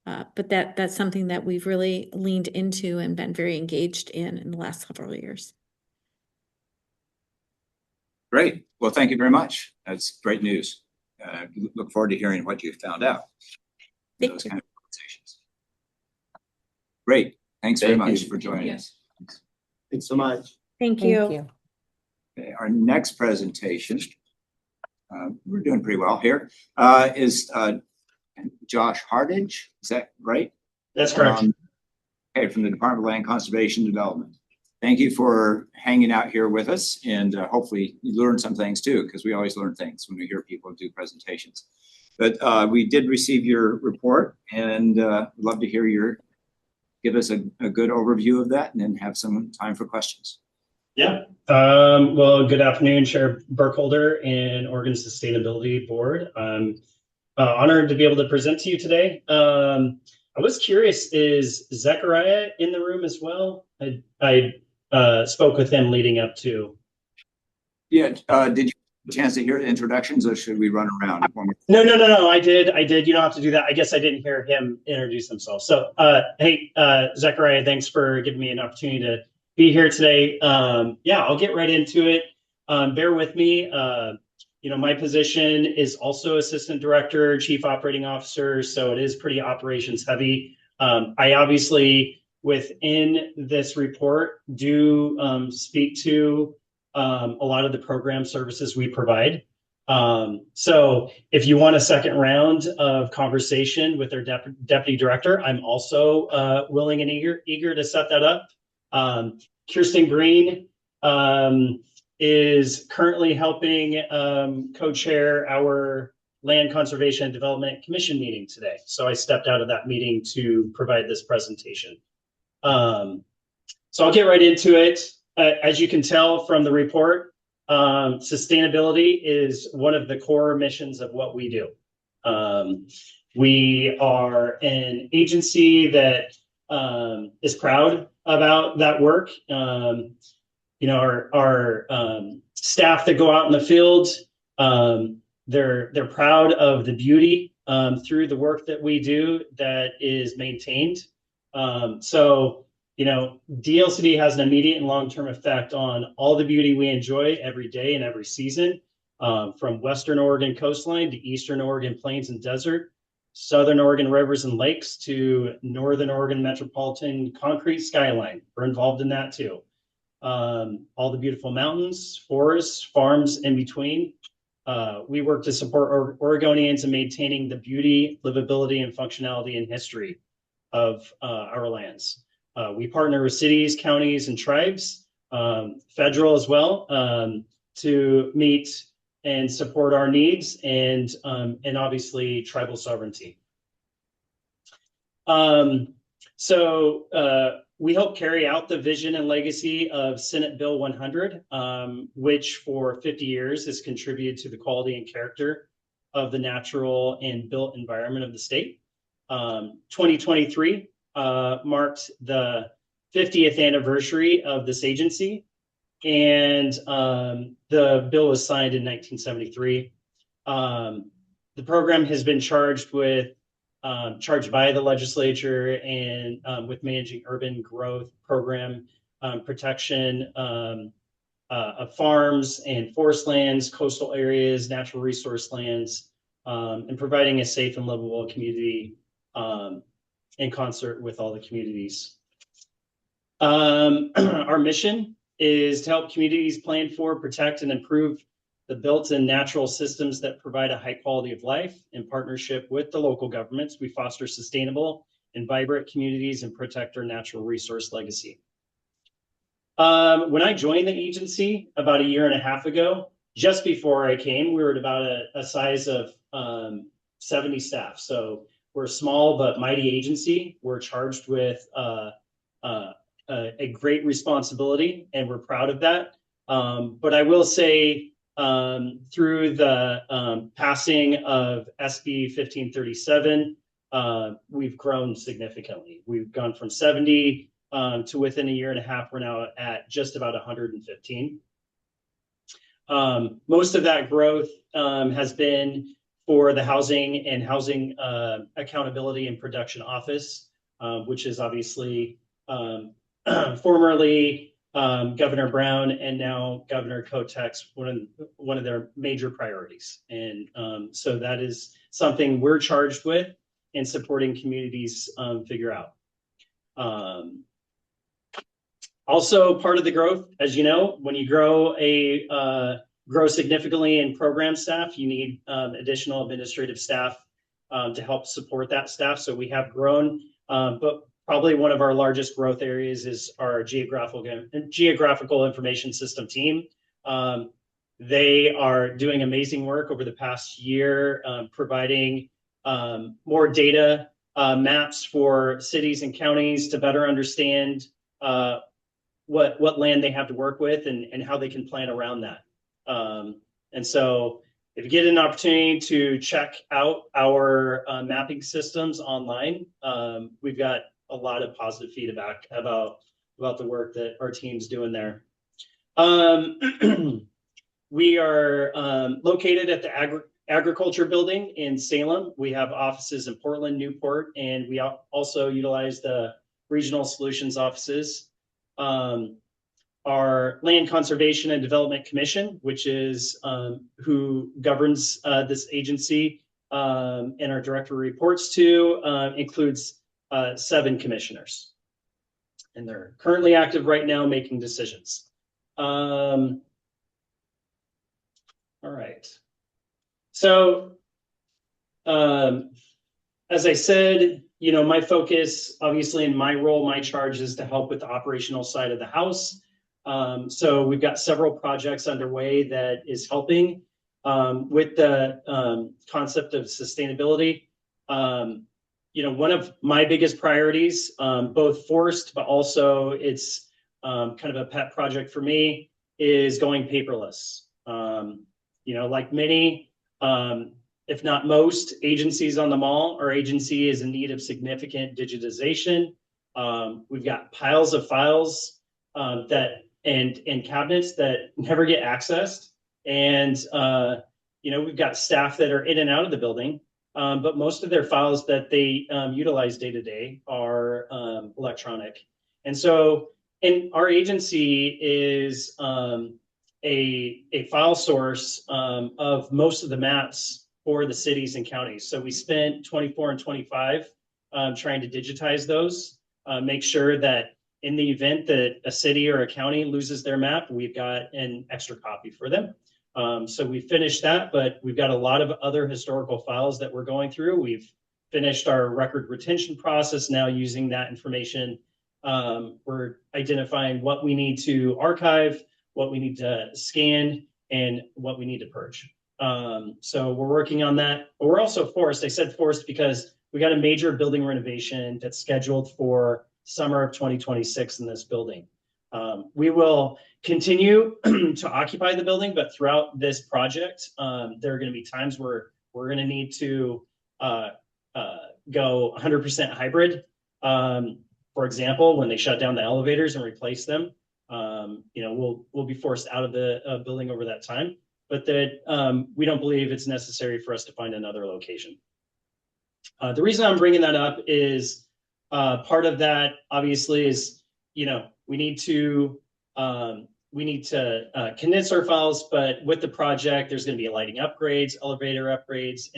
But that's something that we've really leaned into and been very engaged in the last several years. Great. Well, thank you very much. That's great news. Look forward to hearing what you found out. Those kind of conversations. Great. Thanks very much for joining us. Thanks so much. Thank you. Okay, our next presentation, we're doing pretty well here, is Josh Hardage. Is that right? That's correct. Okay, from the Department of Land Conservation and Development. Thank you for hanging out here with us, and hopefully you learned some things too, because we always learn things when we hear people do presentations. But we did receive your report, and we'd love to give us a good overview of that, and then have some time for questions. Yeah. Well, good afternoon, Chair Burkholder and Oregon Sustainability Board. I'm honored to be able to present to you today. I was curious, is Zechariah in the room as well? I spoke with him leading up to. Yeah. Did you have a chance to hear the introductions, or should we run around? No. I did. You don't have to do that. I guess I didn't hear him introduce himself. So, hey, Zechariah, thanks for giving me an opportunity to be here today. Yeah, I'll get right into it. Bear with me. My position is also Assistant Director, Chief Operating Officer, so it is pretty operations heavy. I obviously, within this report, do speak to a lot of the program services we provide. So if you want a second round of conversation with our Deputy Director, I'm also willing and eager to set that up. Kirsten Green is currently helping co-chair our Land Conservation and Development Commission meeting today. So I stepped out of that meeting to provide this presentation. So I'll get right into it. As you can tell from the report, sustainability is one of the core missions of what we do. We are an agency that is proud about that work. Our staff that go out in the field, they're proud of the beauty through the work that we do that is maintained So, DLCD has an immediate and long-term effect on all the beauty we enjoy every day and every season, from Western Oregon coastline to Eastern Oregon plains and desert, Southern Oregon rivers and lakes to Northern Oregon metropolitan concrete skyline. We're involved in that too. All the beautiful mountains, forests, farms in between. We work to support Oregonians in maintaining the beauty, livability, and functionality and history of our lands. We partner with cities, counties, and tribes, federal as well, to meet and support our needs and obviously tribal sovereignty. We help carry out the vision and legacy of Senate Bill 100, which for 50 years has contributed to the quality and character of the natural and built environment of the state. 2023 marked the 50th anniversary of this agency, and the bill was signed in 1973. The program has been charged by the legislature and with managing urban growth program, protection of farms and forest lands, coastal areas, natural resource lands, and providing a safe and livable community in concert with all the communities. Our mission is to help communities plan for, protect, and improve the built-in natural systems that provide a high quality of life. In partnership with the local governments, we foster sustainable and vibrant communities and protect our natural resource legacy. When I joined the agency about 1.5 years ago, just before I came, we were at about a size of 70 staff. So we're a small but mighty agency. We're charged with a great responsibility, and we're proud of that. But I will say, through the passing of SB 1537, we've grown significantly. We've gone from 70 to within 1.5 years, we're now at just about 115. Most of that growth has been for the Housing and Housing Accountability and Production Office, which is obviously formerly Governor Brown and now Governor Kotek's one of their major priorities. And so that is something we're charged with in supporting communities figure out. Also, part of the growth, as you know, when you grow significantly in program staff, you need additional administrative staff to help support that staff. So we have grown, but probably one of our largest growth areas is our geographical information system team. They are doing amazing work over the past year, providing more data maps for cities and counties to better understand what land they have to work with and how they can plan around that. And so if you get an opportunity to check out our mapping systems online, we've got a lot of positive feedback about the work that our team's doing there. We are located at the Agriculture Building in Salem. We have offices in Portland, Newport, and we also utilize the Regional Solutions offices. Our Land Conservation and Development Commission, which is who governs this agency and our director reports to, includes 7 commissioners. And they're currently active right now making decisions. All right. So, as I said, my focus, obviously in my role, my charge is to help with the operational side of the house. So we've got several projects underway that is helping with the concept of sustainability. One of my biggest priorities, both forced, but also it's kind of a pet project for me, is going paperless. Like many, if not most agencies on the mall, our agency is in need of significant digitization. We've got piles of files and cabinets that never get accessed. And, we've got staff that are in and out of the building but most of their files that they utilize day to day are electronic. And so, and our agency is a file source of most of the maps for the cities and counties. So we spent 24 and 25 trying to digitize those, make sure that in the event that a city or a county loses their map, we've got an extra copy for them. So we finished that, but we've got a lot of other historical files that we're going through. We've finished our record retention process. Now using that information, we're identifying what we need to archive, what we need to scan, and what we need to purge. So we're working on that, but we're also forced. I said forced because we got a major building renovation that's scheduled for summer of 2026 in this building. We will continue to occupy the building, but throughout this project, there are going to be times where we're going to need to go 100% hybrid. For example, when they shut down the elevators and replace them, we'll be forced out of the building over that time, but that we don't believe it's necessary for us to find another location. The reason I'm bringing that up is part of that obviously is, we need to condense our files, but with the project, there's going to be lighting upgrades, elevator upgrades,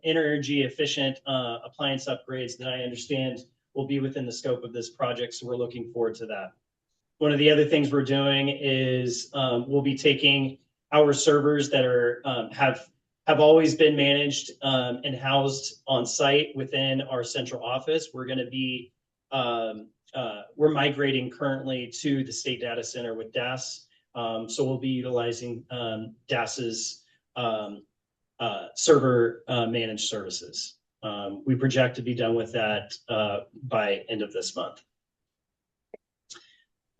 energy efficient appliance upgrades that I understand will be within the scope of this project. So we're looking forward to that. One of the other things we're doing is we'll be taking our servers that are have always been managed and housed on site within our central office. We're going to be we're migrating currently to the state data center with DAS. So we'll be utilizing DAS's server managed services. We project to be done with that by end of this month.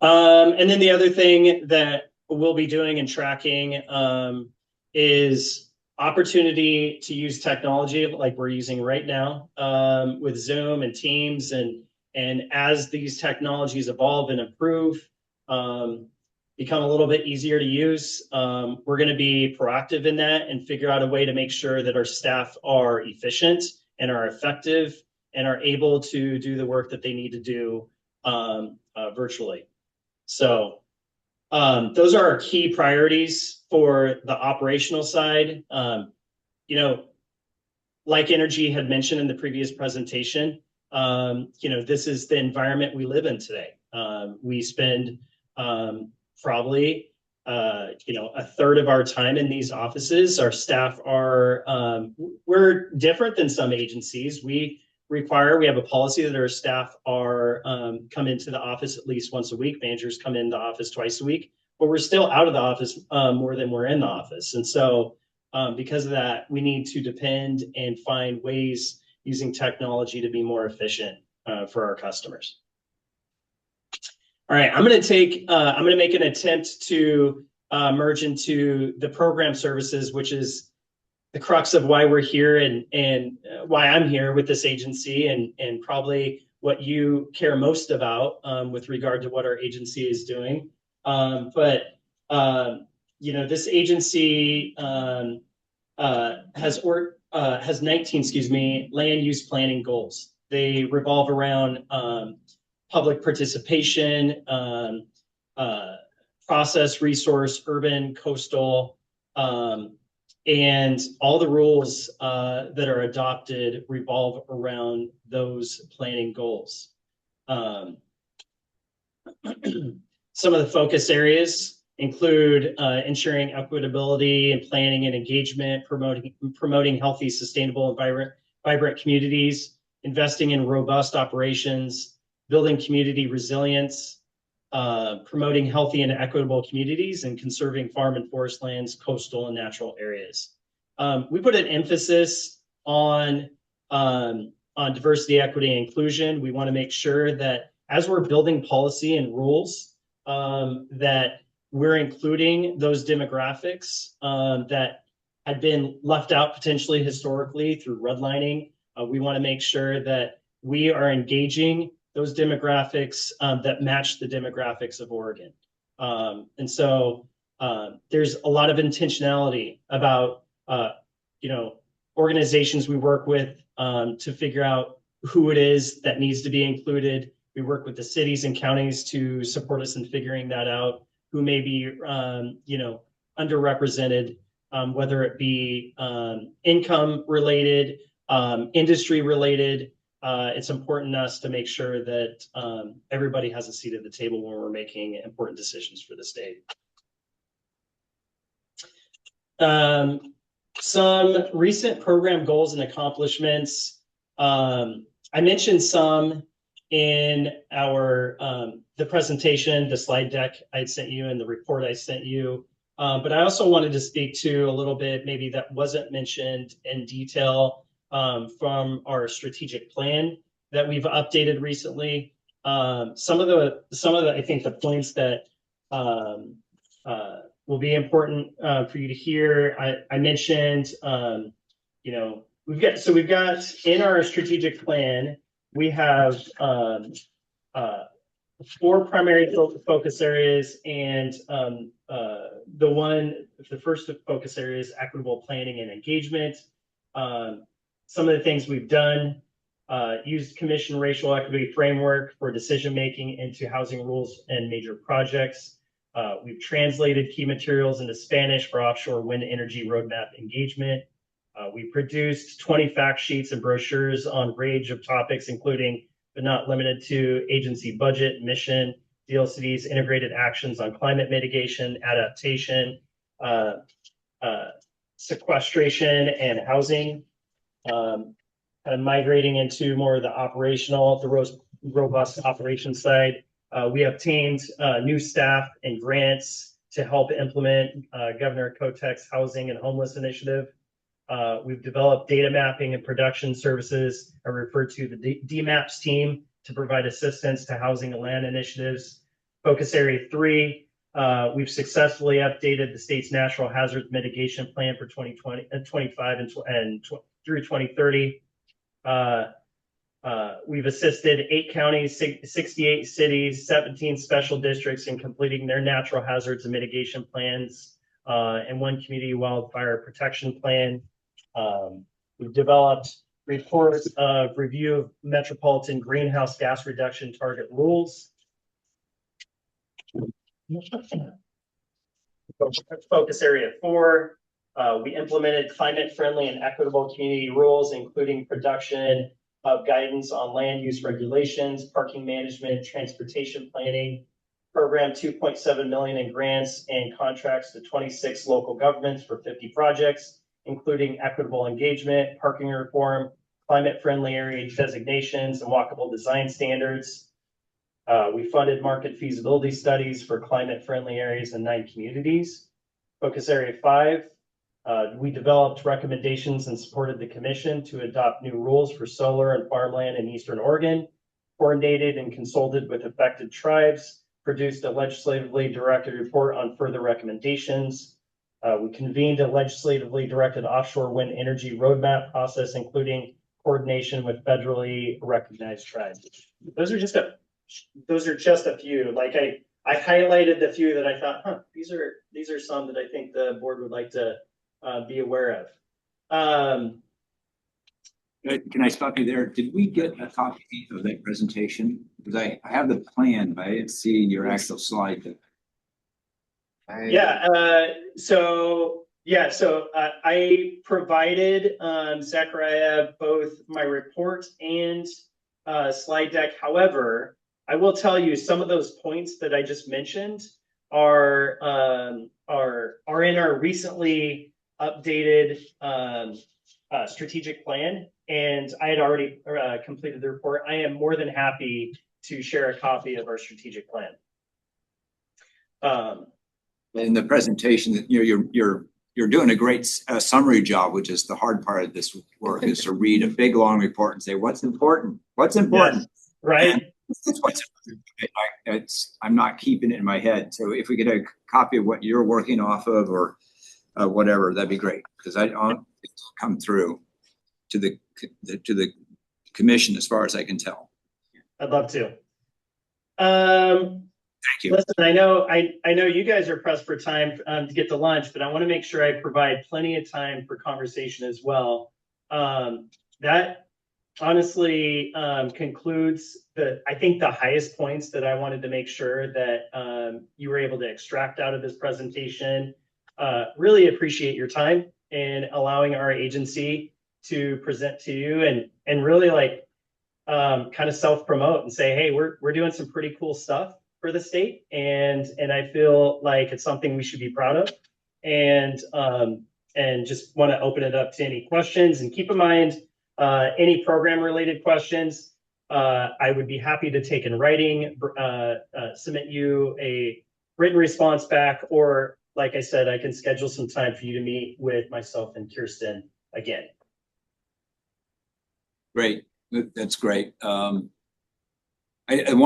And then the other thing that we'll be doing and tracking is opportunity to use technology like we're using right now with Zoom and Teams. And as these technologies evolve and improve, become a little bit easier to use, we're going to be proactive in that and figure out a way to make sure that our staff are efficient and are effective and are able to do the work that they need to do virtually. So those are our key priorities for the operational side. Like Energy had mentioned in the previous presentation, this is the environment we live in today. We spend probably a third of our time in these offices. Our staff are we're different than some agencies. We have a policy that our staff are come into the office at least once a week. Managers come in the office twice a week, but we're still out of the office more than we're in the office. And so because of that, we need to depend and find ways using technology to be more efficient for our customers. All right, I'm going to make an attempt to merge into the program services, which is the crux of why we're here and why I'm here with this agency and probably what you care most about with regard to what our agency is doing. But this agency has 19, land use planning goals. They revolve around public participation, process, resource, urban, coastal, and all the rules that are adopted revolve around those planning goals. Some of the focus areas include ensuring equitability and planning and engagement, promoting healthy, sustainable, and vibrant communities, investing in robust operations, building community resilience, promoting healthy and equitable communities, and conserving farm and forest lands, coastal and natural areas. We put an emphasis on diversity, equity, and inclusion. We want to make sure that as we're building policy and rules, that we're including those demographics that had been left out potentially historically through redlining. We want to make sure that we are engaging those demographics that match the demographics of Oregon. And so there's a lot of intentionality about, organizations we work with to figure out who it is that needs to be included. We work with the cities and counties to support us in figuring that out, who may be, underrepresented, whether it be income related, industry related. It's important to us to make sure that everybody has a seat at the table when we're making important decisions for the state. Some recent program goals and accomplishments. I mentioned some in our the presentation, the slide deck I sent you, and the report I sent you. But I also wanted to speak to a little bit maybe that wasn't mentioned in detail from our strategic plan that we've updated recently. Some of the I think the points that will be important for you to hear. I mentioned, we've got in our strategic plan, we have 4 primary focus areas, and the first focus area is equitable planning and engagement. Some of the things we've done, used commission racial equity framework for decision making into housing rules and major projects. We've translated key materials into Spanish for offshore wind energy roadmap engagement. We produced 20 fact sheets and brochures on a range of topics, including but not limited to agency budget, mission, DLCD's integrated actions on climate mitigation, adaptation, sequestration, and housing. Kind of migrating into more of the operational, the robust operations side. We obtained new staff and grants to help implement Governor Kotek's housing and homeless initiative. We've developed data mapping and production services. I refer to the DMAPS team to provide assistance to housing and land initiatives. Focus Area 3, we've successfully updated the state's natural hazards mitigation plan for 2020 and 25 and through 2030. We've assisted 8 counties, 68 cities, 17 special districts in completing their natural hazards and mitigation plans, and 1 community wildfire protection plan. We've developed reports of review of metropolitan greenhouse gas reduction target rules. Focus Area 4, we implemented climate-friendly and equitable community rules, including production of guidance on land use regulations, parking management, transportation planning, program $2.7 million in grants and contracts to 26 local governments for 50 projects, including equitable engagement, parking reform, climate-friendly area designations, and walkable design standards. We funded market feasibility studies for climate-friendly areas in 9 communities. Focus Area 5, we developed recommendations and supported the commission to adopt new rules for solar and farmland in Eastern Oregon, coordinated and consulted with affected tribes, produced a legislatively directed report on further recommendations. We convened a legislatively directed offshore wind energy roadmap process, including coordination with federally recognized tribes. Those are just a few. Like I highlighted the few that I thought, these are some that I think the board would like to be aware of. Can I stop you there? Did we get a copy of that presentation? Because I have the plan, but I didn't see your actual slide deck. So I provided Zechariah both my report and slide deck. However, I will tell you some of those points that I just mentioned are in our recently updated strategic plan, and I had already completed the report. I am more than happy to share a copy of our strategic plan. In the presentation, you're doing a great summary job, which is the hard part of this work, is to read a big long report and say what's important. What's important, yes, right? What's important. I'm not keeping it in my head. So if we get a copy of what you're working off of, or whatever, that'd be great, because I don't come through to the commission as far as I can tell. I'd love to. Thank you. Listen, I know you guys are pressed for time to get to lunch, but I want to make sure I provide plenty of time for conversation as well. that honestly concludes I think the highest points that I wanted to make sure that you were able to extract out of this presentation. Really appreciate your time in allowing our agency to present to you and really like kind of self-promote and say, hey, we're doing some pretty cool stuff for the state, and I feel like it's something we should be proud of, and just want to open it up to any questions. And keep in mind, any program related questions, I would be happy to take in writing, submit you a written response back, or like I said, I can schedule some time for you to meet with myself and Kirsten again. Great. That's great. One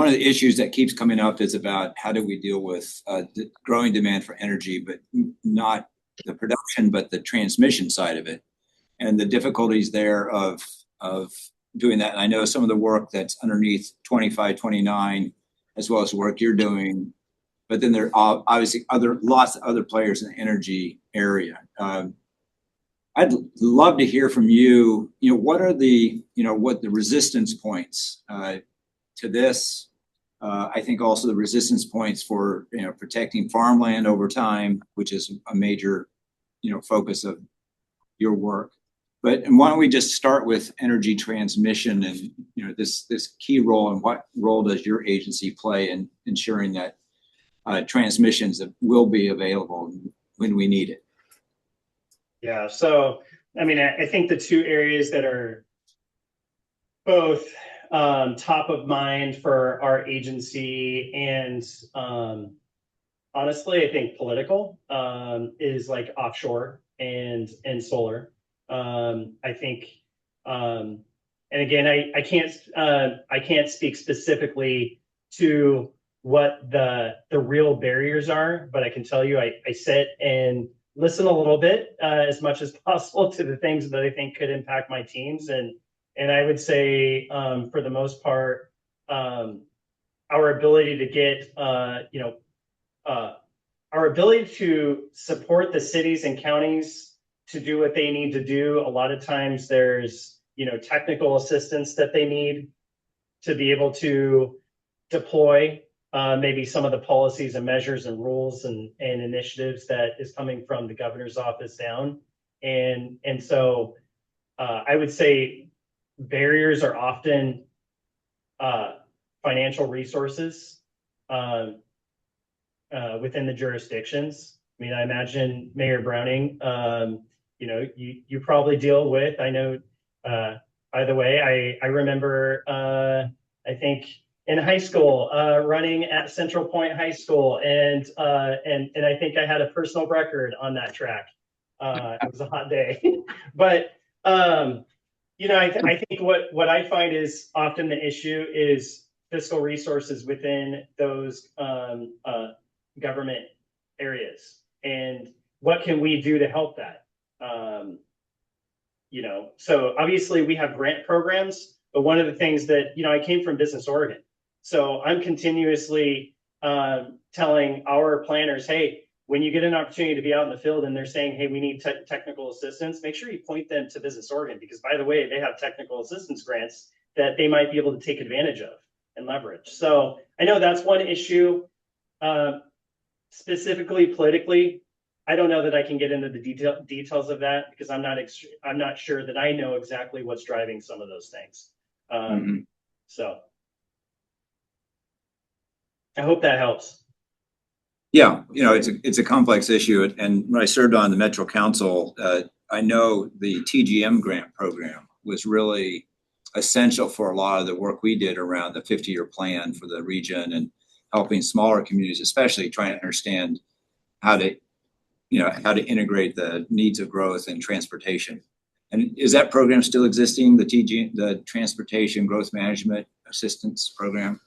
of the issues that keeps coming up is about how do we deal with the growing demand for energy, but not the production, but the transmission side of it, and the difficulties there of doing that. And I know some of the work that's underneath 25, 29, as well as the work you're doing, but then there are obviously lots of other players in the energy area. I'd love to hear from you. What are what the resistance points to this? I think also the resistance points for protecting farmland over time, which is a major focus of your work. And why don't we just start with energy transmission and this key role, and what role does your agency play in ensuring that transmissions will be available when we need it? Yeah, so I mean, I think the two areas that are both top of mind for our agency and honestly, I think political is like offshore and solar. I think, and again, I can't speak specifically to what the real barriers are, but I can tell you, I sit and listen a little bit as much as possible to the things that I think could impact my teams. And I would say, for the most part, our ability to get, our ability to support the cities and counties to do what they need to do. A lot of times there's, technical assistance that they need to be able to deploy maybe some of the policies and measures and rules and initiatives that is coming from the governor's office down. And so I would say barriers are often financial resources within the jurisdictions. I mean, I imagine Mayor Browning, you probably deal with, I know, by the way, I remember, I think in high school, running at Central Point High School, and I think I had a personal record on that track. It was a hot day, but I think what I find is often the issue is fiscal resources within those government areas, and what can we do to help that? So obviously we have grant programs, but one of the things that, I came from Business Oregon. So I'm continuously telling our planners, hey, when you get an opportunity to be out in the field and they're saying, hey, we need technical assistance, make sure you point them to Business Oregon, because by the way, they have technical assistance grants that they might be able to take advantage of and leverage. So I know that's one issue. Specifically politically, I don't know that I can get into the details of that, because I'm not sure that I know exactly what's driving some of those things. So I hope that helps. Yeah, it's a complex issue, and when I served on the Metro Council, I know the TGM grant program was really essential for a lot of the work we did around the 50-year plan for the region, and helping smaller communities, especially trying to understand how to integrate the needs of growth and transportation. And is that program still existing, the Transportation Growth Management Assistance Program?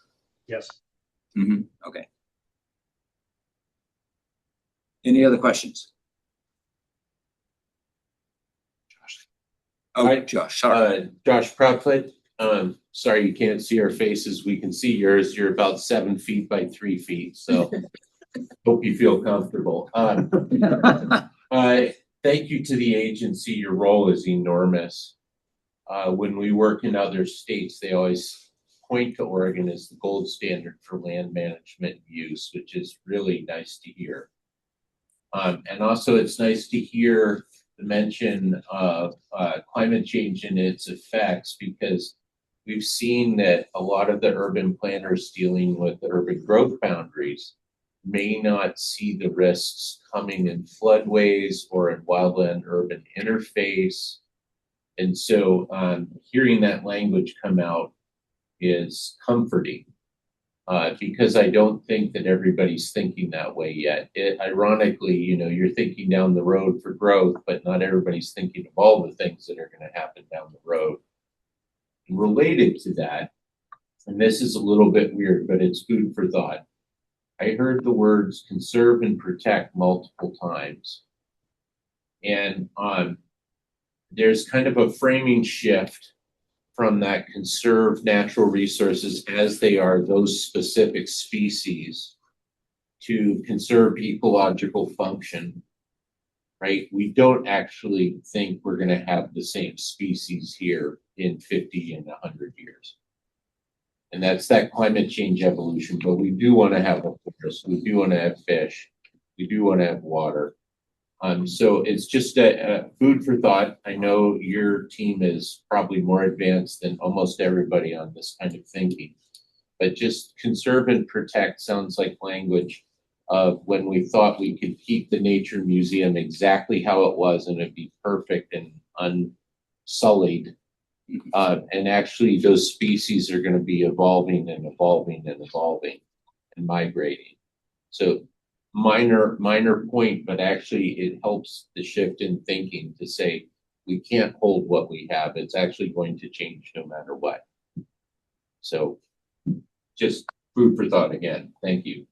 Yes. Okay. Any other questions? Oh, Josh, sorry. Josh Proudfoot. Sorry you can't see our faces. We can see yours. You're about 7 feet by 3 feet. So hope you feel comfortable. Thank you to the agency. Your role is enormous. when we work in other states, they always point to Oregon as the gold standard for land management use, which is really nice to hear. And also it's nice to hear the mention of climate change and its effects, because we've seen that a lot of the urban planners dealing with the urban growth boundaries may not see the risks coming in floodways or in wildland urban interface. And so hearing that language come out is comforting, because I don't think that everybody's thinking that way yet. Ironically, you're thinking down the road for growth, but not everybody's thinking of all the things that are going to happen down the road. And related to that, and this is a little bit weird, but it's food for thought. I heard the words conserve and protect multiple times. And there's kind of a framing shift from that conserve natural resources as they are those specific species to conserve ecological function, right? We don't actually think we're going to have the same species here in 50 and 100 years. And that's that climate change evolution, but we do want to have a forest, we do want to have fish, we do want to have water. So it's just a food for thought. I know your team is probably more advanced than almost everybody on this kind of thinking, but just conserve and protect sounds like language of when we thought we could keep the Nature Museum exactly how it was and it'd be perfect and unsullied. And actually those species are going to be evolving and evolving and evolving and migrating. So minor point, but actually it helps the shift in thinking to say we can't hold what we have. It's actually going to change no matter what. So just food for thought again. Thank you.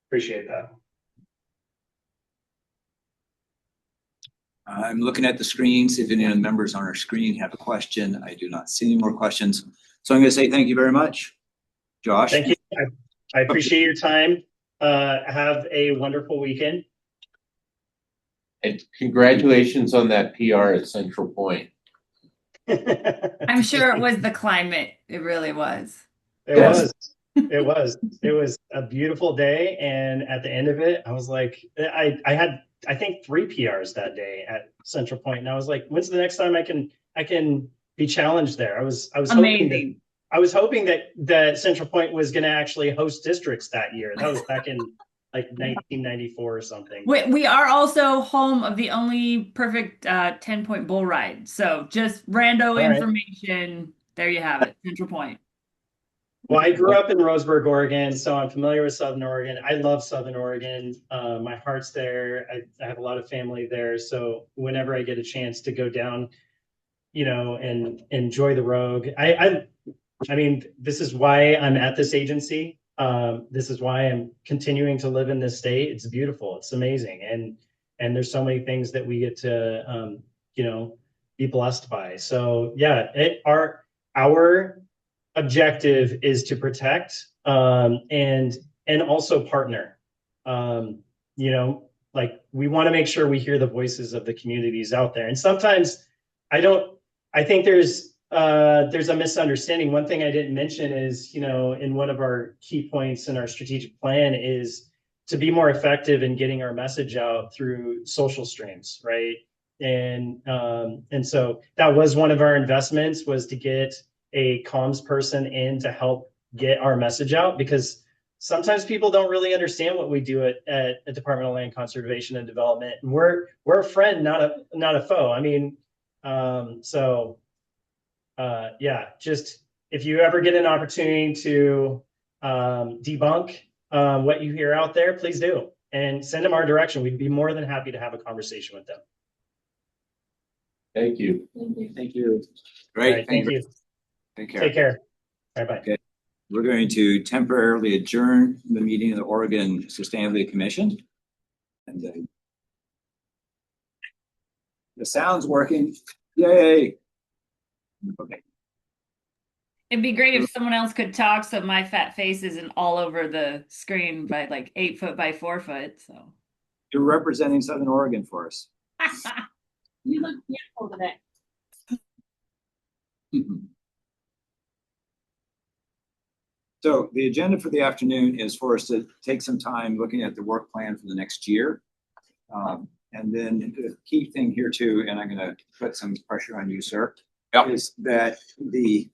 Appreciate that. I'm looking at the screens. If any of the members on our screen have a question, I do not see any more questions. So I'm going to say thank you very much. Josh. Thank you. I appreciate your time. Have a wonderful weekend. And congratulations on that PR at Central Point. I'm sure it was the climate. It really was. It was. It was. It was a beautiful day, and at the end of it, I was like, I had, I think, 3 PRs that day at Central Point, and I was like, when's the next time I can be challenged there? I was amazing. hoping that Central Point was going to actually host districts that year. That was back in like 1994 or something. We are also home of the only perfect 10-point bull ride. So just rando information. There you have it, Central Point. Well, I grew up in Roseburg, Oregon, so I'm familiar with Southern Oregon. I love Southern Oregon. My heart's there. I have a lot of family there. So whenever I get a chance to go down, and enjoy the Rogue, I mean, this is why I'm at this agency. This is why I'm continuing to live in this state. It's beautiful. It's amazing. And there's so many things that we get to, be blessed by. So yeah, our objective is to protect, and also partner. Like we want to make sure we hear the voices of the communities out there. And sometimes I think there's a misunderstanding. One thing I didn't mention is, in one of our key points in our strategic plan is to be more effective in getting our message out through social streams, right? And so that was one of our investments, was to get a comms person in to help get our message out, because sometimes people don't really understand what we do at the Department of Land Conservation and Development. And we're a friend, not a foe. I mean, just if you ever get an opportunity to debunk what you hear out there, please do, and send them our direction. We'd be more than happy to have a conversation with them. Thank you. Thank you. Thank you. Great. Right, thank you. Take care. Take care. Bye-bye. Okay. We're going to temporarily adjourn the meeting of the Oregon Sustainability Commission. And the sound's working. Yay. Okay. It'd be great if someone else could talk so my fat face isn't all over the screen by like 8 foot by 4 foot. So You're representing Southern Oregon for us. You look beautiful today. So the agenda for the afternoon is for us to take some time looking at the work plan for the next year. And then the key thing here too, and I'm going to put some pressure on you, sir, is that we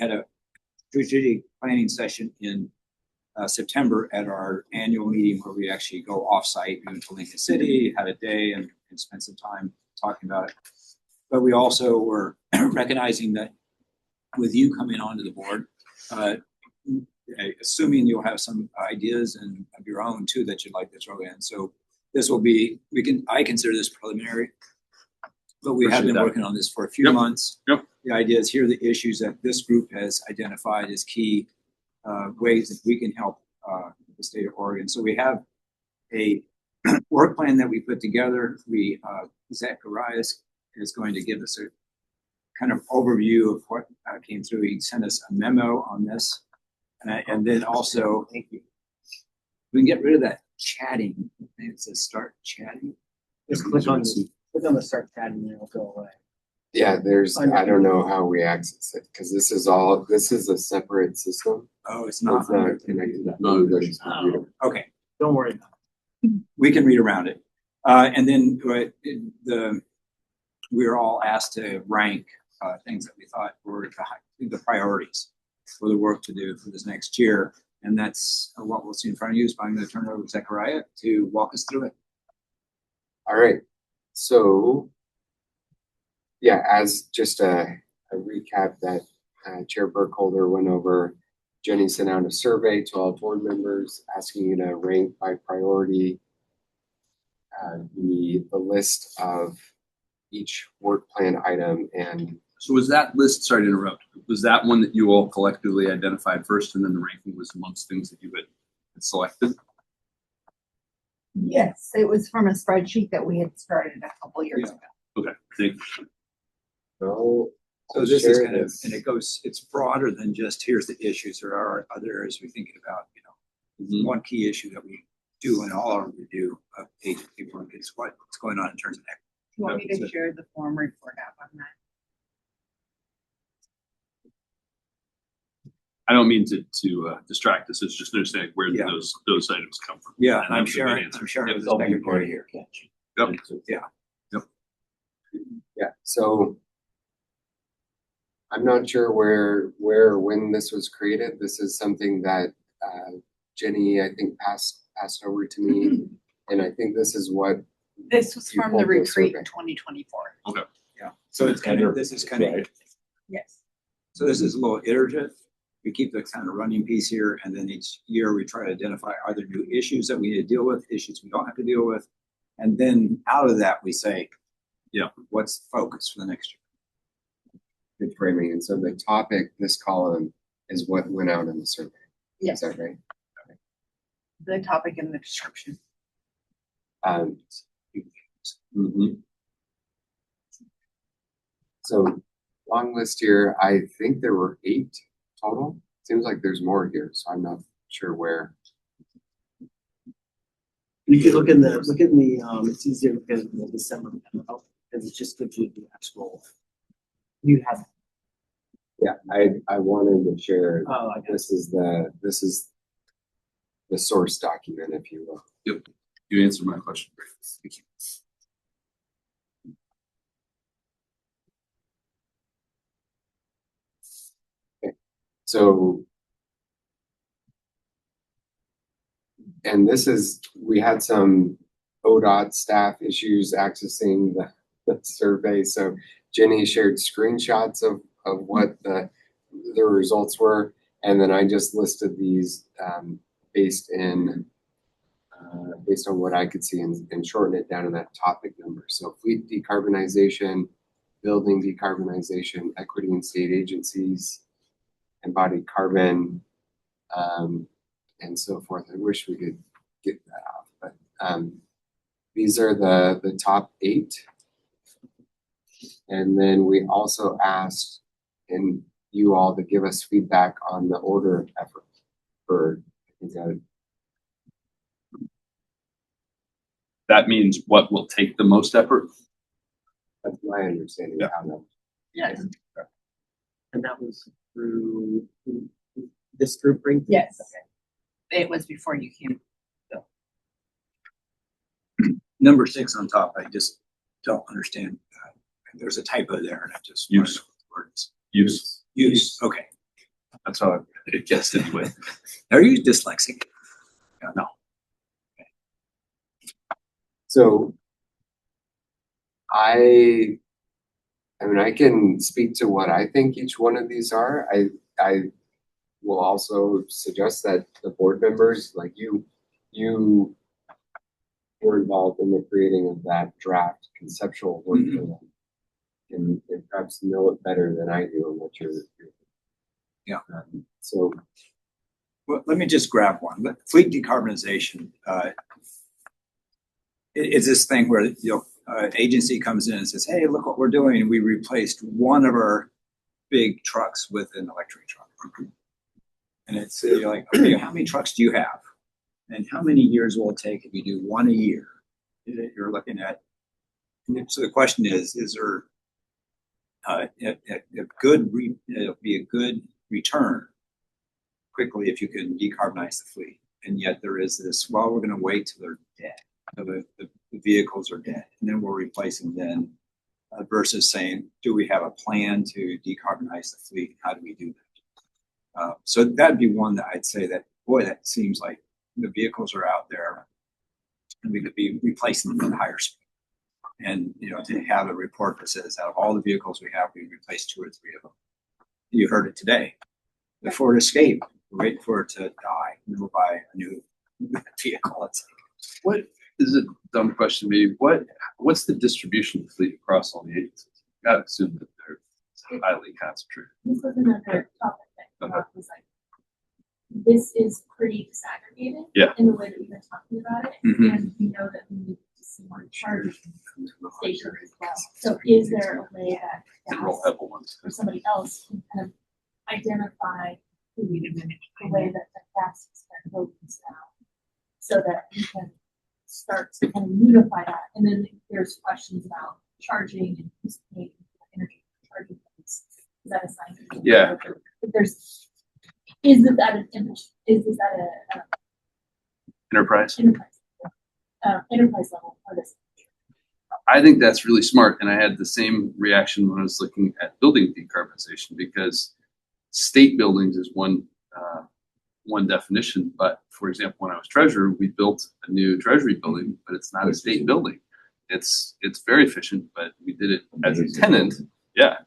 had a strategic planning session in September at our annual meeting where we actually go off-site, we went to Lincoln City, had a day and spent some time talking about it. But we also were recognizing that with you coming onto the board, assuming you'll have some ideas and of your own too that you'd like to throw in. So this will be, I consider this preliminary, but we have been working on this for a few months. The idea is here are the issues that this group has identified as key ways that we can help the state of Oregon. So we have a work plan that we put together. Zacharias is going to give us a kind of overview of what came through. He sent us a memo on this. And then also, we can get rid of that chatting. It says start chatting. Just click on the start chatting and it'll go away. Yeah, I don't know how we access it because this is a separate system. Oh, it's not connected to anybody's computer. Okay. Don't worry about it. We can read around it. And then we were all asked to rank things that we thought were the priorities for the work to do for this next year. And that's what we'll see in front of you. So I'm going to turn it over to Zechariah to walk us through it. All right. So, yeah, as just a recap that Chair Burkholder went over, Jenny sent out a survey to all board members asking you to rank by priority the list of each work plan item. And so was that list, sorry to interrupt, was that one that you all collectively identified first and then the ranking was amongst things that you had selected? Yes, it was from a spreadsheet that we had started a couple years ago. Okay, thank you. So this is kind of, and it's broader than just here's the issues. There are other areas we're thinking about, one key issue that we do in all our review of agency work is what's going on in terms of equity. You want me to share the form report app on that? I don't mean to distract us. It's just understanding where those items come from. Yeah, and I'm sharing with the secretary here. Yep. Yeah. So I'm not sure where or when this was created. This is something that Jenny, I think, passed over to me, and I think this is what this was from the retreat in 2024. Okay. Yeah. So it's kind of yes. So this is a little iterative. We keep the kind of running piece here, and then each year we try to identify are there new issues that we need to deal with, issues we don't have to deal with, and then out of that we say, what's the focus for the next year? Good framing. And so the topic, this column, is what went out in the survey. Yes. Is that right? Okay. The topic in the description. So long list here. I think there were 8 total. Seems like there's more here, so I'm not sure where. You could look in the it's easier because of the December memo because it just gives you the actual. You have. Yeah, I wanted to share. Oh, I guess. This is the source document, if you will. Yep, you answered my question. Thank you. So, and we had some ODOT staff issues accessing the survey. So Jenny shared screenshots of what the results were. And then I just listed these based on what I could see and shorten it down to that topic number. So fleet decarbonization, building decarbonization, equity in state agencies, embodied carbon, and so forth. I wish we could get that off, but these are the top 8. And then we also asked you all to give us feedback on the order of effort for, that means what will take the most effort? That's my understanding of how that. Yes. And that was through this group bring? Yes. Okay. It was before you came. Number 6 on top, I just don't understand. There's a typo there and I just. Use. Use, okay. That's how I guessed anyway. Are you dyslexic? Yeah, no. So I mean, I can speak to what I think each one of these are. I will also suggest that the board members, like you were involved in the creating of that draft conceptual work for them, and perhaps know it better than I do on what you're yeah. So, well, let me just grab one. Fleet decarbonization. It's this thing where agency comes in and says, "Hey, look what we're doing. We replaced one of our big trucks with an electric truck." And it's you're like, okay, how many trucks do you have? And how many years will it take if you do one a year? You're looking at. So the question is there it'll be a good return quickly if you can decarbonize the fleet. And yet there is this, well, we're going to wait till they're dead. The vehicles are dead, and then we're replacing them versus saying, do we have a plan to decarbonize the fleet? How do we do that? So that'd be one that I'd say that, boy, that seems like the vehicles are out there and we could be replacing them at higher speed. And, to have a report that says out of all the vehicles we have, we replaced 2 or 3 of them. You heard it today. The Ford Escape, we're waiting for it to die, and then we'll buy a new vehicle. It's like, what is a dumb question to me? What's the distribution of the fleet across all the agencies? I gotta assume that they're highly concentrated. This was another topic that was like, this is pretty disaggregated in the way that we've been talking about it. And we know that we need to see more charging stations as well. So is there a way that or somebody else can kind of identify the way that the gas is broken down so that we can start to kind of unify that? And then there's questions about charging and participating in energy charging. Is that a sign? Yeah. Is that an image? Is that a Enterprise? Enterprise level for this? I think that's really smart. And I had the same reaction when I was looking at building decarbonization, because state buildings is one definition. But for example, when I was treasurer, we built a new treasury building, but it's not a state building. It's very efficient, but we did it as a tenant. Yeah.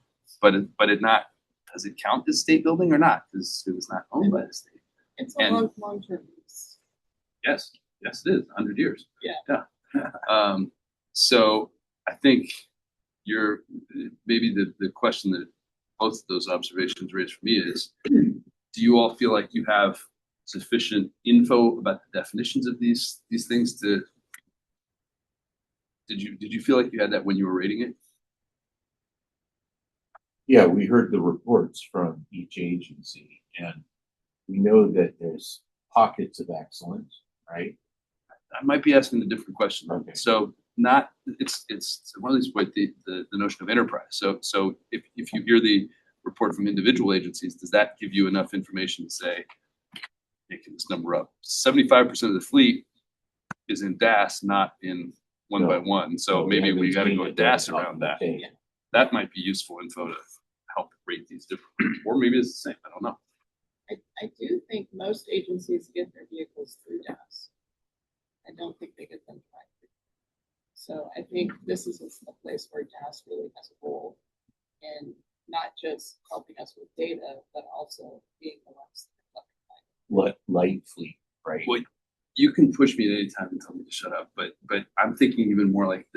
But it not, does it count as state building or not? Because it was not owned by the state. It's a long-term lease. Yes, it is, 100 years. Yeah. So I think maybe the question that both of those observations raised for me is, do you all feel like you have sufficient info about the definitions of these things did you feel like you had that when you were rating it? Yeah, we heard the reports from each agency, and we know that there's pockets of excellence, right? I might be asking a different question. Okay. So it's one of these point the notion of enterprise. So if you hear the report from individual agencies, does that give you enough information to say, making this number up, 75% of the fleet is in DAS, not in one by one. So maybe we got to go DAS around that. Yeah. That might be useful info to help rate these differently, or maybe it's the same. I don't know. I do think most agencies get their vehicles through DAS. I don't think they get them private. So I think this is a place where DAS really has a role in not just helping us with data, but also being the ones that light fleet, right? Well, you can push me at any time and tell me to shut up, but I'm thinking even more like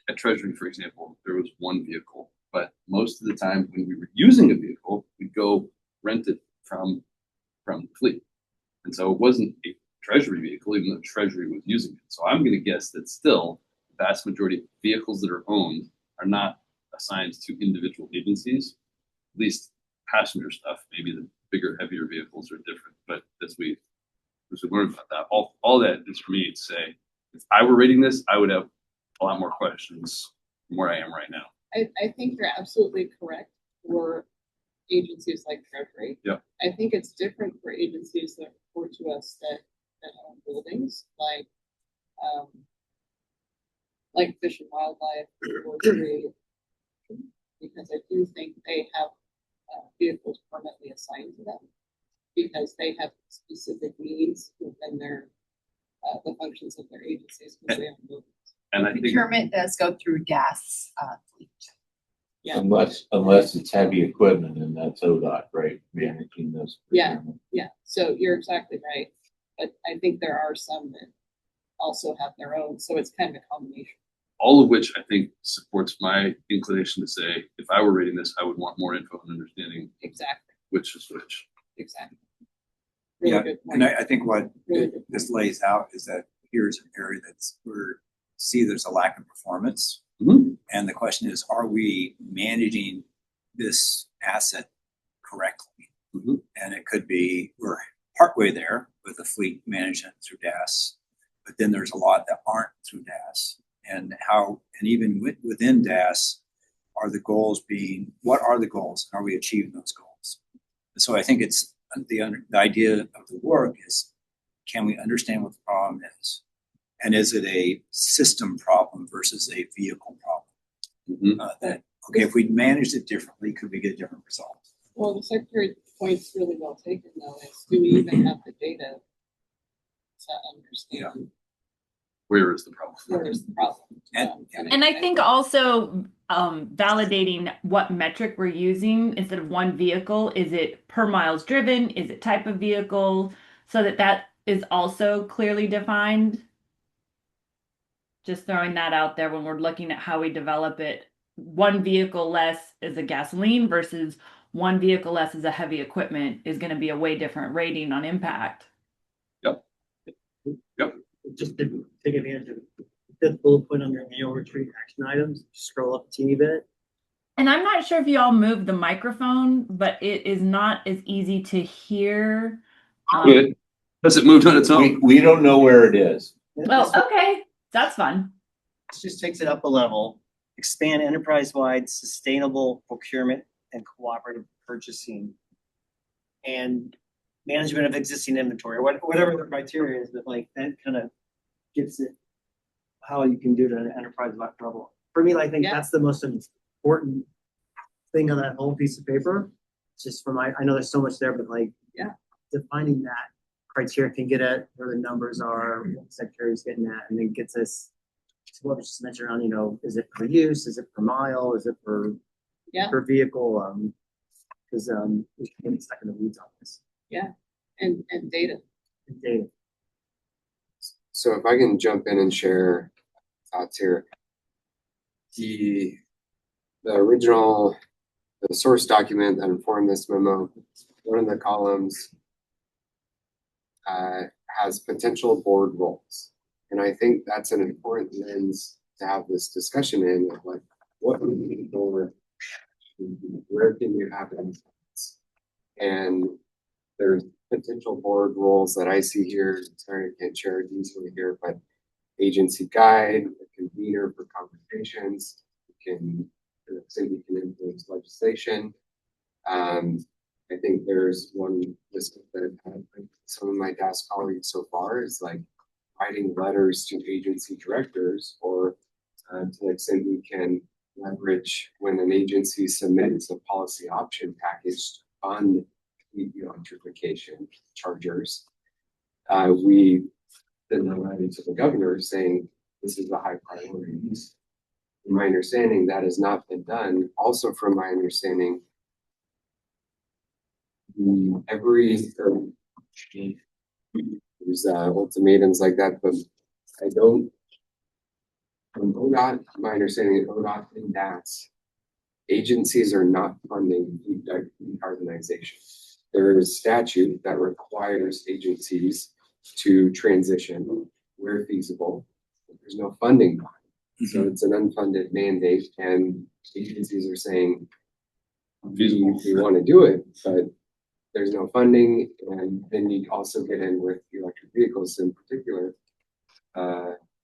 at Treasury, for example, there was one vehicle, but most of the time when we were using a vehicle, we'd go rent it from the fleet. And so it wasn't a Treasury vehicle, even though Treasury was using it. So I'm going to guess that still the vast majority of vehicles that are owned are not assigned to individual agencies. At least passenger stuff, maybe the bigger, heavier vehicles are different. But as we learned about that, all that is for me to say, if I were rating this, I would have a lot more questions from where I am right now. I think you're absolutely correct for agencies like Treasury. Yep. I think it's different for agencies that report to us that own buildings, like Fish and Wildlife or Forestry, because I do think they have vehicles permanently assigned to them because they have specific needs within their the functions of their agencies because they own buildings. And I think Procurement does go through DAS fleet. Yeah. Unless it's heavy equipment, and that's ODOT, right, managing those. Yeah, so you're exactly right, but I think there are some that also have their own, so it's kind of a combination. all of which I think supports my inclination to say, if I were reading this, I would want more info and understanding Exactly. which is which. Exactly. Yeah, good point. and I think what Really good this lays out is that here's an area that's where see there's a lack of performance. Mhm. And the question is, are we managing this asset correctly? Mhm. And it could be we're partway there with the fleet management through DAS, but then there's a lot that aren't through DAS. And even within DAS, are the goals what are the goals? Are we achieving those goals? So I think it's the idea of the work is, can we understand what the problem is? And is it a system problem versus a vehicle problem? That, okay, if we managed it differently, could we get different results? Well, the Secretary's point's really well taken, though, is do we even have the data to understand Where is the problem? where is the problem? And I think also validating what metric we're using instead of one vehicle. Is it per miles driven? Is it type of vehicle? So that is also clearly defined. Just throwing that out there when we're looking at how we develop it. One vehicle less is a gasoline versus one vehicle less is a heavy equipment is going to be a way different rating on impact. Yep. Just to take advantage of the fifth bullet point under annual retreat action items, scroll up a teeny bit. And I'm not sure if you all moved the microphone, but it is not as easy to hear. Does it move on its own? We don't know where it is. Well, okay, that's fun. This just takes it up a level. Expand enterprise-wide sustainable procurement and cooperative purchasing and management of existing inventory, whatever the criteria is, but like that kind of gets it how you can do it at an enterprise-wide level. For me, I think that's the most important thing on that whole piece of paper. It's just I know there's so much there, but defining that criteria can get at where the numbers are, what the Secretary's getting at, and then gets us to what we just mentioned around, is it per use, is it per mile, is it per vehicle? Because we can get stuck in the weeds on this. Yeah, and data. And data. So if I can jump in and share thoughts here. The original, the source document that informed this memo, one of the columns has potential board roles. And I think that's an important lens to have this discussion in, of like, what are we looking for? Where can you have influence? And there's potential board roles that I see here. Sorry, I can't share it easily here, but agency guide, a convener for conversations, we can influence legislation. I think there's one list that I've had some of my DAS colleagues so far is like writing letters to agency directors, or to the extent we can leverage when an agency submits a policy option package to fund electrification chargers. We send a letter to the governor saying this is a high priority. From my understanding, that has not been done. Also, from my understanding, there's ultimatums like that, but I don't. From ODOT, my understanding of ODOT and DAS, agencies are not funding decarbonization. There is statute that requires agencies to transition where feasible. There's no funding behind it. So it's an unfunded mandate, and agencies are saying we want to do it, but there's no funding. And then you also get in with electric vehicles in particular,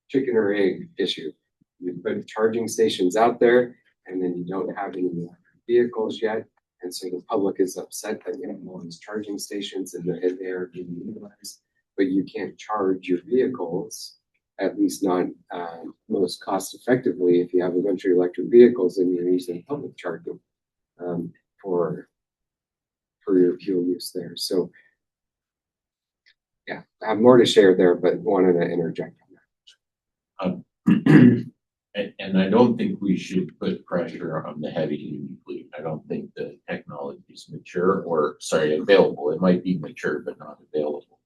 chicken or egg issue. you put charging stations out there and then you don't have any vehicles yet. And so the public is upset that you have all these charging stations and they are being utilized, but you can't charge your vehicles, at least not most cost effectively. If you have a bunch of electric vehicles and you're using public charging for your fuel use there. So yeah, I have more to share there, but wanted to interject on that. And I don't think we should put pressure on the heavy duty fleet. I don't think the technology is mature or, sorry, available. It might be mature, but not available.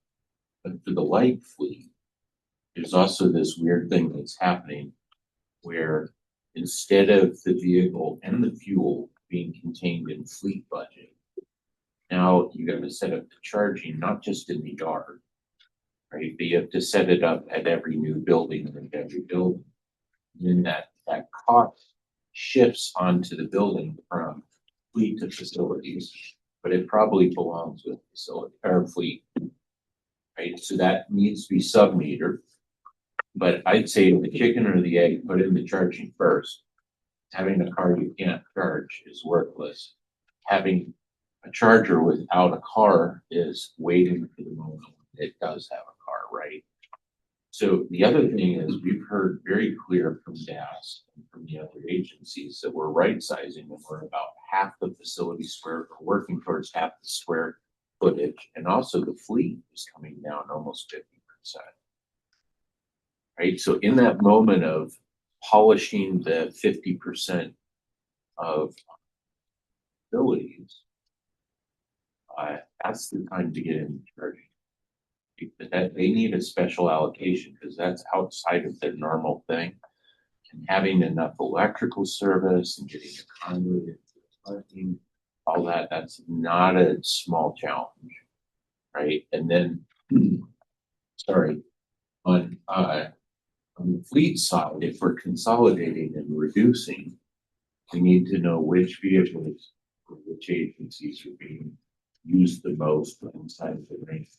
But for the light fleet, there's also this weird thing that's happening where instead of the vehicle and the fuel being contained in fleet budget, now you got to set up the charging, not just in the yard, right? But you have to set it up at every new building and every building. And then that cost shifts onto the building from fleet to facilities, but it probably belongs with facility or fleet, right? So that needs to be sub-metered. But I'd say the chicken or the egg, put in the charging first. Having a car you can't charge is worthless. Having a charger without a car is waiting for the moment when it does have a car, right? So the other thing is we've heard very clear from DAS and from the other agencies that we're right sizing and we're about half the facility square, we're working towards half the square footage. And also the fleet is coming down almost 50%. Right? So in that moment of polishing the 50% of facilities, that's the time to get in charging. That they need a special allocation because that's outside of their normal thing. And having enough electrical service and getting a conduit into the parking, all that, that's not a small challenge, right? And then, sorry, on the fleet side, if we're consolidating and reducing, we need to know which vehicles or which agencies are being used the most inside of the range.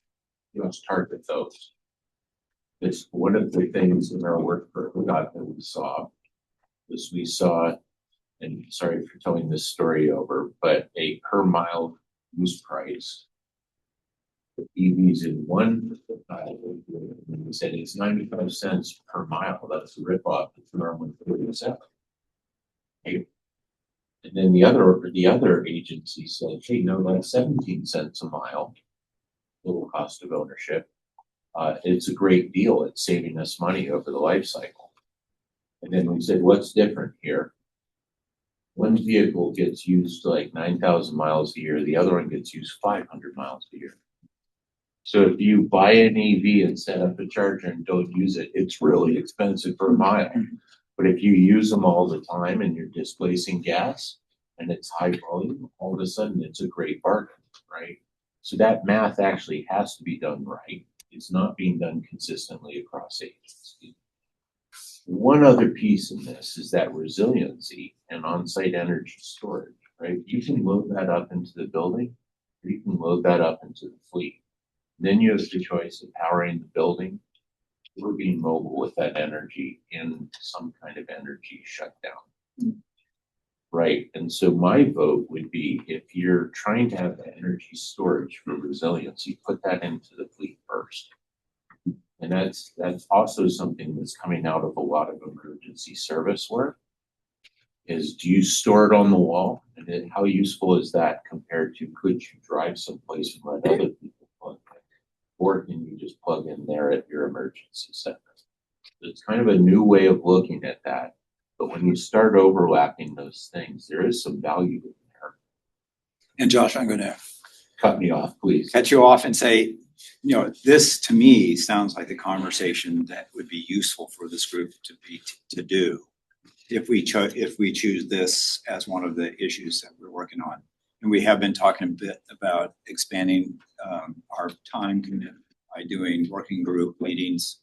Let's target those. It's one of the things in our work for ODOT that we saw, and sorry for telling this story over, but a per mile use price. The EVs in one, we said it's 95 cents per mile. That's a ripoff. It's normally 37. Okay. And then the other agency said, hey, no, that's 17 cents a mile. Total cost of ownership. It's a great deal. It's saving us money over the life cycle. And then we said, what's different here? One vehicle gets used like 9,000 miles a year. The other one gets used 500 miles a year. So if you buy an EV and set up a charger and don't use it, it's really expensive per mile. But if you use them all the time and you're displacing gas and it's high volume, all of a sudden it's a great bargain, right? So that math actually has to be done right. It's not being done consistently across agencies. One other piece in this is that resiliency and on-site energy storage, right? You can load that up into the building, or you can load that up into the fleet. Then you have the choice of powering the building or being mobile with that energy in some kind of energy shutdown. Right. And so my vote would be if you're trying to have the energy storage for resiliency, put that into the fleet first. And that's also something that's coming out of a lot of emergency service work is do you store it on the wall? And then how useful is that compared to could you drive someplace and let other people plug in? Or can you just plug in there at your emergency center? It's kind of a new way of looking at that. But when you start overlapping those things, there is some value in there. And Josh, I'm going to cut me off, please. Cut you off and say, you know, this to me sounds like a conversation that would be useful for this group to do if we choose this as one of the issues that we're working on. And we have been talking a bit about expanding our time commitment by doing working group meetings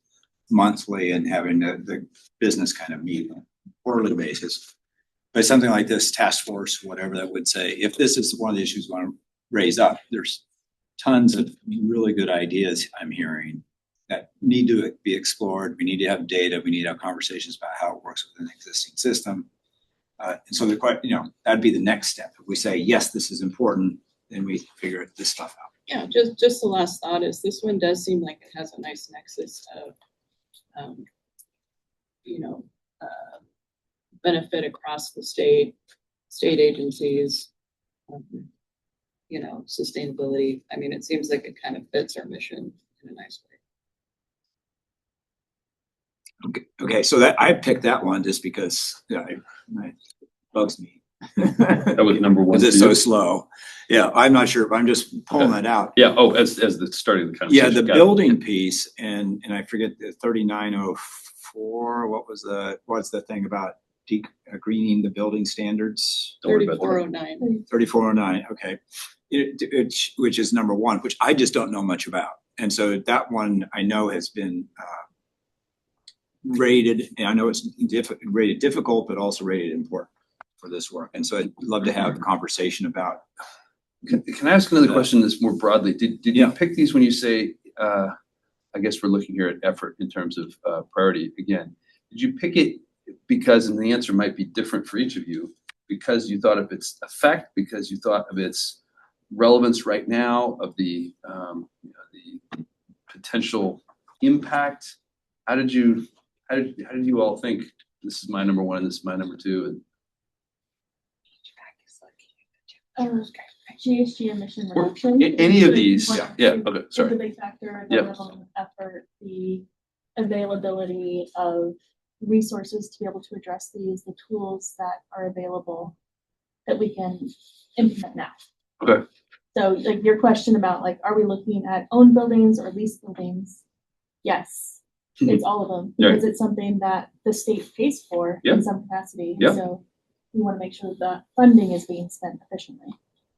monthly and having the business kind of meet on a quarterly basis. But something like this task force, whatever that would say, if this is one of the issues we want to raise up, there's tons of really good ideas I'm hearing that need to be explored. We need to have data. We need to have conversations about how it works with an existing system. And so that'd be the next step. If we say, yes, this is important, then we figure this stuff out. Yeah, just the last thought is this one does seem like it has a nice nexus of, benefit across the state agencies, sustainability. I mean, it seems like it kind of fits our mission in a nice way. Okay. So that I picked that one just because it bugs me. That was number one. Because it's so slow. Yeah, I'm not sure, but I'm just pulling that out. Yeah. Oh, as the starting of the conversation. Yeah, the Got it. building piece, and I forget the 3904. What's the thing about greening the building standards? 3409. 3409. Okay, which is number one, which I just don't know much about, and so that one I know has been rated, and I know it's rated difficult, but also rated important for this work. And so I'd love to have a conversation about. Can I ask another question that's more broadly? Did you pick these when you say, I guess we're looking here at effort in terms of priority again? Did you pick it because, and the answer might be different for each of you, because you thought of its effect, because you thought of its relevance right now, of the potential impact? How did you all think this is my number one and this is my number two? And GHG emission reduction. Any of these? Yeah. Okay. Is Sorry. a big factor. The level of effort, the availability of resources to be able to address these, the tools that are available that we can implement now. Okay. So, like your question about are we looking at owned buildings or leased buildings? Yes, it's all of them because it's something that the state pays for in some capacity. Yeah. So we want to make sure that funding is being spent efficiently.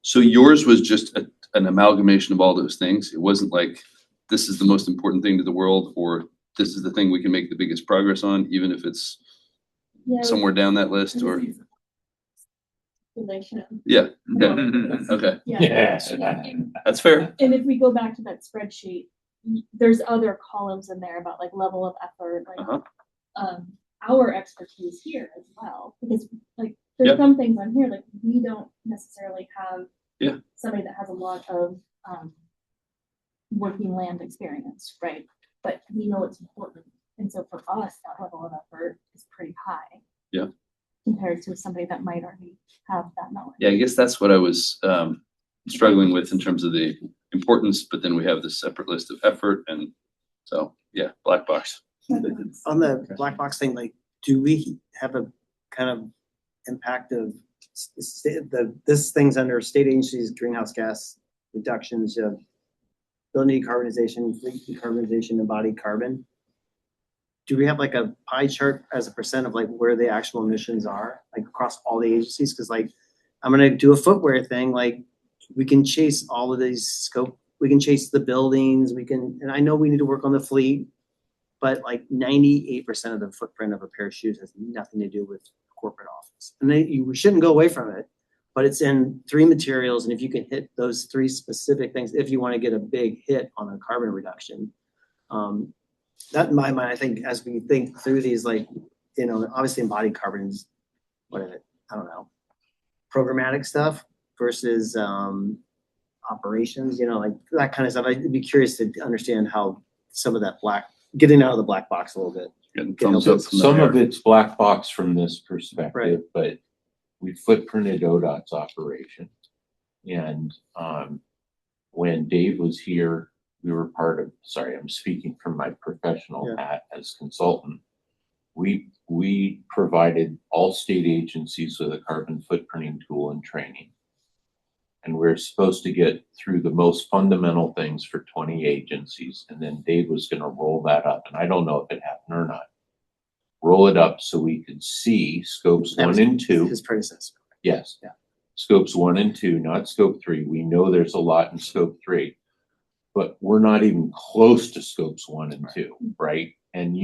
So yours was just an amalgamation of all those things. It wasn't like this is the most important thing to the world, or this is the thing we can make the biggest progress on, even if it's somewhere down that list. Or yeah. Okay. Yeah. That's fair. And if we go back to that spreadsheet, there's other columns in there about level of effort, our expertise here as well, because there's some things on here we don't necessarily have somebody that has a lot of working land experience, right? But we know it's important, and so for us, that level of effort is pretty high. Yeah. Compared to somebody that might already have that knowledge. Yeah, I guess that's what I was struggling with in terms of the importance, but then we have this separate list of effort, and so black box. On the black box thing, do we have a kind of impact of this thing's under state agencies, greenhouse gas reductions, building decarbonization, fleet decarbonization, embodied carbon? Do we have a pie chart as a percent of where the actual emissions are across all the agencies? Because I'm going to do a footwear thing. We can chase all of these scope. We can chase the buildings. And I know we need to work on the fleet, but 98% of the footprint of a pair of shoes has nothing to do with corporate office. And we shouldn't go away from it, but it's in 3 materials. And if you can hit those 3 specific things, if you want to get a big hit on a carbon reduction, that in my mind, I think as we think through these, obviously embodied carbon is, I don't know, programmatic stuff versus operations, that kind of stuff. I'd be curious to understand how some of that getting out of the black box a little bit. Some of it's black box from this perspective, but we footprinted ODOT's operation. And when Dave was here, we were I'm speaking from my professional hat as consultant. We provided all state agencies with a carbon footprinting tool and training. And we're supposed to get through the most fundamental things for 20 agencies. And then Dave was going to roll that up. And I don't know if it happened or not. Roll it up so we could see scopes 1 and 2. His predecessor. Yes. Yeah. Scopes 1 and 2, not scope 3. We know there's a lot in scope 3, but we're not even close to scopes 1 and 2, right? And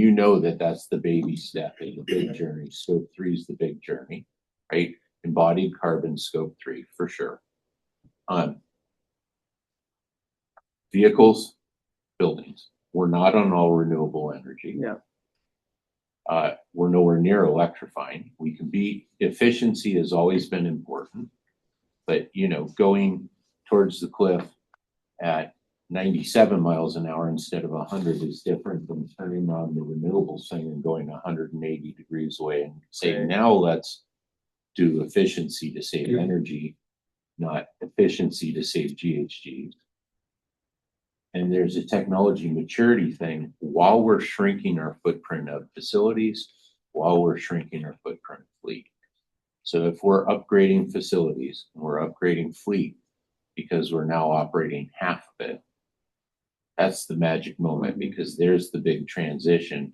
that's the baby step in the big journey. Scope 3 is the big journey, right? Embodied carbon, scope 3 for sure. Vehicles, buildings. We're not on all renewable energy. Yeah. We're nowhere near electrifying. We can be, efficiency has always been important, but going towards the cliff at 97 miles an hour instead of 100 is different than turning on the renewables thing and going 180 degrees away and saying, now let's do efficiency to save energy, not efficiency to save GHG. And there's a technology maturity thing while we're shrinking our footprint of facilities, while we're shrinking our footprint of fleet. So if we're upgrading facilities and we're upgrading fleet because we're now operating half of it, that's the magic moment, because there's the big transition.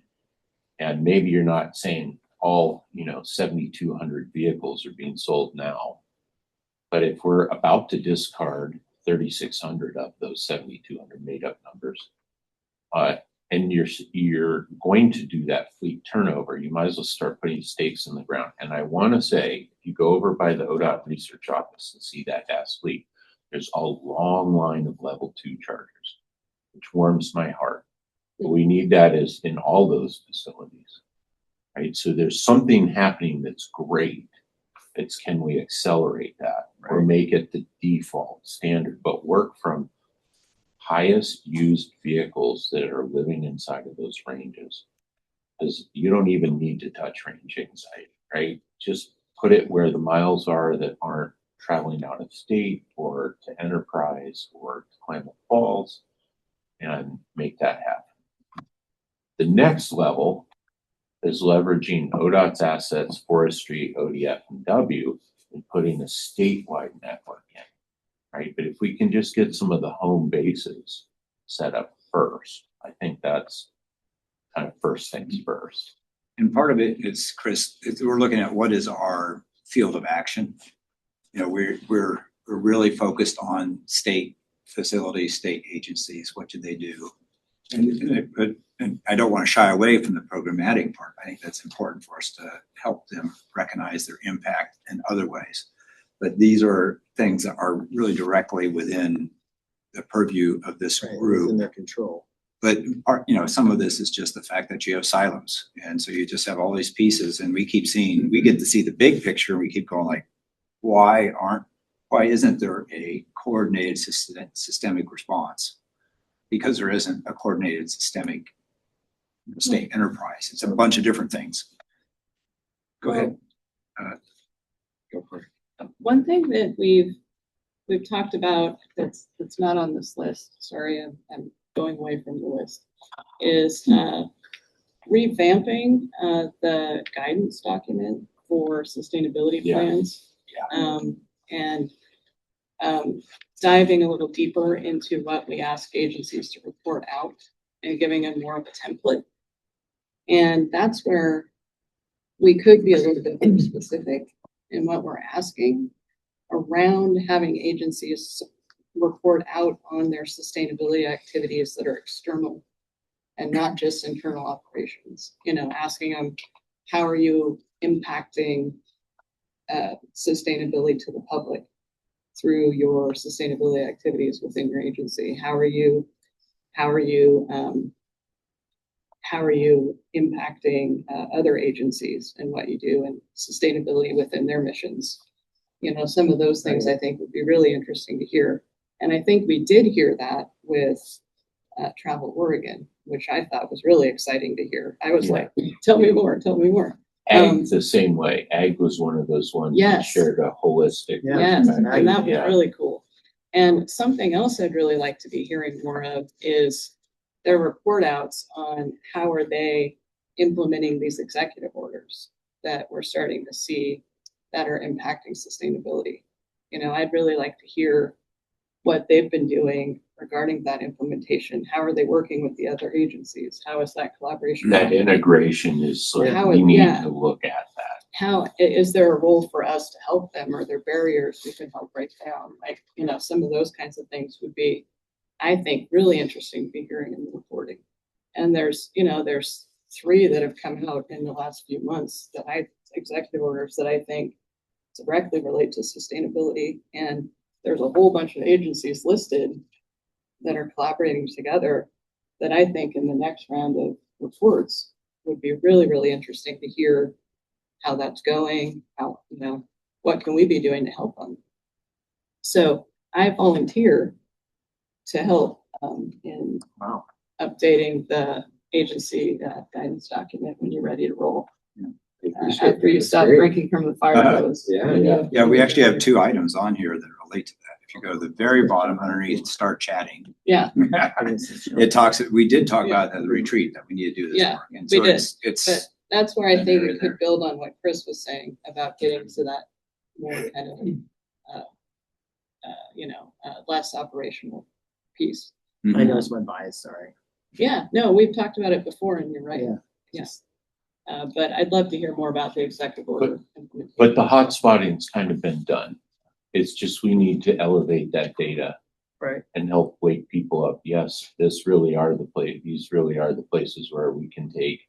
And maybe you're not saying all 7,200 vehicles are being sold now, but if we're about to discard 3,600 of those 7,200 made up numbers, and you're going to do that fleet turnover, you might as well start putting stakes in the ground. And I want to say, if you go over by the ODOT research office and see that gas fleet, there's a long line of level 2 chargers, which warms my heart. But we need that as in all those facilities, right? So there's something happening that's great. It's, can we accelerate that or make it the default standard, but work from highest used vehicles that are living inside of those ranges? Because you don't even need to touch range anxiety, right? Just put it where the miles are that aren't traveling out of state or to Enterprise or to Klamath Falls, and make that happen. The next level is leveraging ODOT's assets, forestry, ODF, and W, and putting a statewide network in, right? But if we can just get some of the home bases set up first, I think that's kind of first things first. And part of it is, Chris, we're looking at what is our field of action. We're really focused on state facilities, state agencies. What do they do? And I don't want to shy away from the programmatic part. I think that's important for us to help them recognize their impact in other ways. But these are things that are really directly within the purview of this group. In their control. But some of this is just the fact that you have silos. And so you just have all these pieces, and we get to see the big picture, and we keep going like, why isn't there a coordinated systemic response? Because there isn't a coordinated systemic state enterprise. It's a bunch of different things. Go ahead. Go for it. One thing that we've talked about that's not on this list, sorry, I'm going away from the list, is revamping the guidance document for sustainability plans. And diving a little deeper into what we ask agencies to report out and giving them more of a template. And that's where we could be a little bit more specific in what we're asking around having agencies report out on their sustainability activities that are external and not just internal operations. Asking them, how are you impacting sustainability to the public through your sustainability activities within your agency? How are you impacting other agencies and what you do and sustainability within their missions? Some of those things I think would be really interesting to hear. And I think we did hear that with Travel Oregon, which I thought was really exciting to hear. I was like, tell me more. Ag the same way. Ag was one of those ones that shared a holistic. Yes, and that was really cool. And something else I'd really like to be hearing more of is their report outs on how are they implementing these executive orders that we're starting to see that are impacting sustainability. I'd really like to hear what they've been doing regarding that implementation. How are they working with the other agencies? How is that collaboration? That integration is we need to look at that. How is there a role for us to help them? Are there barriers we can help break down? Some of those kinds of things would be, I think, really interesting to be hearing in the reporting. And there's 3 that have come out in the last few months executive orders that I think directly relate to sustainability. And there's a whole bunch of agencies listed that are collaborating together that I think in the next round of reports would be really, really interesting to hear how that's going, how, what can we be doing to help them? So I volunteer to help in updating the agency guidance document when you're ready to roll. After you stop drinking from the fire hose. Yeah, we actually have 2 items on here that relate to that. If you go to the very bottom underneath, start chatting. Yeah. It talks, we did talk about at the retreat that we need to do this work. And so we did. it's, But that's where I think there. it could build on what Chris was saying about getting to that more kind of, less operational piece. I know this went by, sorry. Yeah, no, we've talked about it before and you're right. Yeah. Yes. But I'd love to hear more about the executive order. But the hotspotting's kind of been done. It's just we need to elevate that data. Right. And help wake people up. Yes, these really are the places where we can take.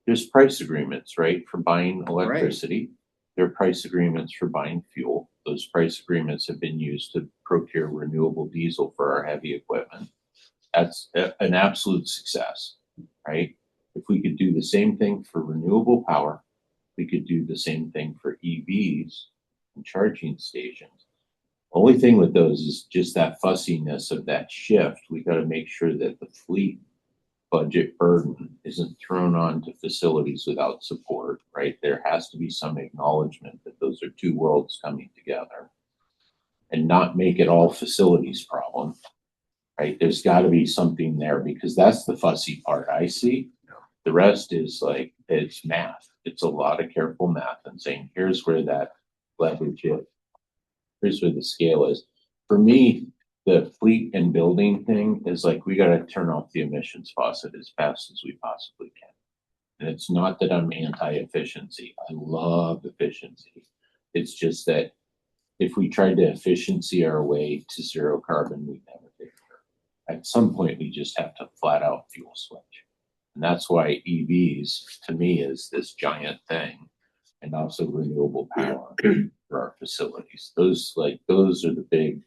There's price agreements, right, for buying electricity. Right. There are price agreements for buying fuel. Those price agreements have been used to procure renewable diesel for our heavy equipment. That's an absolute success, right? If we could do the same thing for renewable power, we could do the same thing for EVs and charging stations. Only thing with those is just that fussiness of that shift. We got to make sure that the fleet budget burden isn't thrown onto facilities without support, right? There has to be some acknowledgement that those are 2 worlds coming together and not make it all facilities problem, right? There's got to be something there because that's the fussy part I see. The rest is like, it's math. It's a lot of careful math and saying, here's where that leverage is. Here's where the scale is. For me, the fleet and building thing is like, we got to turn off the emissions faucet as fast as we possibly can. And it's not that I'm anti-efficiency. I love efficiency. It's just that if we tried to efficiency our way to zero carbon, we'd never get there. At some point, we just have to flat out fuel switch. And that's why EVs, to me, is this giant thing. And also renewable power for our facilities. Those are the big,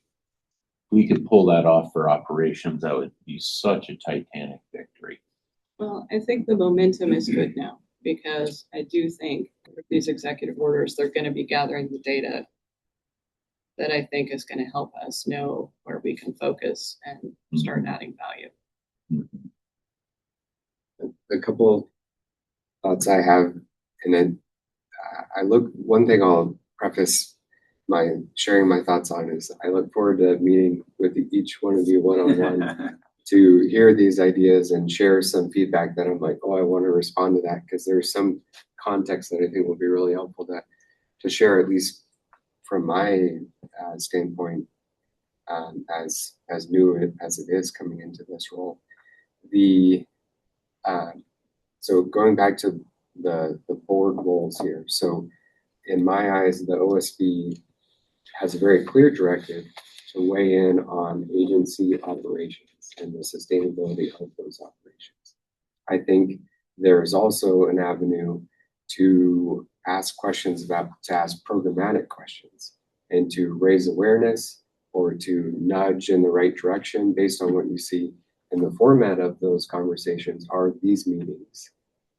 we could pull that off for operations. That would be such a titanic victory. Well, I think the momentum is good now because I do think with these executive orders, they're going to be gathering the data that I think is going to help us know where we can focus and start adding value. A couple thoughts I have, and then one thing I'll preface my sharing my thoughts on is I look forward to meeting with each one of you one-on-one to hear these ideas and share some feedback that I'm like, oh, I want to respond to that because there's some context that I think will be really helpful to share, at least from my standpoint, as new as it is coming into this role. So going back to the board roles here. So in my eyes, the OSB has a very clear directive to weigh in on agency operations and the sustainability of those operations. I think there's also an avenue to ask programmatic questions and to raise awareness or to nudge in the right direction based on what you see. And the format of those conversations are these meetings.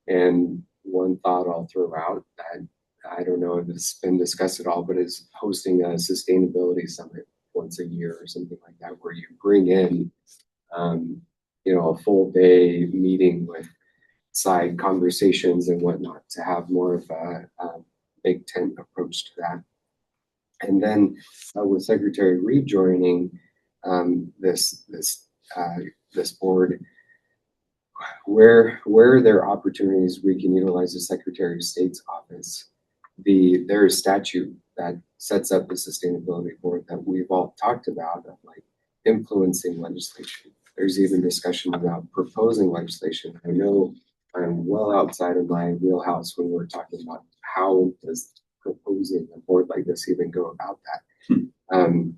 And one thought I'll throw out that I don't know if it's been discussed at all, but is hosting a sustainability summit once a year or something like that, where you bring in, a full day meeting with side conversations and whatnot to have more of a big tent approach to that. And then with Secretary Reed joining this board, where there are opportunities we can utilize the Secretary of State's office. There is statute that sets up the sustainability board that we've all talked about of like influencing legislation. There's even discussion about proposing legislation. I know I'm well outside of my wheelhouse when we're talking about how does proposing a board like this even go about that.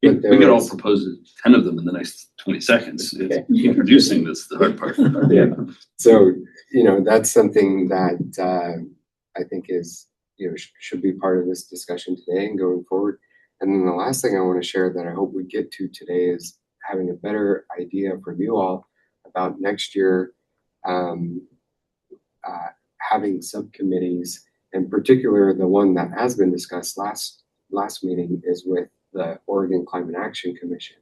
We could all propose 10 of them in the next 20 seconds. Okay. Introducing this, the hard part. Yeah. So, that's something that I think is, should be part of this discussion today and going forward. And then the last thing I want to share that I hope we get to today is having a better idea from you all about next year having subcommittees, in particular, the one that has been discussed last meeting is with the Oregon Climate Action Commission,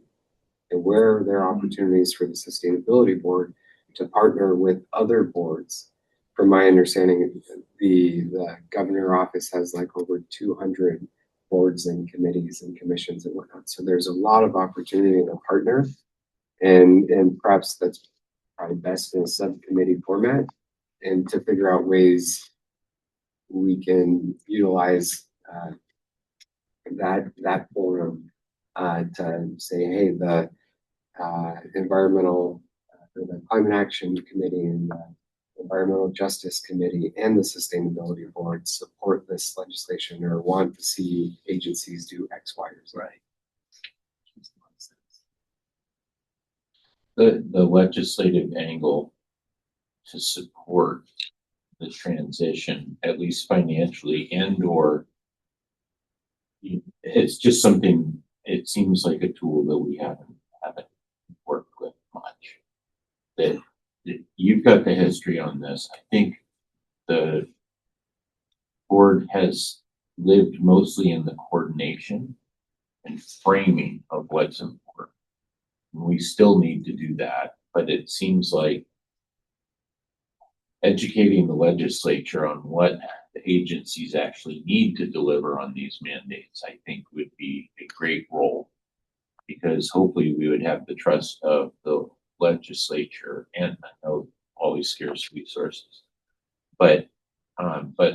and where are there opportunities for the Sustainability Board to partner with other boards. From my understanding, the governor office has like over 200 boards and committees and commissions and whatnot. So there's a lot of opportunity to partner, and perhaps that's probably best in a subcommittee format, and to figure out ways we can utilize that forum to say, hey, the the Climate Action Committee and the Environmental Justice Committee and the Sustainability Board support this legislation or want to see agencies do X, Y, or Z. Right. The legislative angle to support the transition, at least financially, and or it's just something, it seems like a tool that we haven't worked with much. That you've got the history on this. I think the board has lived mostly in the coordination and framing of what's important. We still need to do that, but it seems like educating the legislature on what the agencies actually need to deliver on these mandates, I think would be a great role, because hopefully we would have the trust of the legislature, and I know always scarce resources, but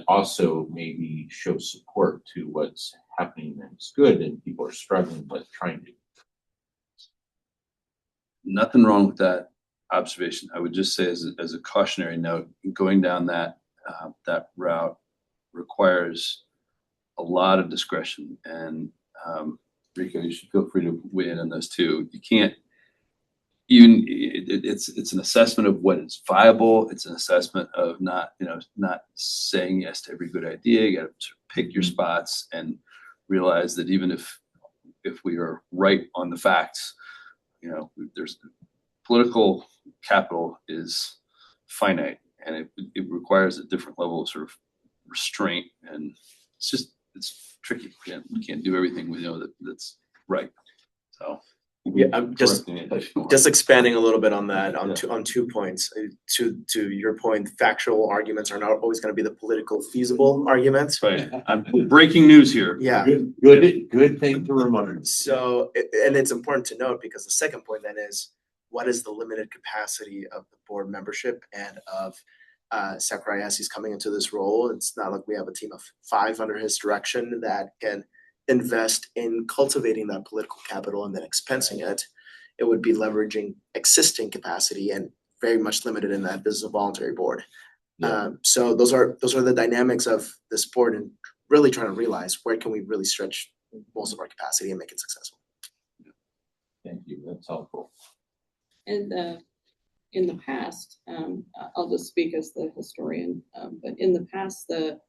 also maybe show support to what's happening and it's good and people are struggling with trying to. Nothing wrong with that observation. I would just say as a cautionary note, going down that route requires a lot of discretion. And Rico, you should feel free to weigh in on those too. You can't even, it's an assessment of what is viable. It's an assessment of not saying yes to every good idea. You got to pick your spots and realize that even if we are right on the facts, there's political capital is finite, and it requires a different level of sort of restraint, and it's tricky. We can't do everything we know that's right. So yeah, I'm just expanding a little bit on that on two points. To your point, factual arguments are not always going to be the political feasible arguments. Right. I'm breaking news here. Yeah. Good thing to remind. So, and it's important to note, because the second point then is, what is the limited capacity of the board membership and of Zacharias? He's coming into this role. It's not like we have a team of 5 under his direction that can invest in cultivating that political capital and then expensing it. It would be leveraging existing capacity and very much limited in that this is a voluntary board. Yeah. So those are the dynamics of this board, and really trying to realize where can we really stretch most of our capacity and make it successful. Thank you. That's helpful. And in the past, I'll just speak as the historian, but in the past, the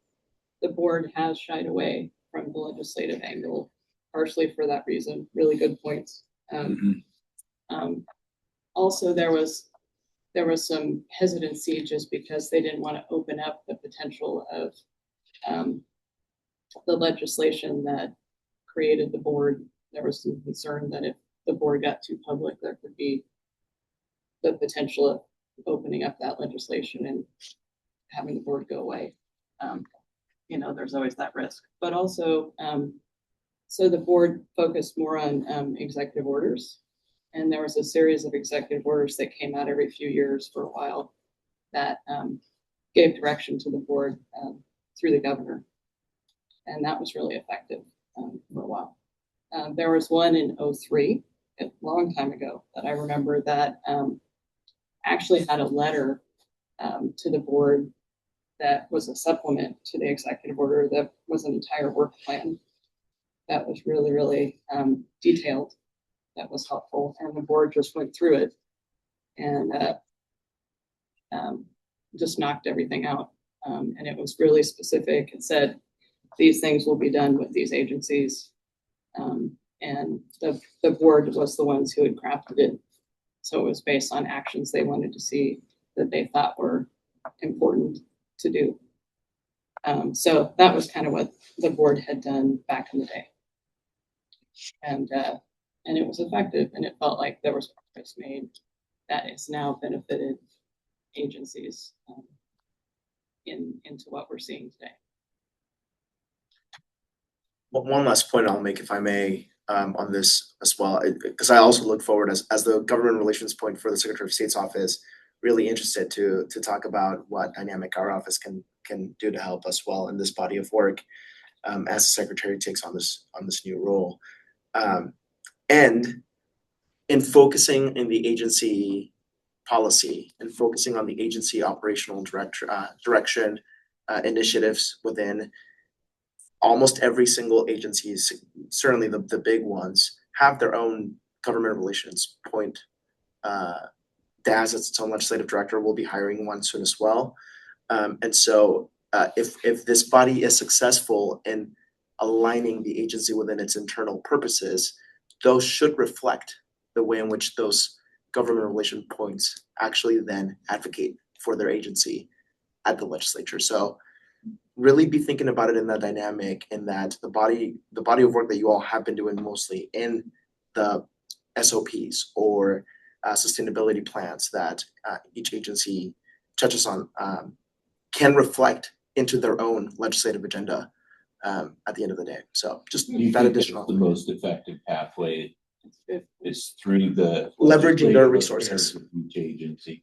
board has shied away from the legislative angle, partially for that reason. Really good points. Also, there was some hesitancy just because they didn't want to open up the potential of the legislation that created the board. There was some concern that if the board got too public, there could be the potential of opening up that legislation and having the board go away. There's always that risk. But also, so the board focused more on executive orders, and there was a series of executive orders that came out every few years for a while that gave direction to the board through the governor, and that was really effective for a while. There was one in 2003, a long time ago, that I remember that actually had a letter to the board that was a supplement to the executive order that was an entire work plan that was really, really detailed, that was helpful. And the board just went through it and just knocked everything out. And it was really specific. It said, these things will be done with these agencies. And the board was the ones who had crafted it. So it was based on actions they wanted to see that they thought were important to do. So that was kind of what the board had done back in the day. And it was effective, and it felt like there was progress made that has now benefited agencies into what we're seeing today. One last point I'll make, if I may, on this as well, because I also look forward as the government relations point for the Secretary of State's office, really interested to talk about what dynamic our office can do to help us well in this body of work as the Secretary takes on this new role. And in focusing in the agency policy and focusing on the agency operational direction initiatives within almost every single agency, certainly the big ones, have their own government relations point. DAS, as its own legislative director, will be hiring one soon as well. And so if this body is successful in aligning the agency within its internal purposes, those should reflect the way in which those government relation points actually then advocate for their agency at the legislature. So really be thinking about it in that dynamic, in that the body of work that you all have been doing mostly in the SOPs or sustainability plans that each agency touches on can reflect into their own legislative agenda at the end of the day. So just that additional. The most effective pathway is through the leveraging their resources. of each agency.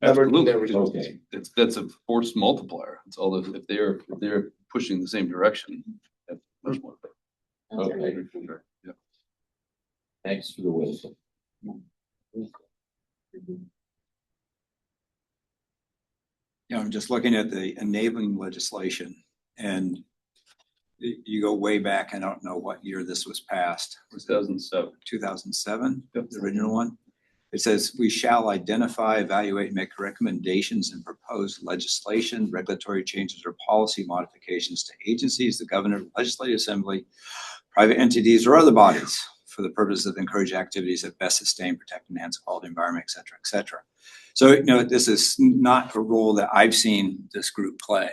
Leveraging their Absolutely. resources. That's a force multiplier. It's all those, if they're pushing the same direction, that's much more effective. Okay. Yeah. Thanks for the wisdom. I'm just looking at the enabling legislation, and you go way back. I don't know what year this was passed. Was 2007. 2007, the original one? It says, we shall identify, evaluate, and make recommendations and propose legislation, regulatory changes, or policy modifications to agencies, the governor, legislative assembly, private entities, or other bodies for the purpose of encouraging activities that best sustain, protect, enhance the quality of the environment, et cetera, et cetera. So, this is not a role that I've seen this group play.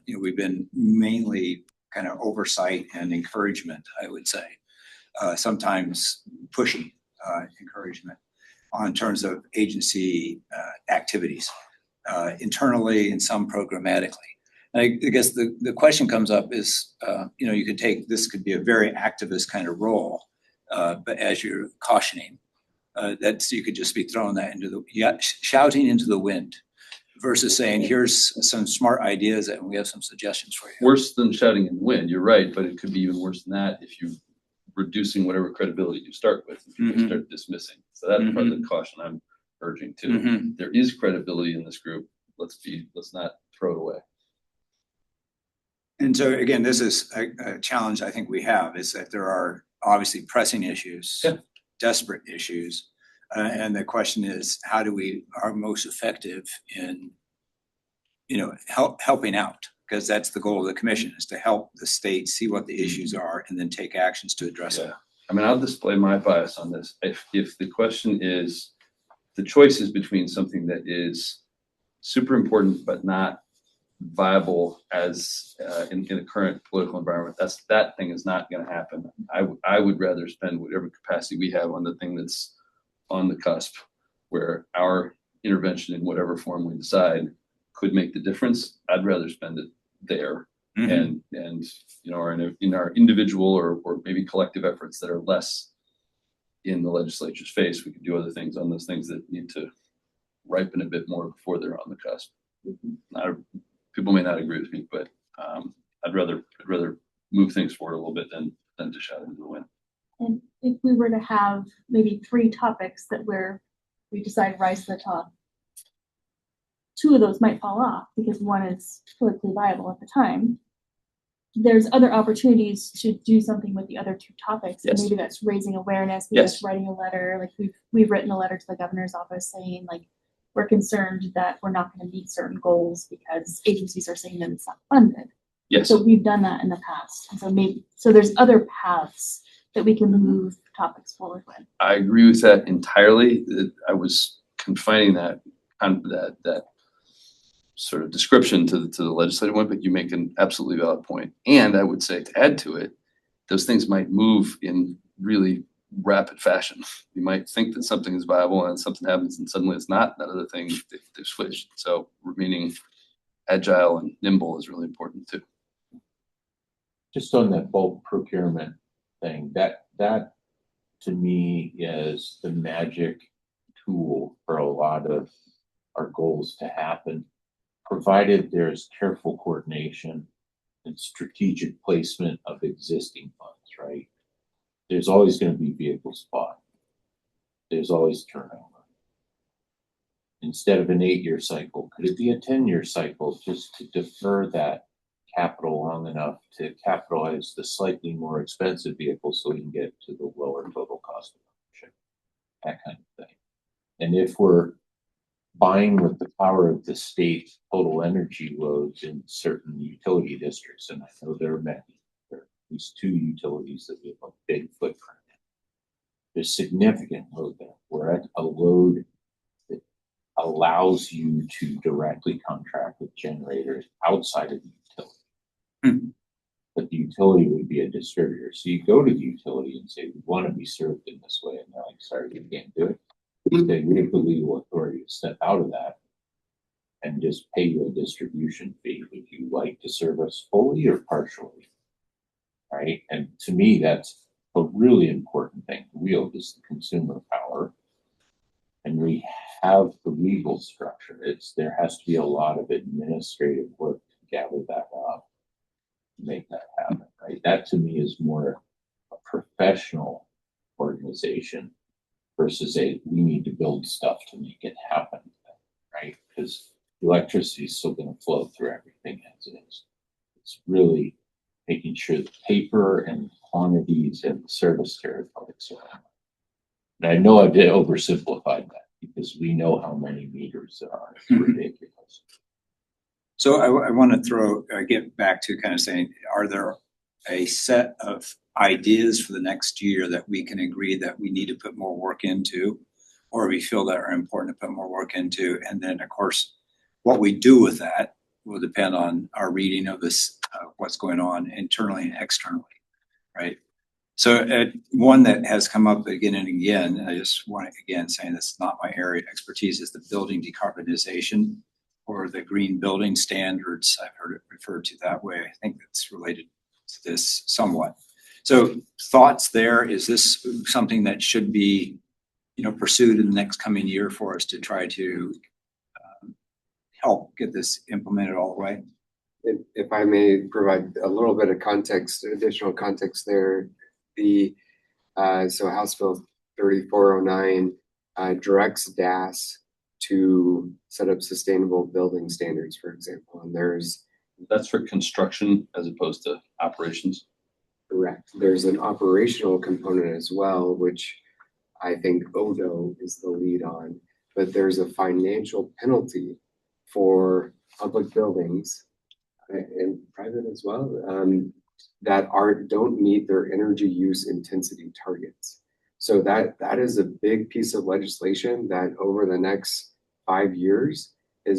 We've been mainly kind of oversight and encouragement, I would say, sometimes pushy encouragement on terms of agency activities internally and some programmatically. And I guess the question comes up is, you could take, this could be a very activist kind of role, but as you're cautioning, that you could just be throwing that shouting into the wind versus saying, here's some smart ideas and we have some suggestions for you. Worse than shouting in the wind, you're right, but it could be even worse than that if you're reducing whatever credibility you start with, if you just start dismissing. So that's part of the caution I'm urging too. There is credibility in this group. Let's not throw it away. And so again, this is a challenge I think we have, is that there are obviously pressing issues, desperate issues. And the question is, how do we are most effective in, helping out? Because that's the goal of the commission, is to help the state see what the issues are and then take actions to address them. I mean, I'll display my bias on this. If the question is, the choice is between something that is super important but not viable as in the current political environment, that thing is not going to happen. I would rather spend whatever capacity we have on the thing that's on the cusp, where our intervention in whatever form we decide could make the difference. I'd rather spend it there. And or in our individual or maybe collective efforts that are less in the legislature's face, we could do other things on those things that need to ripen a bit more before they're on the cusp. People may not agree with me, but I'd rather move things forward a little bit than to shout into the wind. And if we were to have maybe 3 topics that we decide rise to the top, 2 of those might fall off because one is politically viable at the time. There's other opportunities to do something with the other 2 topics. Yes. And maybe that's raising awareness, maybe Yes. that's writing a letter. Like we've written a letter to the governor's office saying, like, we're concerned that we're not going to meet certain goals because agencies are saying that it's not funded. Yes. So we've done that in the past. And so there's other paths that we can move topics forward with. I agree with that entirely. I was confining that sort of description to the legislative one, but you make an absolutely valid point. And I would say to add to it, those things might move in really rapid fashion. You might think that something is viable and something happens and suddenly it's not. That other thing, they've switched. So remaining agile and nimble is really important too. Just on that bulk procurement thing, that to me is the magic tool for a lot of our goals to happen, provided there's careful coordination and strategic placement of existing funds, right? There's always going to be vehicles bought. There's always turnover. Instead of an 8-year cycle, could it be a 10-year cycle just to defer that capital long enough to capitalize the slightly more expensive vehicles so we can get to the lower total cost of ownership, that kind of thing. And if we're buying with the power of the state total energy loads in certain utility districts, and I know there are many, there are at least 2 utilities that we have a big footprint in. There's significant load there. We're at a load that allows you to directly contract with generators outside of the utility. But the utility would be a distributor. So you go to the utility and say, we want to be served in this way. And they're like, sorry, you can't do it. They we have the legal authority to step out of that and just pay you a distribution fee. Would you like to serve us fully or partially? Right? And to me, that's a really important thing to wield is the consumer power. And we have the legal structure. There has to be a lot of administrative work to gather that up, to make that happen, right? That to me is more a professional organization versus we need to build stuff to make it happen, right? Because electricity is still going to flow through everything as it is. It's really making sure the paper and quantities and the service territories are. And I know I've oversimplified that because we know how many meters there are. It's ridiculous. So I want to get back to kind of saying, are there a set of ideas for the next year that we can agree that we need to put more work into, or we feel that are important to put more work into? And then, of course, what we do with that will depend on our reading of this, what's going on internally and externally, right? So one that has come up again and again, I just want to, again, saying this is not my area of expertise, is the building decarbonization or the green building standards. I've heard it referred to that way. I think that's related to this somewhat. So thoughts there, is this something that should be, pursued in the next coming year for us to try to help get this implemented all the way? If I may provide a little bit of context, additional context there, so House Bill 3409 directs DAS to set up sustainable building standards, for example. And that's for construction as opposed to operations. Correct. There's an operational component as well, which I think ODO is the lead on, but there's a financial penalty for public buildings and private as well, that don't meet their energy use intensity targets. So that is a big piece of legislation that over the next 5 years I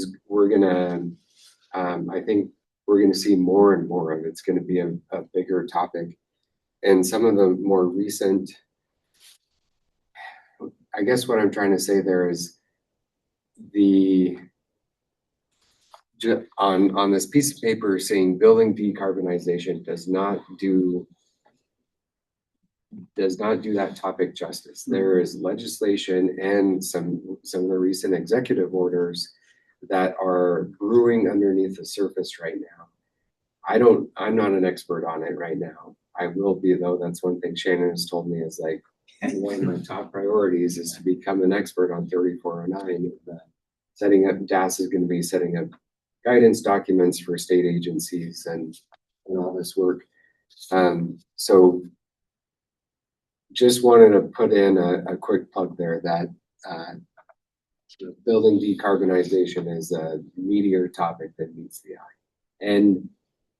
think we're gonna see more and more of. It's gonna be a bigger topic. And some of the more recent, I guess what I'm trying to say there is on this piece of paper saying building decarbonization does not do that topic justice. There is legislation and some of the recent executive orders that are brewing underneath the surface right now. I'm not an expert on it right now. I will be, though. That's one thing Shannon has told me is like one of my top priorities is to become an expert on 3409. Setting up DAS is going to be setting up guidance documents for state agencies and all this work. So just wanted to put in a quick plug there that building decarbonization is a meatier topic that meets the eye,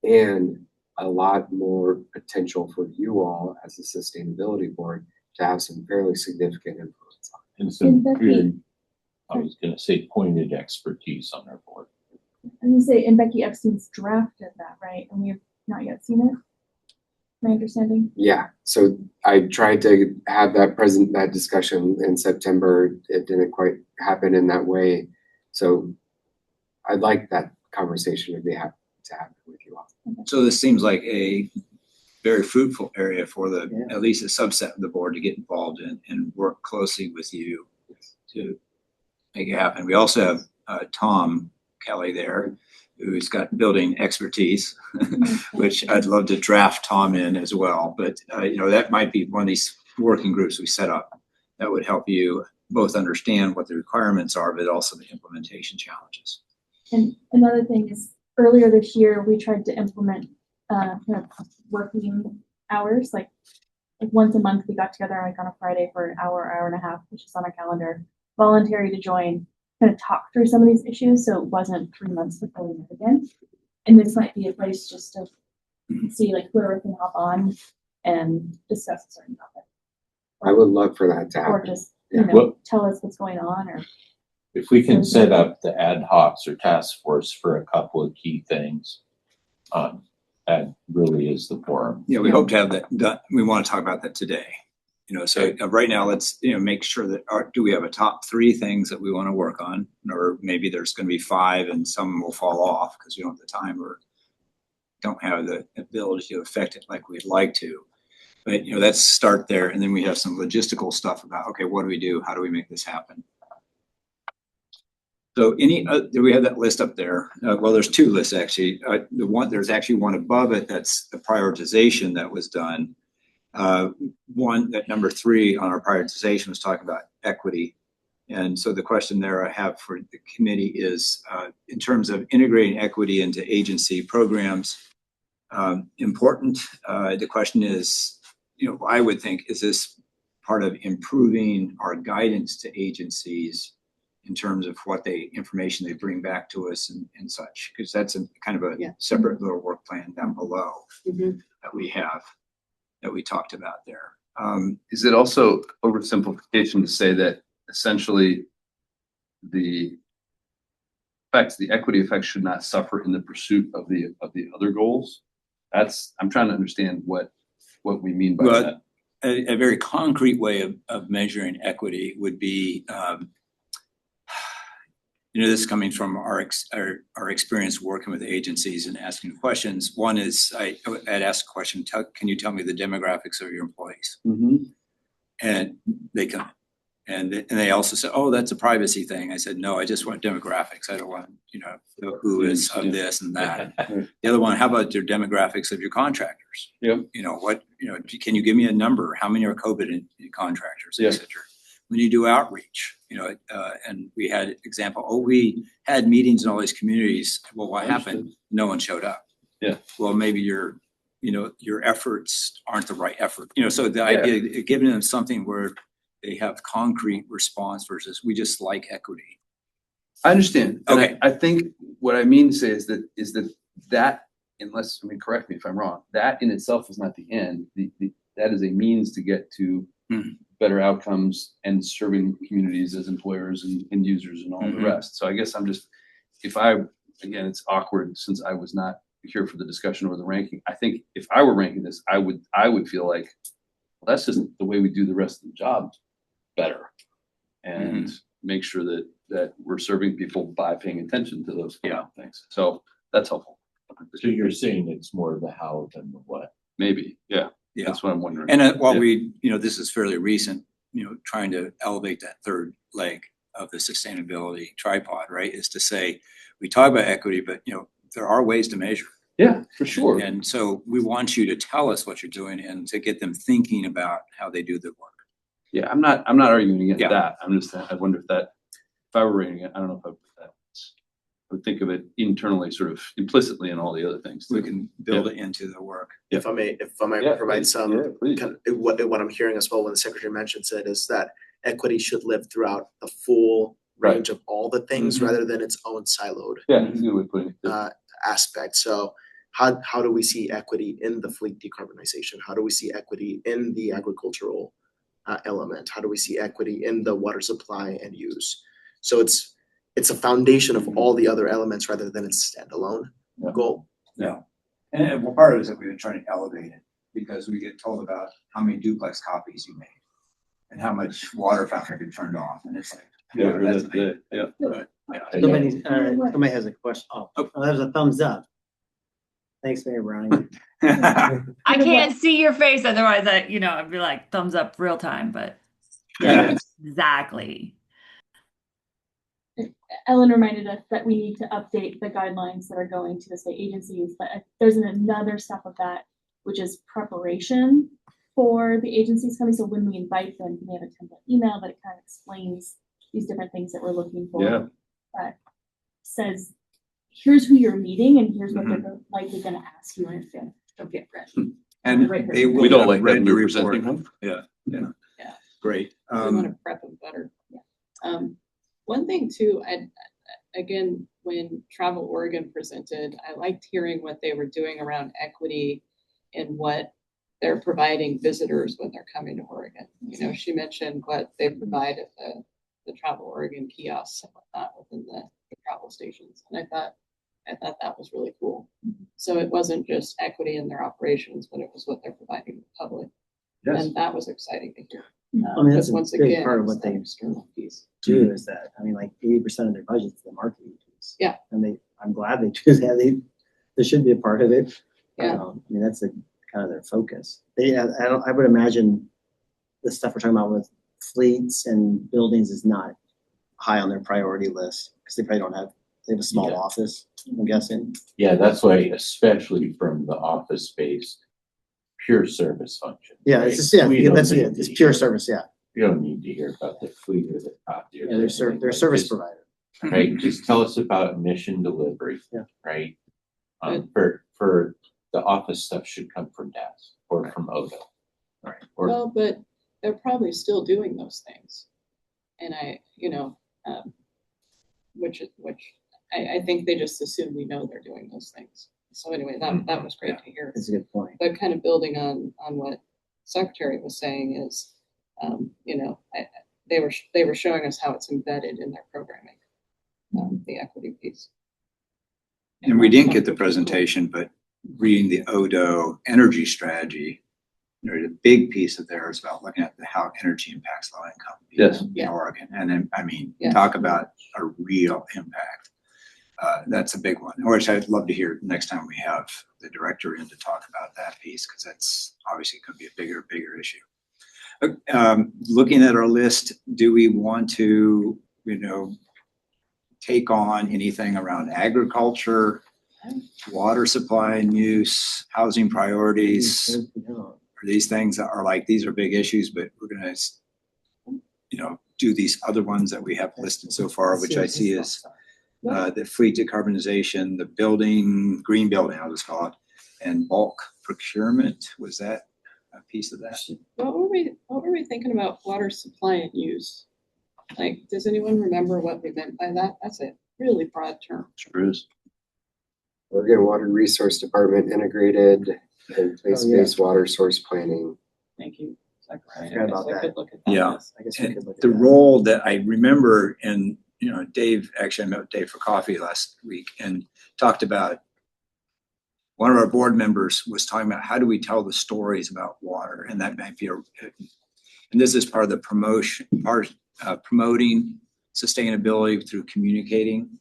and a lot more potential for you all as a sustainability board to have some fairly significant influence on. And some And Becky- good, I was gonna say pointed expertise on our board. I'm gonna say, and Becky Epstein's drafted that, right? And we have not yet seen it. My understanding. Yeah, so I tried to have that discussion in September. It didn't quite happen in that way. So I'd like that conversation to happen with you all. So this seems like a very fruitful area for at least a subset of the board to get involved in and work closely with you to make it happen. We also have Tom Kelly there, who's got building expertise, which I'd love to draft Tom in as well. But that might be one of these working groups we set up that would help you both understand what the requirements are, but also the implementation challenges. And another thing is, earlier this year, we tried to implement kind of working hours, like once a month we got together like on a Friday for an hour and a half, which is on our calendar, voluntary to join, kind of talk through some of these issues, so it wasn't 3 months before we met again. And this might be a place just to see like whoever can hop on and discuss a certain topic. I would love for that to Or happen. just, tell us what's going on, or If we can set up the ad hocs or task force for a couple of key things, that really is the forum. Yeah, we hope to have that done. We want to talk about that today. So right now, let's make sure that do we have a top 3 things that we want to work on, or maybe there's going to be 5 and some will fall off because we don't have the time or don't have the ability to affect it like we'd like to. But let's start there, and then we have some logistical stuff about what do we do? How do we make this happen? So do we have that list up there? Well, there's 2 lists actually. There's actually one above it that's the prioritization that was done. One at number 3 on our prioritization was talking about equity. And so the question there I have for the committee is, in terms of integrating equity into agency programs, important. The question is, I would think, is this part of improving our guidance to agencies in terms of what information they bring back to us and such? Because that's kind of a separate little work plan down below that we have, that we talked about there. Is it also oversimplification to say that essentially the equity effects should not suffer in the pursuit of the other goals? I'm trying to understand what we mean by that. A very concrete way of measuring equity would be, this is coming from our experience working with agencies and asking questions. One is I'd ask a question, can you tell me the demographics of your employees? And they come. And they also said, oh, that's a privacy thing. I said, no, I just want demographics. I don't want, who is of this and that. The other one, how about your demographics of your contractors? Yep. Can you give me a number? How many are COVID contractors, et cetera? When you do outreach, and we had example, we had meetings in all these communities. Well, what happened? No one showed up. Yeah. Well, maybe your efforts aren't the right effort. So the idea of giving them something where they have concrete response versus we just like equity. I understand. Okay. I think what I mean to say is that unless, correct me if I'm wrong, that in itself is not the end. That is a means to get to better outcomes and serving communities as employers and users and all the rest. So I guess again, it's awkward since I was not here for the discussion or the ranking. I think if I were ranking this, I would feel like, well, that's just the way we do the rest of the job better, and make sure that we're serving people by paying attention to those things. So that's helpful. So you're saying it's more the how than the what? Maybe, yeah. That's what I'm wondering. And while this is fairly recent, trying to elevate that third leg of the sustainability tripod, right, is to say, we talk about equity, but there are ways to measure. Yeah, for sure. And so we want you to tell us what you're doing and to get them thinking about how they do the work. Yeah, I'm not arguing against that. I wonder if I were rating it, I don't know if I would put that. I would think of it internally, sort of implicitly in all the other things. We can build it into the work. If I may provide some, kind of what I'm hearing as well when the secretary mentions it is that equity should live throughout the full range of all the things rather than its own siloed aspect. So how do we see equity in the fleet decarbonization? How do we see equity in the agricultural element? How do we see equity in the water supply and use? So it's a foundation of all the other elements rather than its standalone goal. Yeah. And well, part of it is that we've been trying to elevate it because we get told about how many duplex copies you made and how much water fountain you turned off. And it's like, Yeah, that's Somebody has a question. Oh, there's a thumbs up. Thanks, Mayor Browning. I can't see your face, otherwise I'd be like thumbs up real time, but yeah, exactly. Ellen reminded us that we need to update the guidelines that are going to the state agencies, but there's another step of that, which is preparation for the agencies coming. So when we invite them, we have a template email that kind of explains these different things that we're looking for. Yeah. That says, here's who you're meeting and here's what they're likely going to ask you, and it's going to get ready. And they will We don't like read that the we're report. presenting them. Yeah. Yeah. Great. We want to prep them better. One thing too, again, when Travel Oregon presented, I liked hearing what they were doing around equity and what they're providing visitors when they're coming to Oregon. She mentioned what they provide at the Travel Oregon kiosks and whatnot within the travel stations. And I thought that was really cool. So it wasn't just equity in their operations, but it was what they're providing to the public. Yes. And that was exciting to hear. I mean, that's a once big again, part of it's what that they external piece. do is that, I mean, like 80% of their budget is the marketing piece. Yeah. And I'm glad they choose that. They should be a part of it. Yeah. I mean, that's kind of their focus. I would imagine the stuff we're talking about with fleets and buildings is not high on their priority list because they have a small office, I'm guessing. Yeah, that's why, especially from the office space, pure service function. Yeah, right? it's just, We don't that's need it. It's to pure hear- service, yeah. You don't need to hear about the fleet or the top tier. Yeah, they're a service provider. Right, just tell us about mission delivery. Yeah. Right? For the office stuff should come from DAS or from Odo. Right. Or Well, but they're probably still doing those things. And which I think they just assume we know they're doing those things. So anyway, that was great to hear. That's a good point. But kind of building on what Secretary was saying is, they were showing us how it's embedded in their programming, the equity piece. And we didn't get the presentation, but reading the Odo energy strategy, the big piece of there is about looking at how energy impacts low income people in Oregon. And then, talk about a real impact. That's a big one, which I'd love to hear next time we have the director in to talk about that piece, because that's obviously going to be a bigger issue. Looking at our list, do we want to, take on anything around agriculture, water supply and use, housing priorities? Are these things that are like, these are big issues, but we're going to, do these other ones that we have listed so far, which I see is the fleet decarbonization, the green building, I'll just call it, and bulk procurement. Was that a piece of that? What were we thinking about water supply and use? Like, does anyone remember what we meant by that? That's a really broad term. Sure is. Oregon Water Resource Department integrated and place-based water source planning. Thank you. I forgot about that. Yeah. I guess we could look at The that. role that I remember, and Dave, actually I met with Dave for coffee last week and talked about, one of our board members was talking about how do we tell the stories about water, and that might be and this is part of the promoting sustainability through communicating.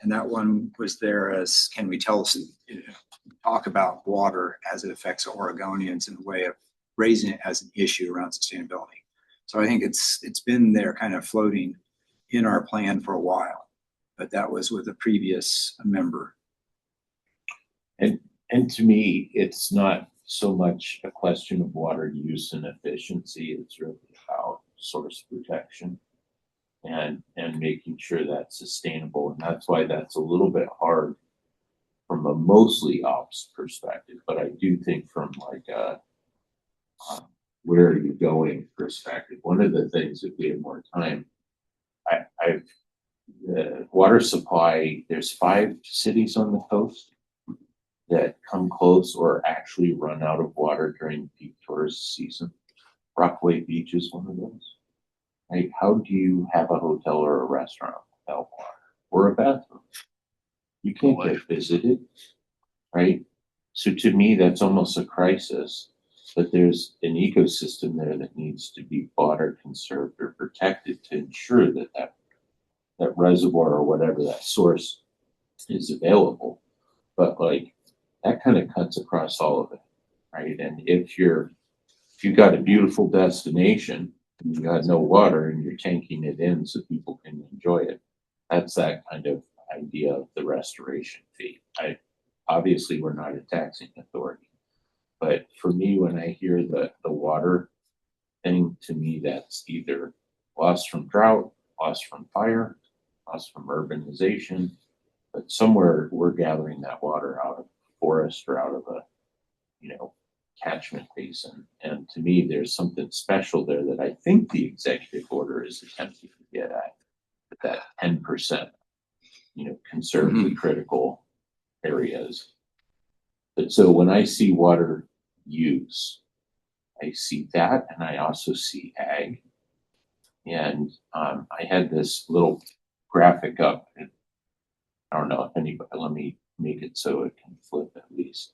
And that one was there as, can we talk about water as it affects Oregonians in a way of raising it as an issue around sustainability. So I think it's been there kind of floating in our plan for a while, but that was with a previous member. And to me, it's not so much a question of water use and efficiency. It's really about source protection and making sure that's sustainable. And that's why that's a little bit hard from a mostly ops perspective. But I do think from like a where are you going perspective, one of the things if we had more time, the water supply, there's 5 cities on the coast that come close or actually run out of water during peak tourist season. Rockaway Beach is one of those. Right? How do you have a hotel or a restaurant without water or a bathroom? You can't get visited, right? So to me, that's almost a crisis, that there's an ecosystem there that needs to be water conserved or protected to ensure that that reservoir or whatever that source is available. But like that kind of cuts across all of it, right? And if you've got a beautiful destination and you got no water and you're tanking it in so people can enjoy it, that's that kind of idea of the restoration fee. Obviously we're not a taxing authority, but for me, when I hear the water thing, to me that's either loss from drought, loss from fire, loss from urbanization, but somewhere we're gathering that water out of forest or out of a catchment basin. And to me, there's something special there that I think the executive order is attempting to get at that 10%, conservatively critical areas. But so when I see water use, I see that, and I also see ag. And I had this little graphic up. And I don't know if anybody, let me make it so it can flip at least.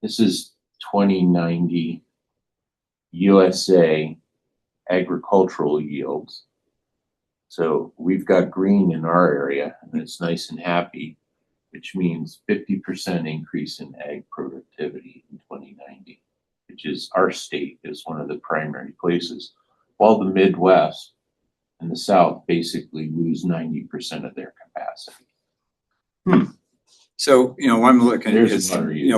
This is 2090 USA agricultural yields. So we've got green in our area and it's nice and happy, which means 50% increase in ag productivity in 2090, which is our state is one of the primary places, while the Midwest and the South basically lose 90% of their capacity. So, what I'm looking at There's is, water use.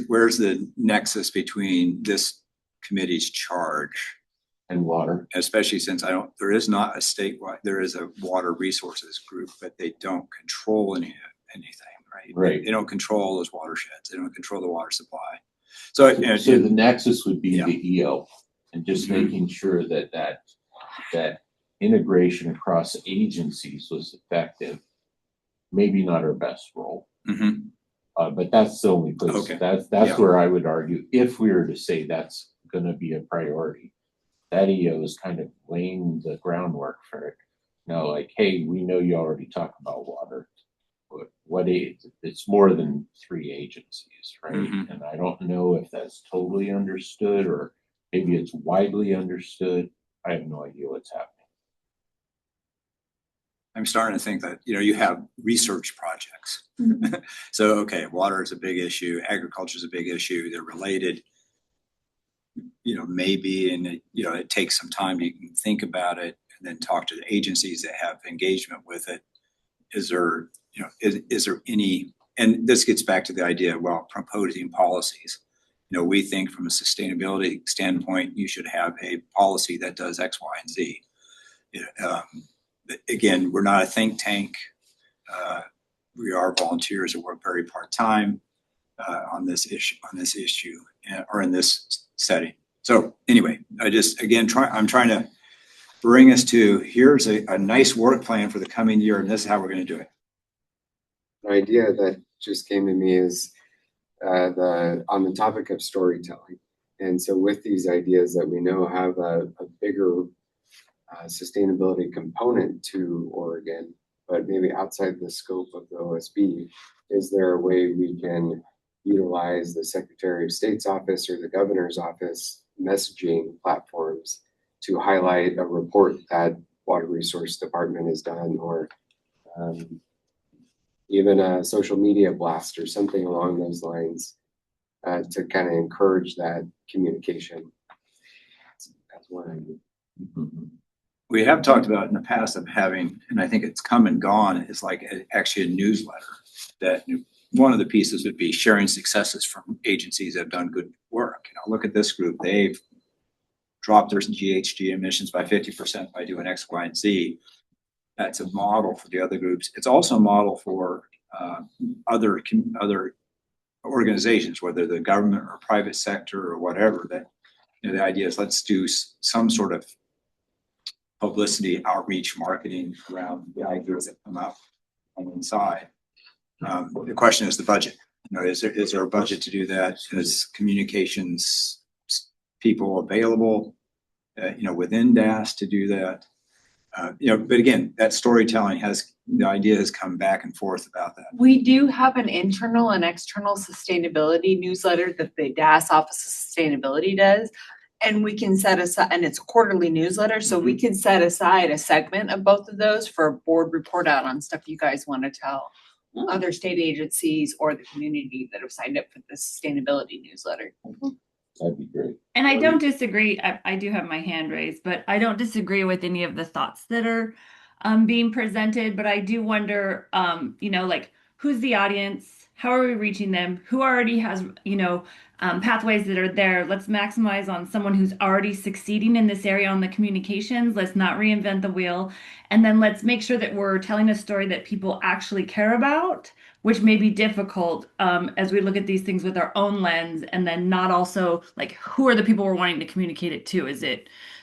where's the nexus between this committee's charge and water, especially since there is not a statewide, there is a water resources group, but they don't control anything, right? Right. They don't control those watersheds. They don't control the water supply. So, so the nexus would be the EO, and just making sure that integration across agencies was effective. Maybe not our best role, but that's the only place. Okay. That's where I would argue, if we were to say that's going to be a priority, that EO is kind of laying the groundwork for it. Like, hey, we know you already talk about water. What it's more than 3 agencies, right? And I don't know if that's totally understood or maybe it's widely understood. I have no idea what's happening. I'm starting to think that, you have research projects. So, okay, water is a big issue. Agriculture is a big issue. They're related, maybe, and it takes some time. You can think about it and then talk to the agencies that have engagement with it. Is there, is there any, and this gets back to the idea of, proposing policies. We think from a sustainability standpoint, you should have a policy that does X, Y, and Z. Again, we're not a think tank. We are volunteers that work very part-time on this issue or in this setting. So anyway, I'm trying to bring us to, here's a nice work plan for the coming year, and this is how we're going to do it. An idea that just came to me is on the topic of storytelling. And so with these ideas that we know have a bigger sustainability component to Oregon, but maybe outside the scope of the OSB, is there a way we can utilize the Secretary of State's office or the governor's office messaging platforms to highlight a report that Water Resource Department has done, or even a social media blast or something along those lines to kind of encourage that communication? That's one idea. We have talked about in the past of having, and I think it's come and gone, is like actually a newsletter that one of the pieces would be sharing successes from agencies that have done good work. Look at this group. They've dropped their GHG emissions by 50% by doing X, Y, and Z. That's a model for the other groups. It's also a model for other organizations, whether the government or private sector or whatever, that the idea is let's do some sort of publicity, outreach, marketing around the ideas that come up on the inside. The question is the budget. Is there a budget to do that? Is communications people available? within DAS to do that. But again, that storytelling the idea has come back and forth about that. We do have an internal and external sustainability newsletter that the DAS Office of Sustainability does. And we can set aside, and it's a quarterly newsletter, so we can set aside a segment of both of those for a board report out on stuff you guys want to tell other state agencies or the community that have signed up for the sustainability newsletter. That'd be great. And I don't disagree. I do have my hand raised, but I don't disagree with any of the thoughts that are being presented. But I do wonder, like, who's the audience? How are we reaching them? Who already has, pathways that are there? Let's maximize on someone who's already succeeding in this area on the communications. Let's not reinvent the wheel. And then let's make sure that we're telling a story that people actually care about, which may be difficult as we look at these things with our own lens, and then not also like, who are the people we're wanting to communicate it to?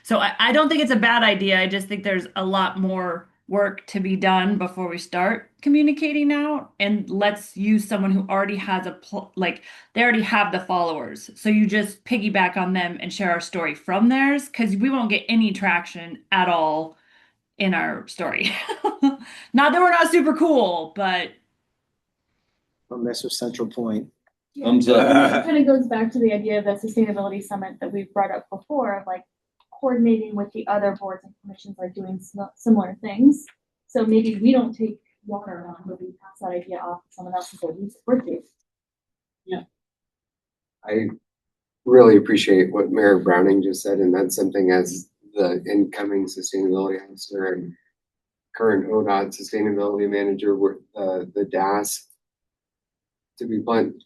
So I don't think it's a bad idea. I just think there's a lot more work to be done before we start communicating out. And let's use someone who already has they already have the followers. So you just piggyback on them and share our story from theirs, because we won't get any traction at all in our story. Not that we're not super cool, but Well, that's a central point. Thumbs up. It kind of goes back to the idea of the sustainability summit that we've brought up before, of like coordinating with the other boards and commissions are doing similar things. So maybe we don't take water on, but we pass that idea off to someone else and say, we support you. Yeah. I really appreciate what Mayor Browning just said, and that's something as the incoming sustainability officer and current ODOT sustainability manager with the DAS. To be blunt,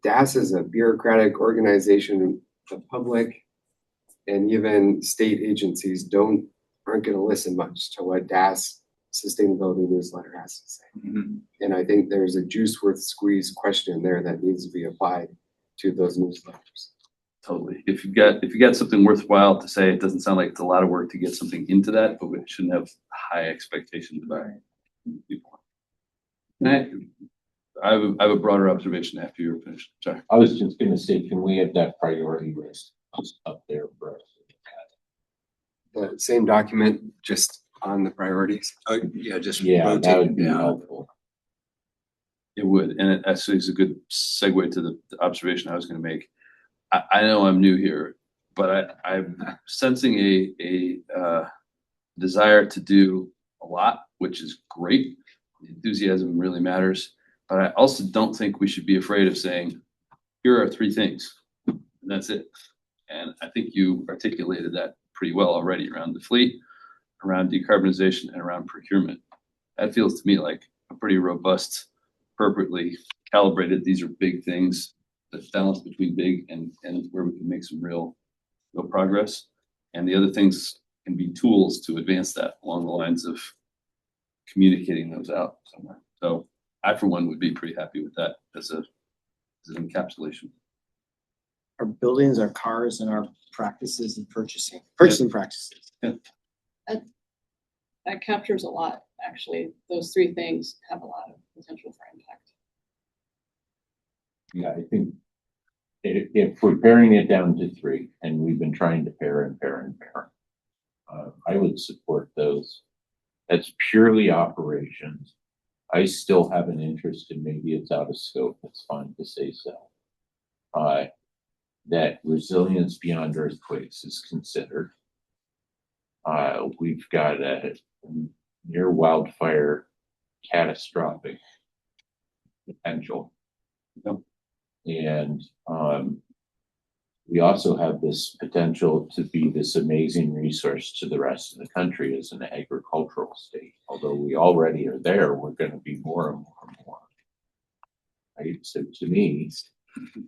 DAS is a bureaucratic organization. The public and even state agencies aren't going to listen much to what DAS sustainability newsletter has to say. Mm-hmm. And I think there's a juice worth squeeze question there that needs to be applied to those newsletters. Totally. If you got something worthwhile to say, it doesn't sound like it's a lot of work to get something into that, but we shouldn't have high expectations about people. And I have a broader observation after you're finished. Sorry. I was just gonna say, can we have that priority list up there for us? The same document, just on the priorities. Oh, yeah, just Yeah, rotate that would be down. helpful. It would, and it actually is a good segue to the observation I was going to make. I know I'm new here, but I'm sensing a desire to do a lot, which is great. The enthusiasm really matters, but I also don't think we should be afraid of saying, here are 3 things, and that's it. And I think you articulated that pretty well already around the fleet, around decarbonization, and around procurement. That feels to me like a pretty robust, appropriately calibrated. These are big things. The balance between big and where we can make some real progress. And the other things can be tools to advance that along the lines of communicating those out somewhere. So I, for one, would be pretty happy with that as an encapsulation. Our buildings, our cars, and our practices and purchasing practices. Yeah. That captures a lot, actually. Those 3 things have a lot of potential for impact. Yeah, I think if we're paring it down to 3, and we've been trying to pair, I would support those. That's purely operations. I still have an interest in, maybe it's out of scope, it's fine to say so. That resilience beyond earthquakes is considered. We've got a near wildfire catastrophic potential. And we also have this potential to be this amazing resource to the rest of the country as an agricultural state. Although we already are there, we're going to be more and more and more. Right? So to me,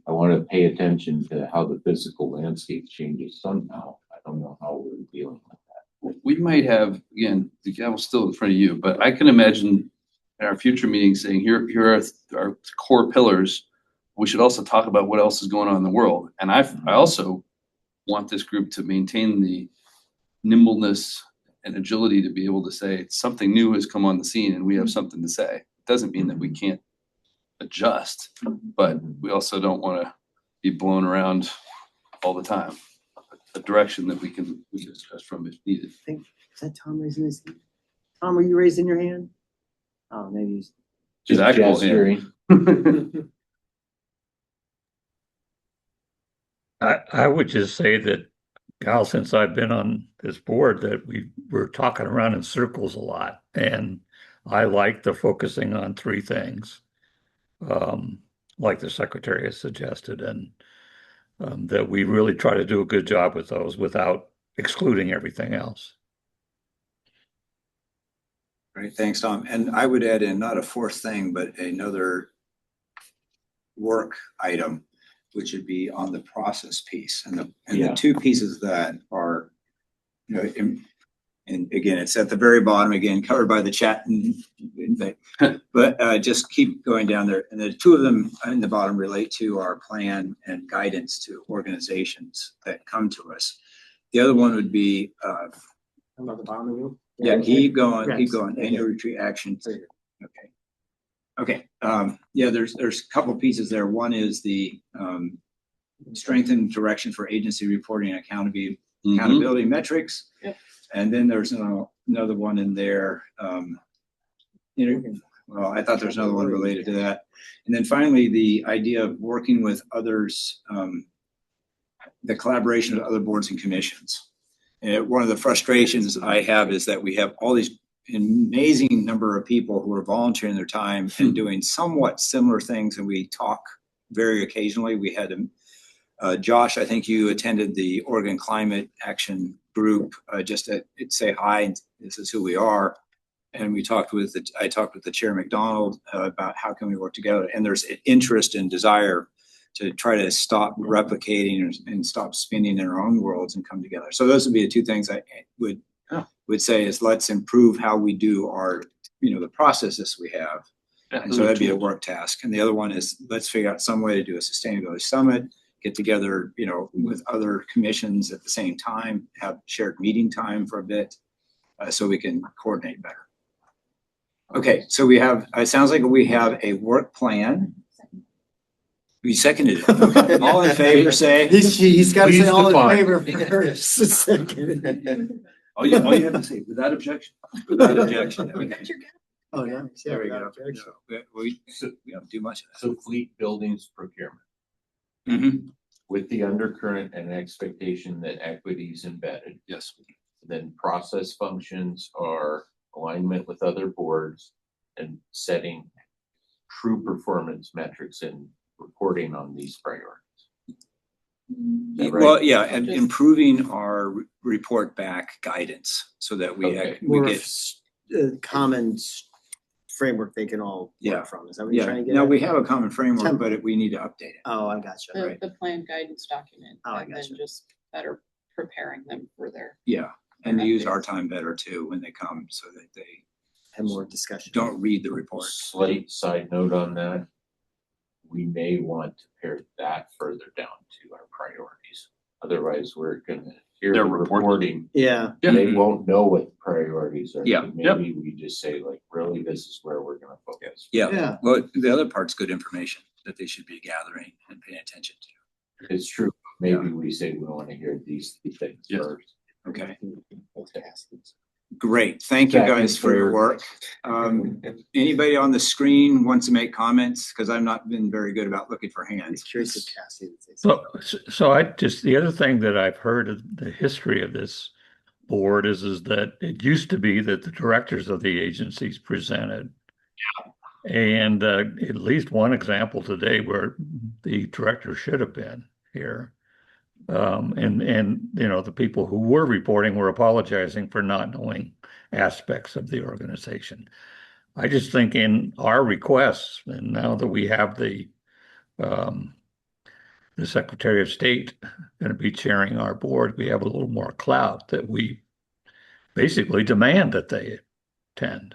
I want to pay attention to how the physical landscape changes somehow. I don't know how we're dealing with that. We might have, again, the gavel's still in front of you, but I can imagine in our future meetings saying, here are our core pillars. We should also talk about what else is going on in the world. And I also want this group to maintain the nimbleness and agility to be able to say something new has come on the scene and we have something to say. It doesn't mean that we can't adjust, but we also don't want to be blown around all the time. a direction that we can discuss from if needed. Is that Tom raising his hand? Tom, were you raising your hand? Oh, maybe he's. His actual hand. I would just say that, Kyle, since I've been on this board, that we're talking around in circles a lot. And I like the focusing on three things, like the secretary has suggested, and that we really try to do a good job with those without excluding everything else. Great, thanks, Tom. And I would add in not a fourth thing, but another work item, which would be on the process piece. And the two pieces that are, and again, it's at the very bottom, again, covered by the chat, but just keep going down there. And the two of them in the bottom relate to our plan and guidance to organizations that come to us. The other one would be, About the bottom of you? yeah, keep going. Annual retreat action. Okay. Yeah, there's a couple pieces there. One is the strengthened direction for agency reporting and accountability metrics. Yep. And then there's another one in there. Well, I thought there's another one related to that. And then finally, the idea of working with others, the collaboration of other boards and commissions. And one of the frustrations I have is that we have all these amazing number of people who are volunteering their time and doing somewhat similar things, and we talk very occasionally. We had Josh, I think you attended the Oregon Climate Action Group just to say hi, and this is who we are. And I talked with the Chair McDonald about how can we work together, and there's an interest and desire to try to stop replicating and stop spinning in our own worlds and come together. So those would be the two things I would say is let's improve how we do our, the processes we have. And so that'd be a work task. And the other one is let's figure out some way to do a sustainability summit, get together, with other commissions at the same time, have shared meeting time for a bit, so we can coordinate better. Okay, so it sounds like we have a work plan. We seconded it. Okay. All in favor, say. He's got to say all in favor first. All you have to say, without objection. Without objection. Oh, yeah. There we go. We don't do much of that. So fleet buildings procurement. Mm-hmm. With the undercurrent and expectation that equity is embedded. Yes. Then process functions are alignment with other boards and setting true performance metrics and reporting on these priorities. Right? Well, yeah, and improving our report back guidance so that we get a common framework they can all work from. Is that what you're trying to get No, at? we have a common framework, but we need to update it. Oh, I gotcha. The plan guidance document, Oh, I and gotcha. then just better preparing them for their. Yeah, and use our time better too when they come so that they have more discussion. Don't read the report. Slight side note on that. We may want to pare that further down to our priorities. Otherwise, we're gonna hear They're the reporting. Yeah. They won't know what the priorities are. Yeah. So maybe we just say like, really, this is where we're gonna focus. Yeah. Well, the other part's good information that they should be gathering and paying attention to. It's true. Maybe we say we want to hear these things first. Okay. Great. Thank you guys for your work. Anybody on the screen wants to make comments? Because I've not been very good about looking for hands. Curious if Cassie would say something. So the other thing that I've heard of the history of this board is that it used to be that the directors of the agencies presented. And at least one example today where the director should have been here. And the people who were reporting were apologizing for not knowing aspects of the organization. I just think in our requests, and now that we have the Secretary of State going to be chairing our board, we have a little more clout that we basically demand that they attend.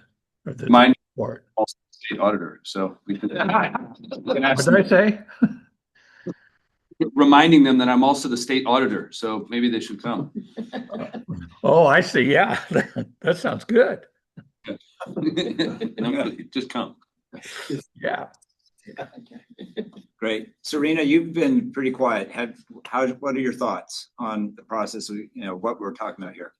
Mine also state auditor, so we could. What did I say? Reminding them that I'm also the state auditor, so maybe they should come. Oh, I see. Yeah, that sounds good. No, just come. Yeah. Great. Serena, you've been pretty quiet. What are your thoughts on the process of, what we're talking about here?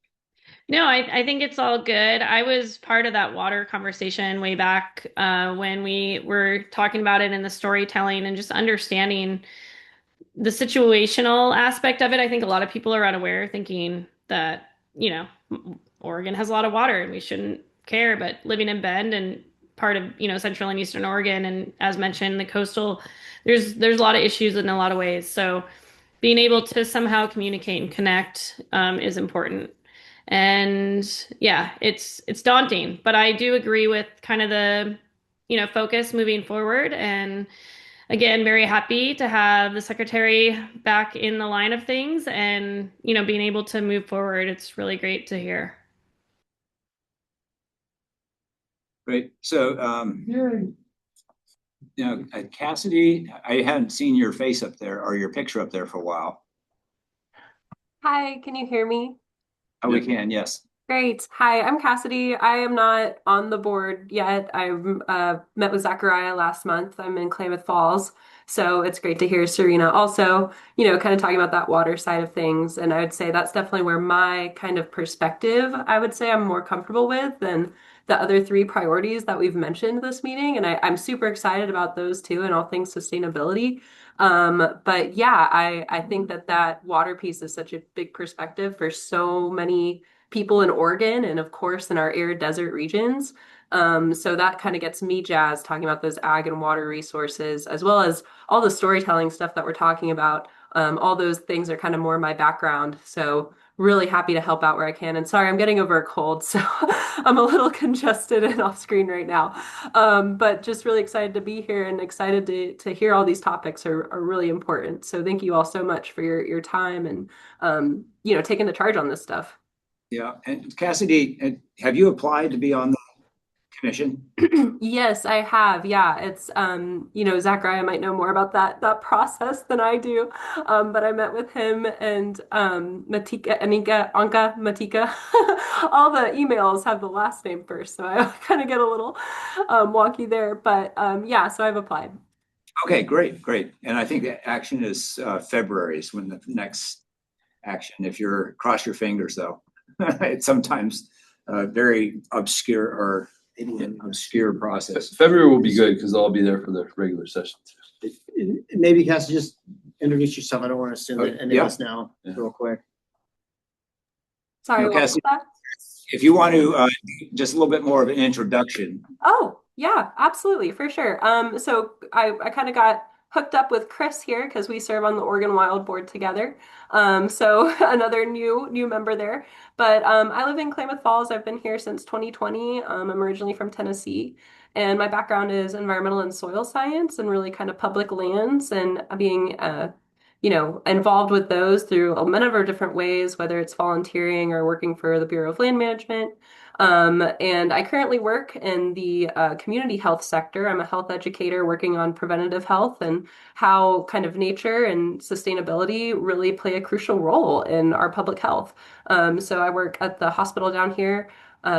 No, I think it's all good. I was part of that water conversation way back when we were talking about it in the storytelling and just understanding the situational aspect of it. I think a lot of people are unaware, thinking that, Oregon has a lot of water and we shouldn't care. But living in Bend and part of, Central and Eastern Oregon, and as mentioned, the coastal, there's a lot of issues in a lot of ways. So being able to somehow communicate and connect is important. And yeah, it's daunting, but I do agree with kind of the, focus moving forward. And again, very happy to have the secretary back in the line of things and, being able to move forward. It's really great to hear. Great. So, Cassidy, I hadn't seen your face up there or your picture up there for a while. Hi, can you hear me? Oh, we can, yes. Great. Hi, I'm Cassidy. I am not on the board yet. I met with Zachariah last month. I'm in Klamath Falls. So it's great to hear Serena also, kind of talking about that water side of things. And I would say that's definitely where my kind of perspective, I would say I'm more comfortable with than the other three priorities that we've mentioned this meeting. And I'm super excited about those too and all things sustainability. But yeah, I think that water piece is such a big perspective for so many people in Oregon and of course in our arid desert regions. So that kind of gets me jazzed talking about those ag and water resources, as well as all the storytelling stuff that we're talking about. All those things are kind of more my background. So really happy to help out where I can. And sorry, I'm getting over a cold, so I'm a little congested and off screen right now. But just really excited to be here and excited to hear all these topics are really important. So thank you all so much for your time and, taking the charge on this stuff. Yeah. And Cassidy, have you applied to be on the commission? Yes, I have. Yeah, it's Zachariah might know more about that process than I do. But I met with him and Matika, Anka, Matika. All the emails have the last name first, so I kind of get a little wonky there. But yeah, so I've applied. Okay, great. And I think the action is February is when the next action. If you're cross your fingers though, it's sometimes very obscure or an obscure process. February will be good because I'll be there for the regular session. Maybe Cass, just introduce yourself. I don't want to assume that any of us know real quick. Sorry, what was that? If you want to, just a little bit more of an introduction. Oh, yeah, absolutely, for sure. So I kind of got hooked up with Chris here because we serve on the Oregon Wild Board together. So another new member there. But I live in Klamath Falls. I've been here since 2020. I'm originally from Tennessee. And my background is environmental and soil science and really kind of public lands and being involved with those through a number of different ways, whether it's volunteering or working for the Bureau of Land Management. And I currently work in the community health sector. I'm a health educator working on preventative health and how kind of nature and sustainability really play a crucial role in our public health. So I work at the hospital down here,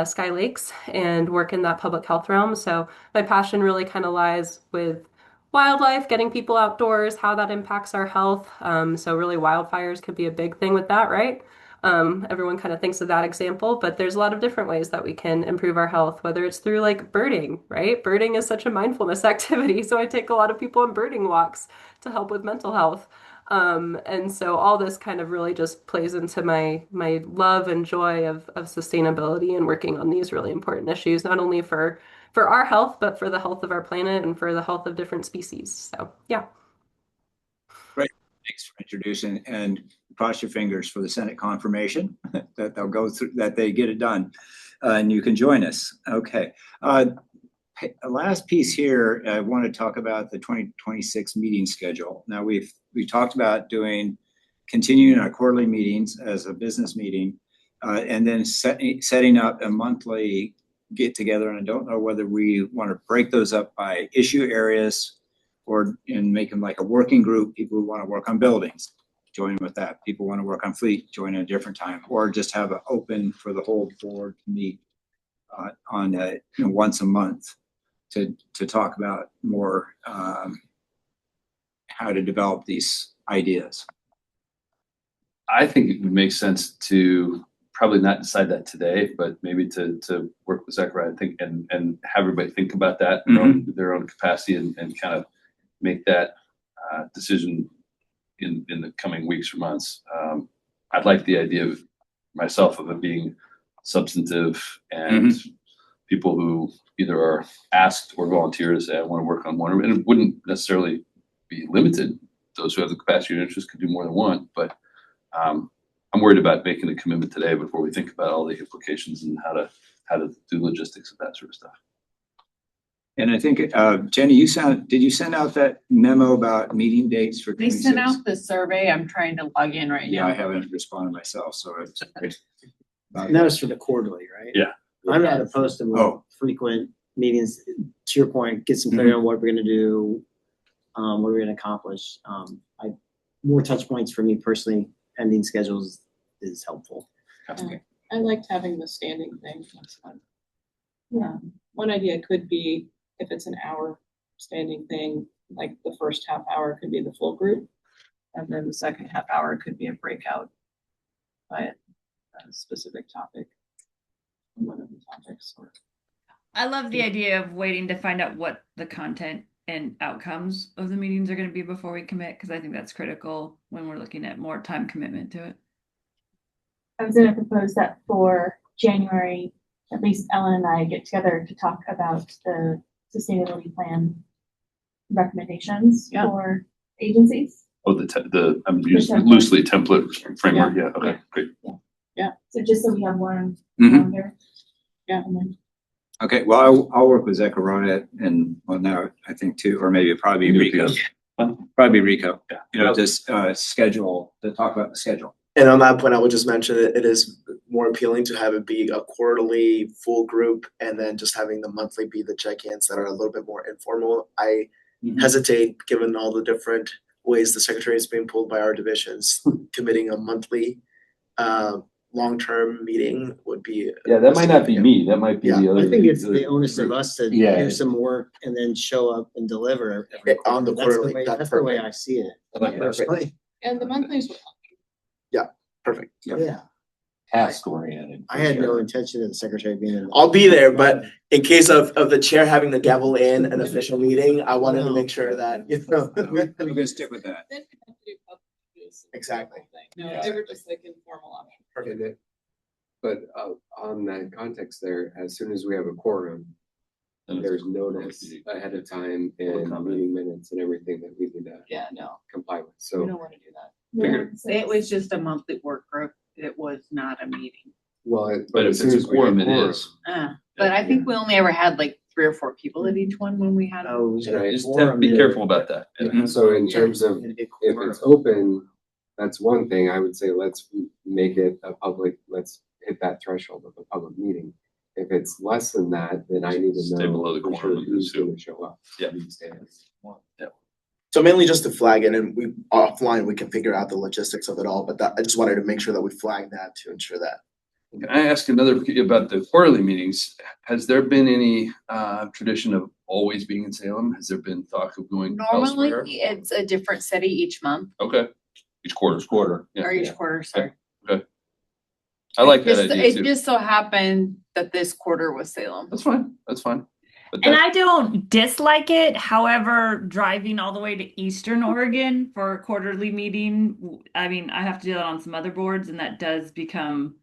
Sky Lakes, and work in that public health realm. So my passion really kind of lies with wildlife, getting people outdoors, how that impacts our health. So really wildfires could be a big thing with that, right? Everyone kind of thinks of that example, but there's a lot of different ways that we can improve our health, whether it's through like birding, right? Birding is such a mindfulness activity. So I take a lot of people on birding walks to help with mental health. And so all this kind of really just plays into my love and joy of sustainability and working on these really important issues, not only for our health, but for the health of our planet and for the health of different species. So yeah. Great. Thanks for introducing, and cross your fingers for the Senate confirmation that they'll go through, that they get it done, and you can join us. Okay. Last piece here, I want to talk about the 2026 meeting schedule. Now we talked about continuing our quarterly meetings as a business meeting, and then setting up a monthly get together. And I don't know whether we want to break those up by issue areas and make them like a working group. People who want to work on buildings, join with that. People want to work on fleet, join at a different time, or just have it open for the whole board to meet on once a month to talk about more how to develop these ideas? I think it would make sense to probably not decide that today, but maybe to work with Zechariah, I think, and have everybody think about that in their own capacity and kind of make that decision in the coming weeks or months. I'd like the idea of myself of it being substantive and people who either are asked or volunteer to say, I want to work on one, and it wouldn't necessarily be limited. Those who have the capacity and interest could do more than one, but I'm worried about making a commitment today before we think about all the implications and how to do logistics of that sort of stuff. And I think, Jenny, did you send out that memo about meeting dates for? We sent out the survey. I'm trying to log in right Yeah, now. I haven't responded myself, so it's. And that was for the quarterly, right? Yeah. I'm not opposed to more frequent meetings. To your point, get some clarity on what we're gonna do, what we're gonna accomplish. More touch points for me personally, pending schedules is helpful. I liked having the standing thing. That's fun. Yeah. One idea could be if it's an hour standing thing, like the first half hour could be the full group. And then the second half hour could be a breakout by a specific topic. One of the topics. I love the idea of waiting to find out what the content and outcomes of the meetings are going to be before we commit, because I think that's critical when we're looking at more time commitment to it. I was going to propose that for January, at least Ellen and I get together to talk about the sustainability plan recommendations for agencies. Oh, I'm using loosely template framework. Yeah. Okay. Great. Yeah. So just so we have one Mhm. calendar. Yeah. And then Okay, well, I'll work with Zechariah and, well, now I think too, or maybe probably Rico. Probably Rico, just schedule, to talk about the schedule. And on that point, I would just mention that it is more appealing to have it be a quarterly full group and then just having the monthly be the check-ins that are a little bit more informal. I hesitate, given all the different ways the secretary is being pulled by our divisions, committing a monthly long-term meeting would be. Yeah, that might not be me. That might be the other. I think it's the onus of us to Yeah. do some work and then show up and deliver every On the quarter. That's quarterly, That's the way I see it. Personally. And the monthlies were Yeah, perfect. Yeah. Task oriented. I had no intention of the secretary being in. I'll be there, but in case of the chair having the gavel in an official meeting, I wanted to make sure that, We're gonna stick with that. Then we have to do public reviews. Exactly. No, they were just like informal options. And but on that context there, as soon as we have a quorum, there's notice ahead of time and meeting minutes and everything that we need to Yeah, no, comply with. we So don't want to do that. It was just a monthly work group. It was not a meeting. But if it's a quorum, it is. But I think we only ever had like 3 or 4 people at each one when we had. Oh, Just be careful about that. And so in terms of if it's open, that's one thing. I would say let's make it a public, let's hit that threshold of a public meeting. If it's less than that, then I need to Stay below the know for quorum, sure who's going to show up. Yeah. Yeah. So mainly just to flag it, and we offline, we can figure out the logistics of it all, but I just wanted to make sure that we flag that to ensure that. Can I ask another about the quarterly meetings? Has there been any tradition of always being in Salem? Has there been thought of going Normally, elsewhere? it's a different city each month Okay. Each quarter. Yeah. or each quarter, sorry. Okay. I like that Just- idea It too. just so happened that this quarter was Salem. That's fine. That's fine. But And that- I don't dislike it. However, driving all the way to Eastern Oregon for a quarterly meeting, I mean, I have to do that on some other boards, and that does become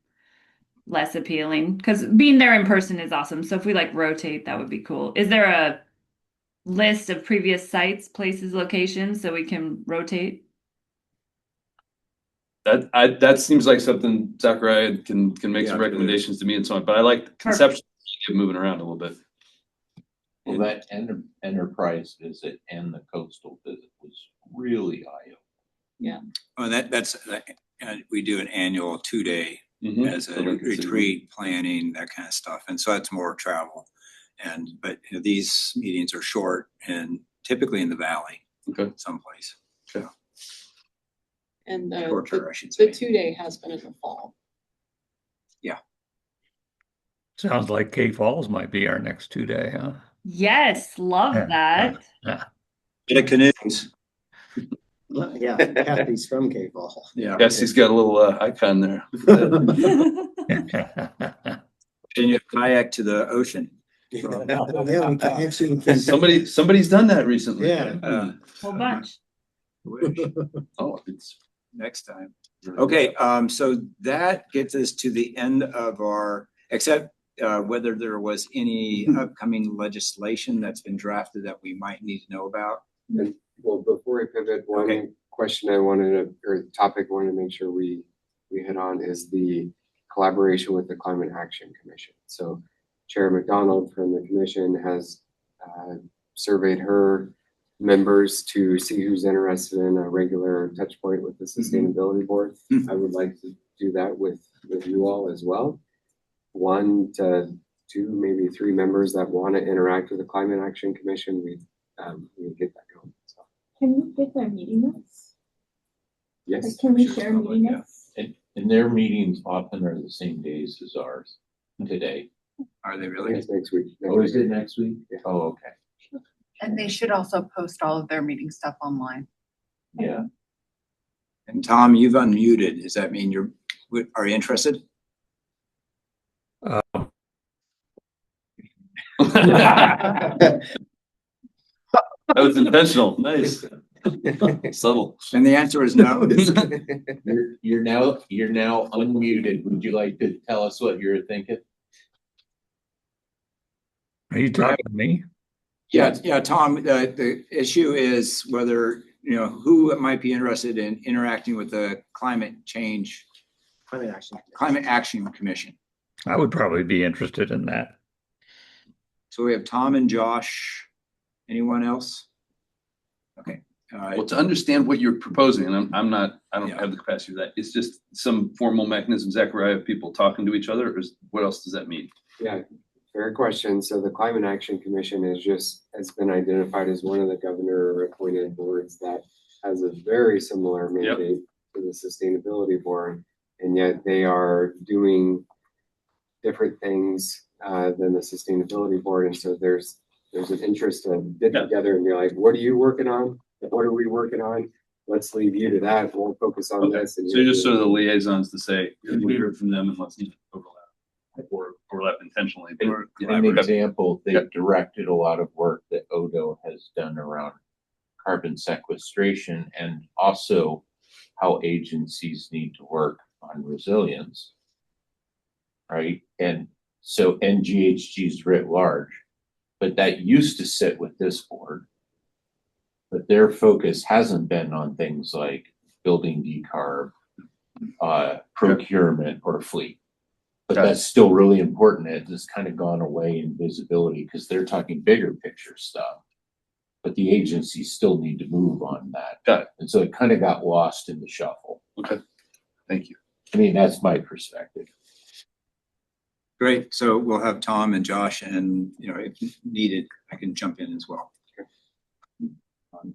less appealing because being there in person is awesome. So if we like rotate, that would be cool. Is there a list of previous sites, places, locations so we can rotate? that seems like something Zachariah can make some Yeah, recommendations to me and so on, but I like conceptually moving around a little bit. Well, that enterprise visit and the coastal visit was really eye-opening. Yeah. Oh, that's, we do an annual 2-day as a retreat planning, that kind of stuff. And so that's more travel. But these meetings are short and typically in the valley. Okay. Someplace. Okay. And Shorter, I should the say. 2-day has been in the fall. Yeah. Sounds like Cave Falls might be our next 2-day, huh? Yes, love that. Yeah. Bit of canoes. Yeah, Kathy's from Cape Hall. Yeah. Yes, he's got a little icon there. Can you kayak to the ocean? Yeah, we can actually can- Somebody's done that recently. Yeah. Whole bunch. Oh, it's Next time. Okay, so that gets us to the end of our, except whether there was any upcoming legislation that's been drafted that we might need to know about. And, well, before we pivot, one question I wanted to, or topic I wanted to make sure we hit on is the collaboration with the Climate Action Commission. So Chair McDonald from the commission has surveyed her members to see who's interested in a regular touch point with the Sustainability Board. I would like to do that with you all as well. 1 to 2, maybe 3 members that want to interact with the Climate Action Commission, we get that going. So, Can we get their meeting notes? yes. Like, can we share meeting notes? And their meetings often are the same days as ours today. Are they really? It's next week. Oh, is it next week? Oh, okay. And they should also post all of their meeting stuff online. Yeah. And Tom, you've unmuted. Does that mean are you interested? That was intentional. Nice. Subtle. And the answer is no. You're now unmuted. Would you like to tell us what you're thinking? Are you talking to me? Yeah, Tom, the issue is whether, who might be interested in interacting with the Climate Action Commission. I would probably be interested in that. So we have Tom and Josh. Anyone else? Okay. Well, to understand what you're proposing, and I don't have the capacity for that. It's just some formal mechanism, Zachariah, of people talking to each other, or what else does that mean? Yeah, fair question. So the Climate Action Commission has been identified as one of the governor appointed boards that has a very similar mandate to the Sustainability Board, and yet they are doing different things than the Sustainability Board. And so there's an interest to get together and be like, what are you working on? What are we working on? Let's leave you to that. We'll focus on this. And so you're just sort of the liaisons to say, we heard from them and let's overlap or overlap intentionally. An example, they've directed a lot of work that Odo has done around carbon sequestration and also how agencies need to work on resilience, right? And so NGHG's writ large, but that used to sit with this board, but their focus hasn't been on things like building decarb, procurement, or fleet. But that's still really important. It's just kind of gone away in visibility because they're talking bigger picture stuff. But the agencies still need to move on that. Got it. And so it kind of got lost in the shuffle. Okay. Thank you. I mean, that's my perspective. Great. So we'll have Tom and Josh, and if needed, I can jump in as well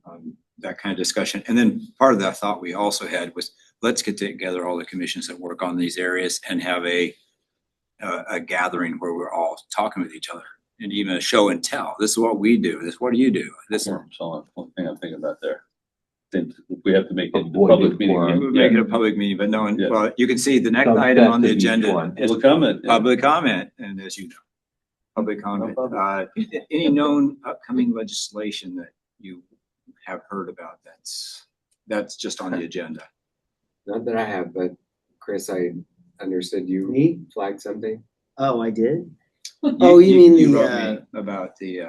on that kind of discussion. And then part of that thought we also had was, let's get together all the commissions that work on these areas and have a gathering where we're all talking with each other, and even a show and tell. This is what we do. What do you do? This is one thing I'm thinking about there. We have to make it a public meeting. We'll make it a public meeting, but well, you can see the next item on the agenda is public comment. Public comment, and as you know, public comment. Any known upcoming legislation that you have heard about that's just on the agenda? Not that I have, but Chris, I understood you flagged something. Oh, I did? You mean wrote me about the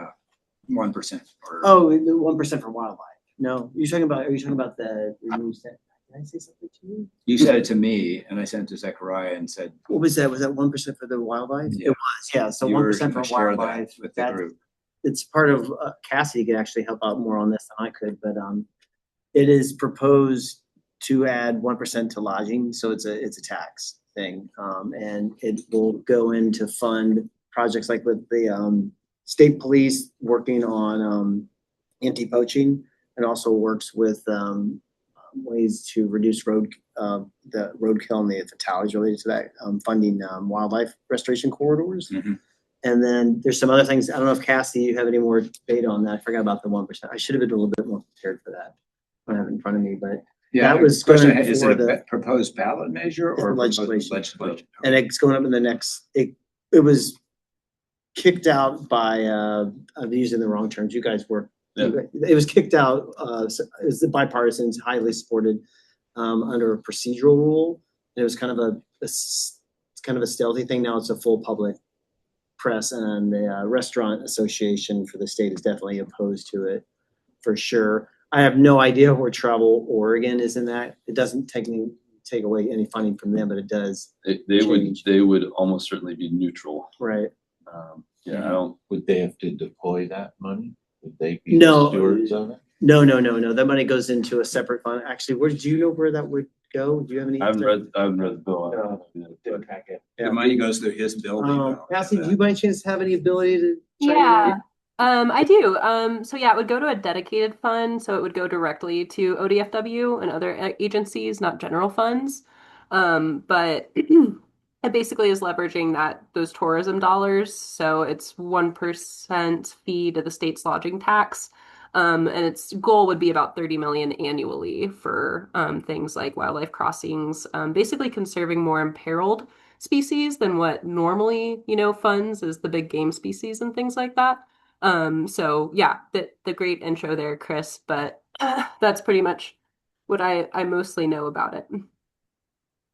1%. Oh, the 1% for wildlife. No, are you talking about the remove set? Did I say something to you? You said it to me, and I sent it to Zechariah and said, What was that? Was that 1% for the wildlife? Yeah. It was, yeah. So You were 1% for gonna share that wildlife. with the group. It's part of Cassie could actually help out more on this than I could, but it is proposed to add 1% to lodging, so it's a tax thing, and it will go into fund projects like with the state police working on anti-poaching, and also works with ways to reduce the roadkill and the fatalities related to that, funding wildlife restoration corridors. Mm-hmm. And then there's some other things. I don't know if Cassie, you have any more data on that. I forgot about the 1%. I should have been a little bit more prepared for that. I don't have it in front of me, but Yeah, that was question, going is for it a the proposed ballot measure or proposed legislation. legislation? And it's going up in the next, it was kicked out by, I'm using the wrong terms, you guys were, it was kicked out, it was the bipartisan, highly supported, under a procedural rule. And it was kind of it's kind of a stealthy thing. Now it's a full public press, and the Restaurant Association for the state is definitely opposed to it for sure. I have no idea where Travel Oregon is in that. It doesn't technically take away any funding from them, but it does. They would almost certainly be neutral. Right. Yeah, I don't. Would they have to deploy that money? Would they be No. the stewards of it? No. That money goes into a separate fund. Actually, where do you know where that would go? Do you have any? I haven't read the bill. The money goes through his building. Cassie, do you by chance have any ability to? Yeah, I do. So yeah, it would go to a dedicated fund. So it would go directly to ODFW and other agencies, not general funds. But it basically is leveraging those tourism dollars. So it's 1% fee to the state's lodging tax. And its goal would be about 30 million annually for things like wildlife crossings, basically conserving more imperiled species than what normally, funds is the big game species and things like that. So yeah, the great intro there, Chris, but that's pretty much what I mostly know about it.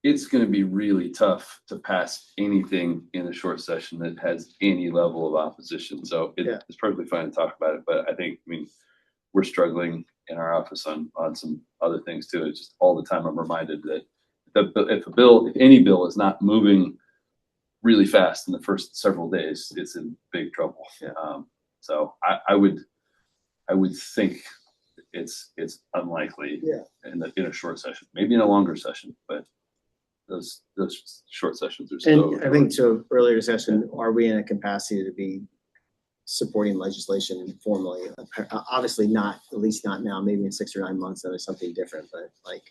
It's going to be really tough to pass anything in a short session that has any level of opposition. So it's perfectly fine to talk about it, but I mean, we're struggling in our office on some other things too. It's just all the time I'm reminded that if any bill is not moving really fast in the first several days, it's in big trouble. So I would think it's unlikely in a short session, maybe in a longer session, but those short sessions are so. And I think to earlier discussion, are we in a capacity to be supporting legislation formally? Obviously not, at least not now, maybe in 6 or 9 months, that is something different, but like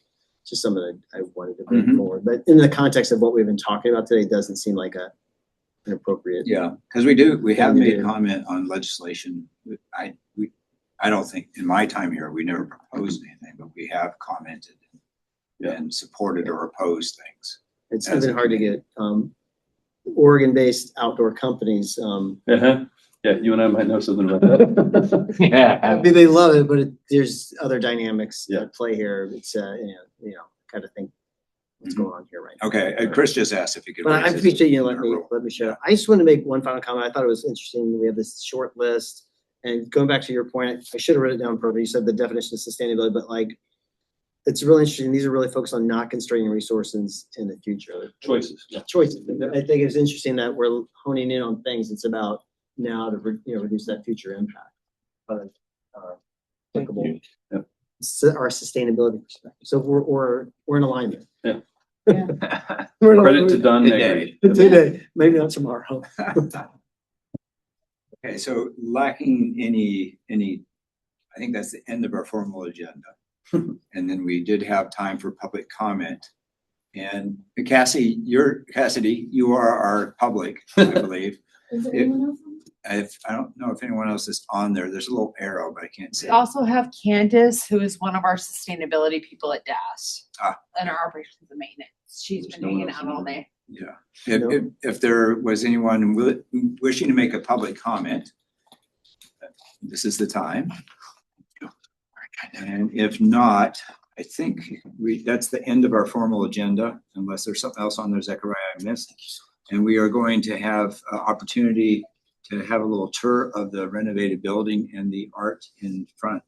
just some of the, I wanted to bring forward. But in the context of what we've been talking about today, it doesn't seem like an appropriate. Yeah, because we have made comment on legislation. I don't think in my time here, we never proposed anything, but we have commented and supported or opposed things. It's even hard to get Oregon-based outdoor companies. Yeah, you and I might know something about that. Yeah, I mean, they love it, but there's other dynamics at play here. It's kind of think what's going on here right now. Okay, Chris just asked if you could. But I appreciate you let me share. I just want to make one final comment. I thought it was interesting. We have this short list, and going back to your point, I should have written it down perfectly. You said the definition of sustainability, but like, it's really interesting. These are really focused on not constraining resources in the future. Choices. Choices. I think it's interesting that we're honing in on things. It's about now to reduce that future impact. But applicable. Our sustainability perspective. So we're in alignment. Yeah. Credit to Don today. Today, maybe not tomorrow. Okay, so lacking any, I think that's the end of our formal agenda. And then we did have time for public comment. And Cassidy, you are our public, I believe. Is there anyone else? I don't know if anyone else is on there. There's a little arrow, but I can't see. We also have Candace, who is one of our sustainability people at DAS and our operations and maintenance. She's been hanging out all day. Yeah. If there was anyone wishing to make a public comment, this is the time. And if not, I think that's the end of our formal agenda, unless there's something else on there, Zechariah, I missed. And we are going to have an opportunity to have a little tour of the renovated building and the art in the front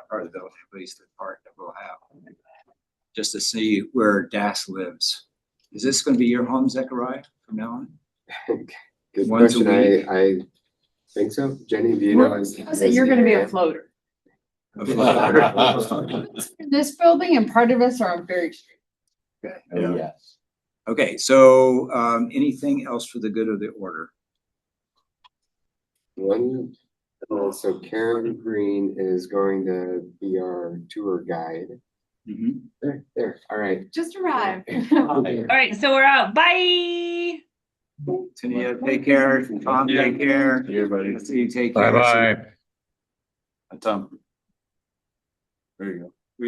part of the building, at least the part that we'll have, just to see where DAS lives. Is this going to be your home, Zechariah, from now on? Good Once a question. week? I think so. Jenny, do you know? You're going to be a floater. This building and part of us are on Berry Street. Okay. Oh, yes. Okay, so anything else for the good of the order? So Karen Green is going to be our tour guide. There. All right. Just arrived. All right, so we're out. Bye. Tania, take care. Tom, take care. Everybody. See you. Take care. Bye-bye. Tom. There you go.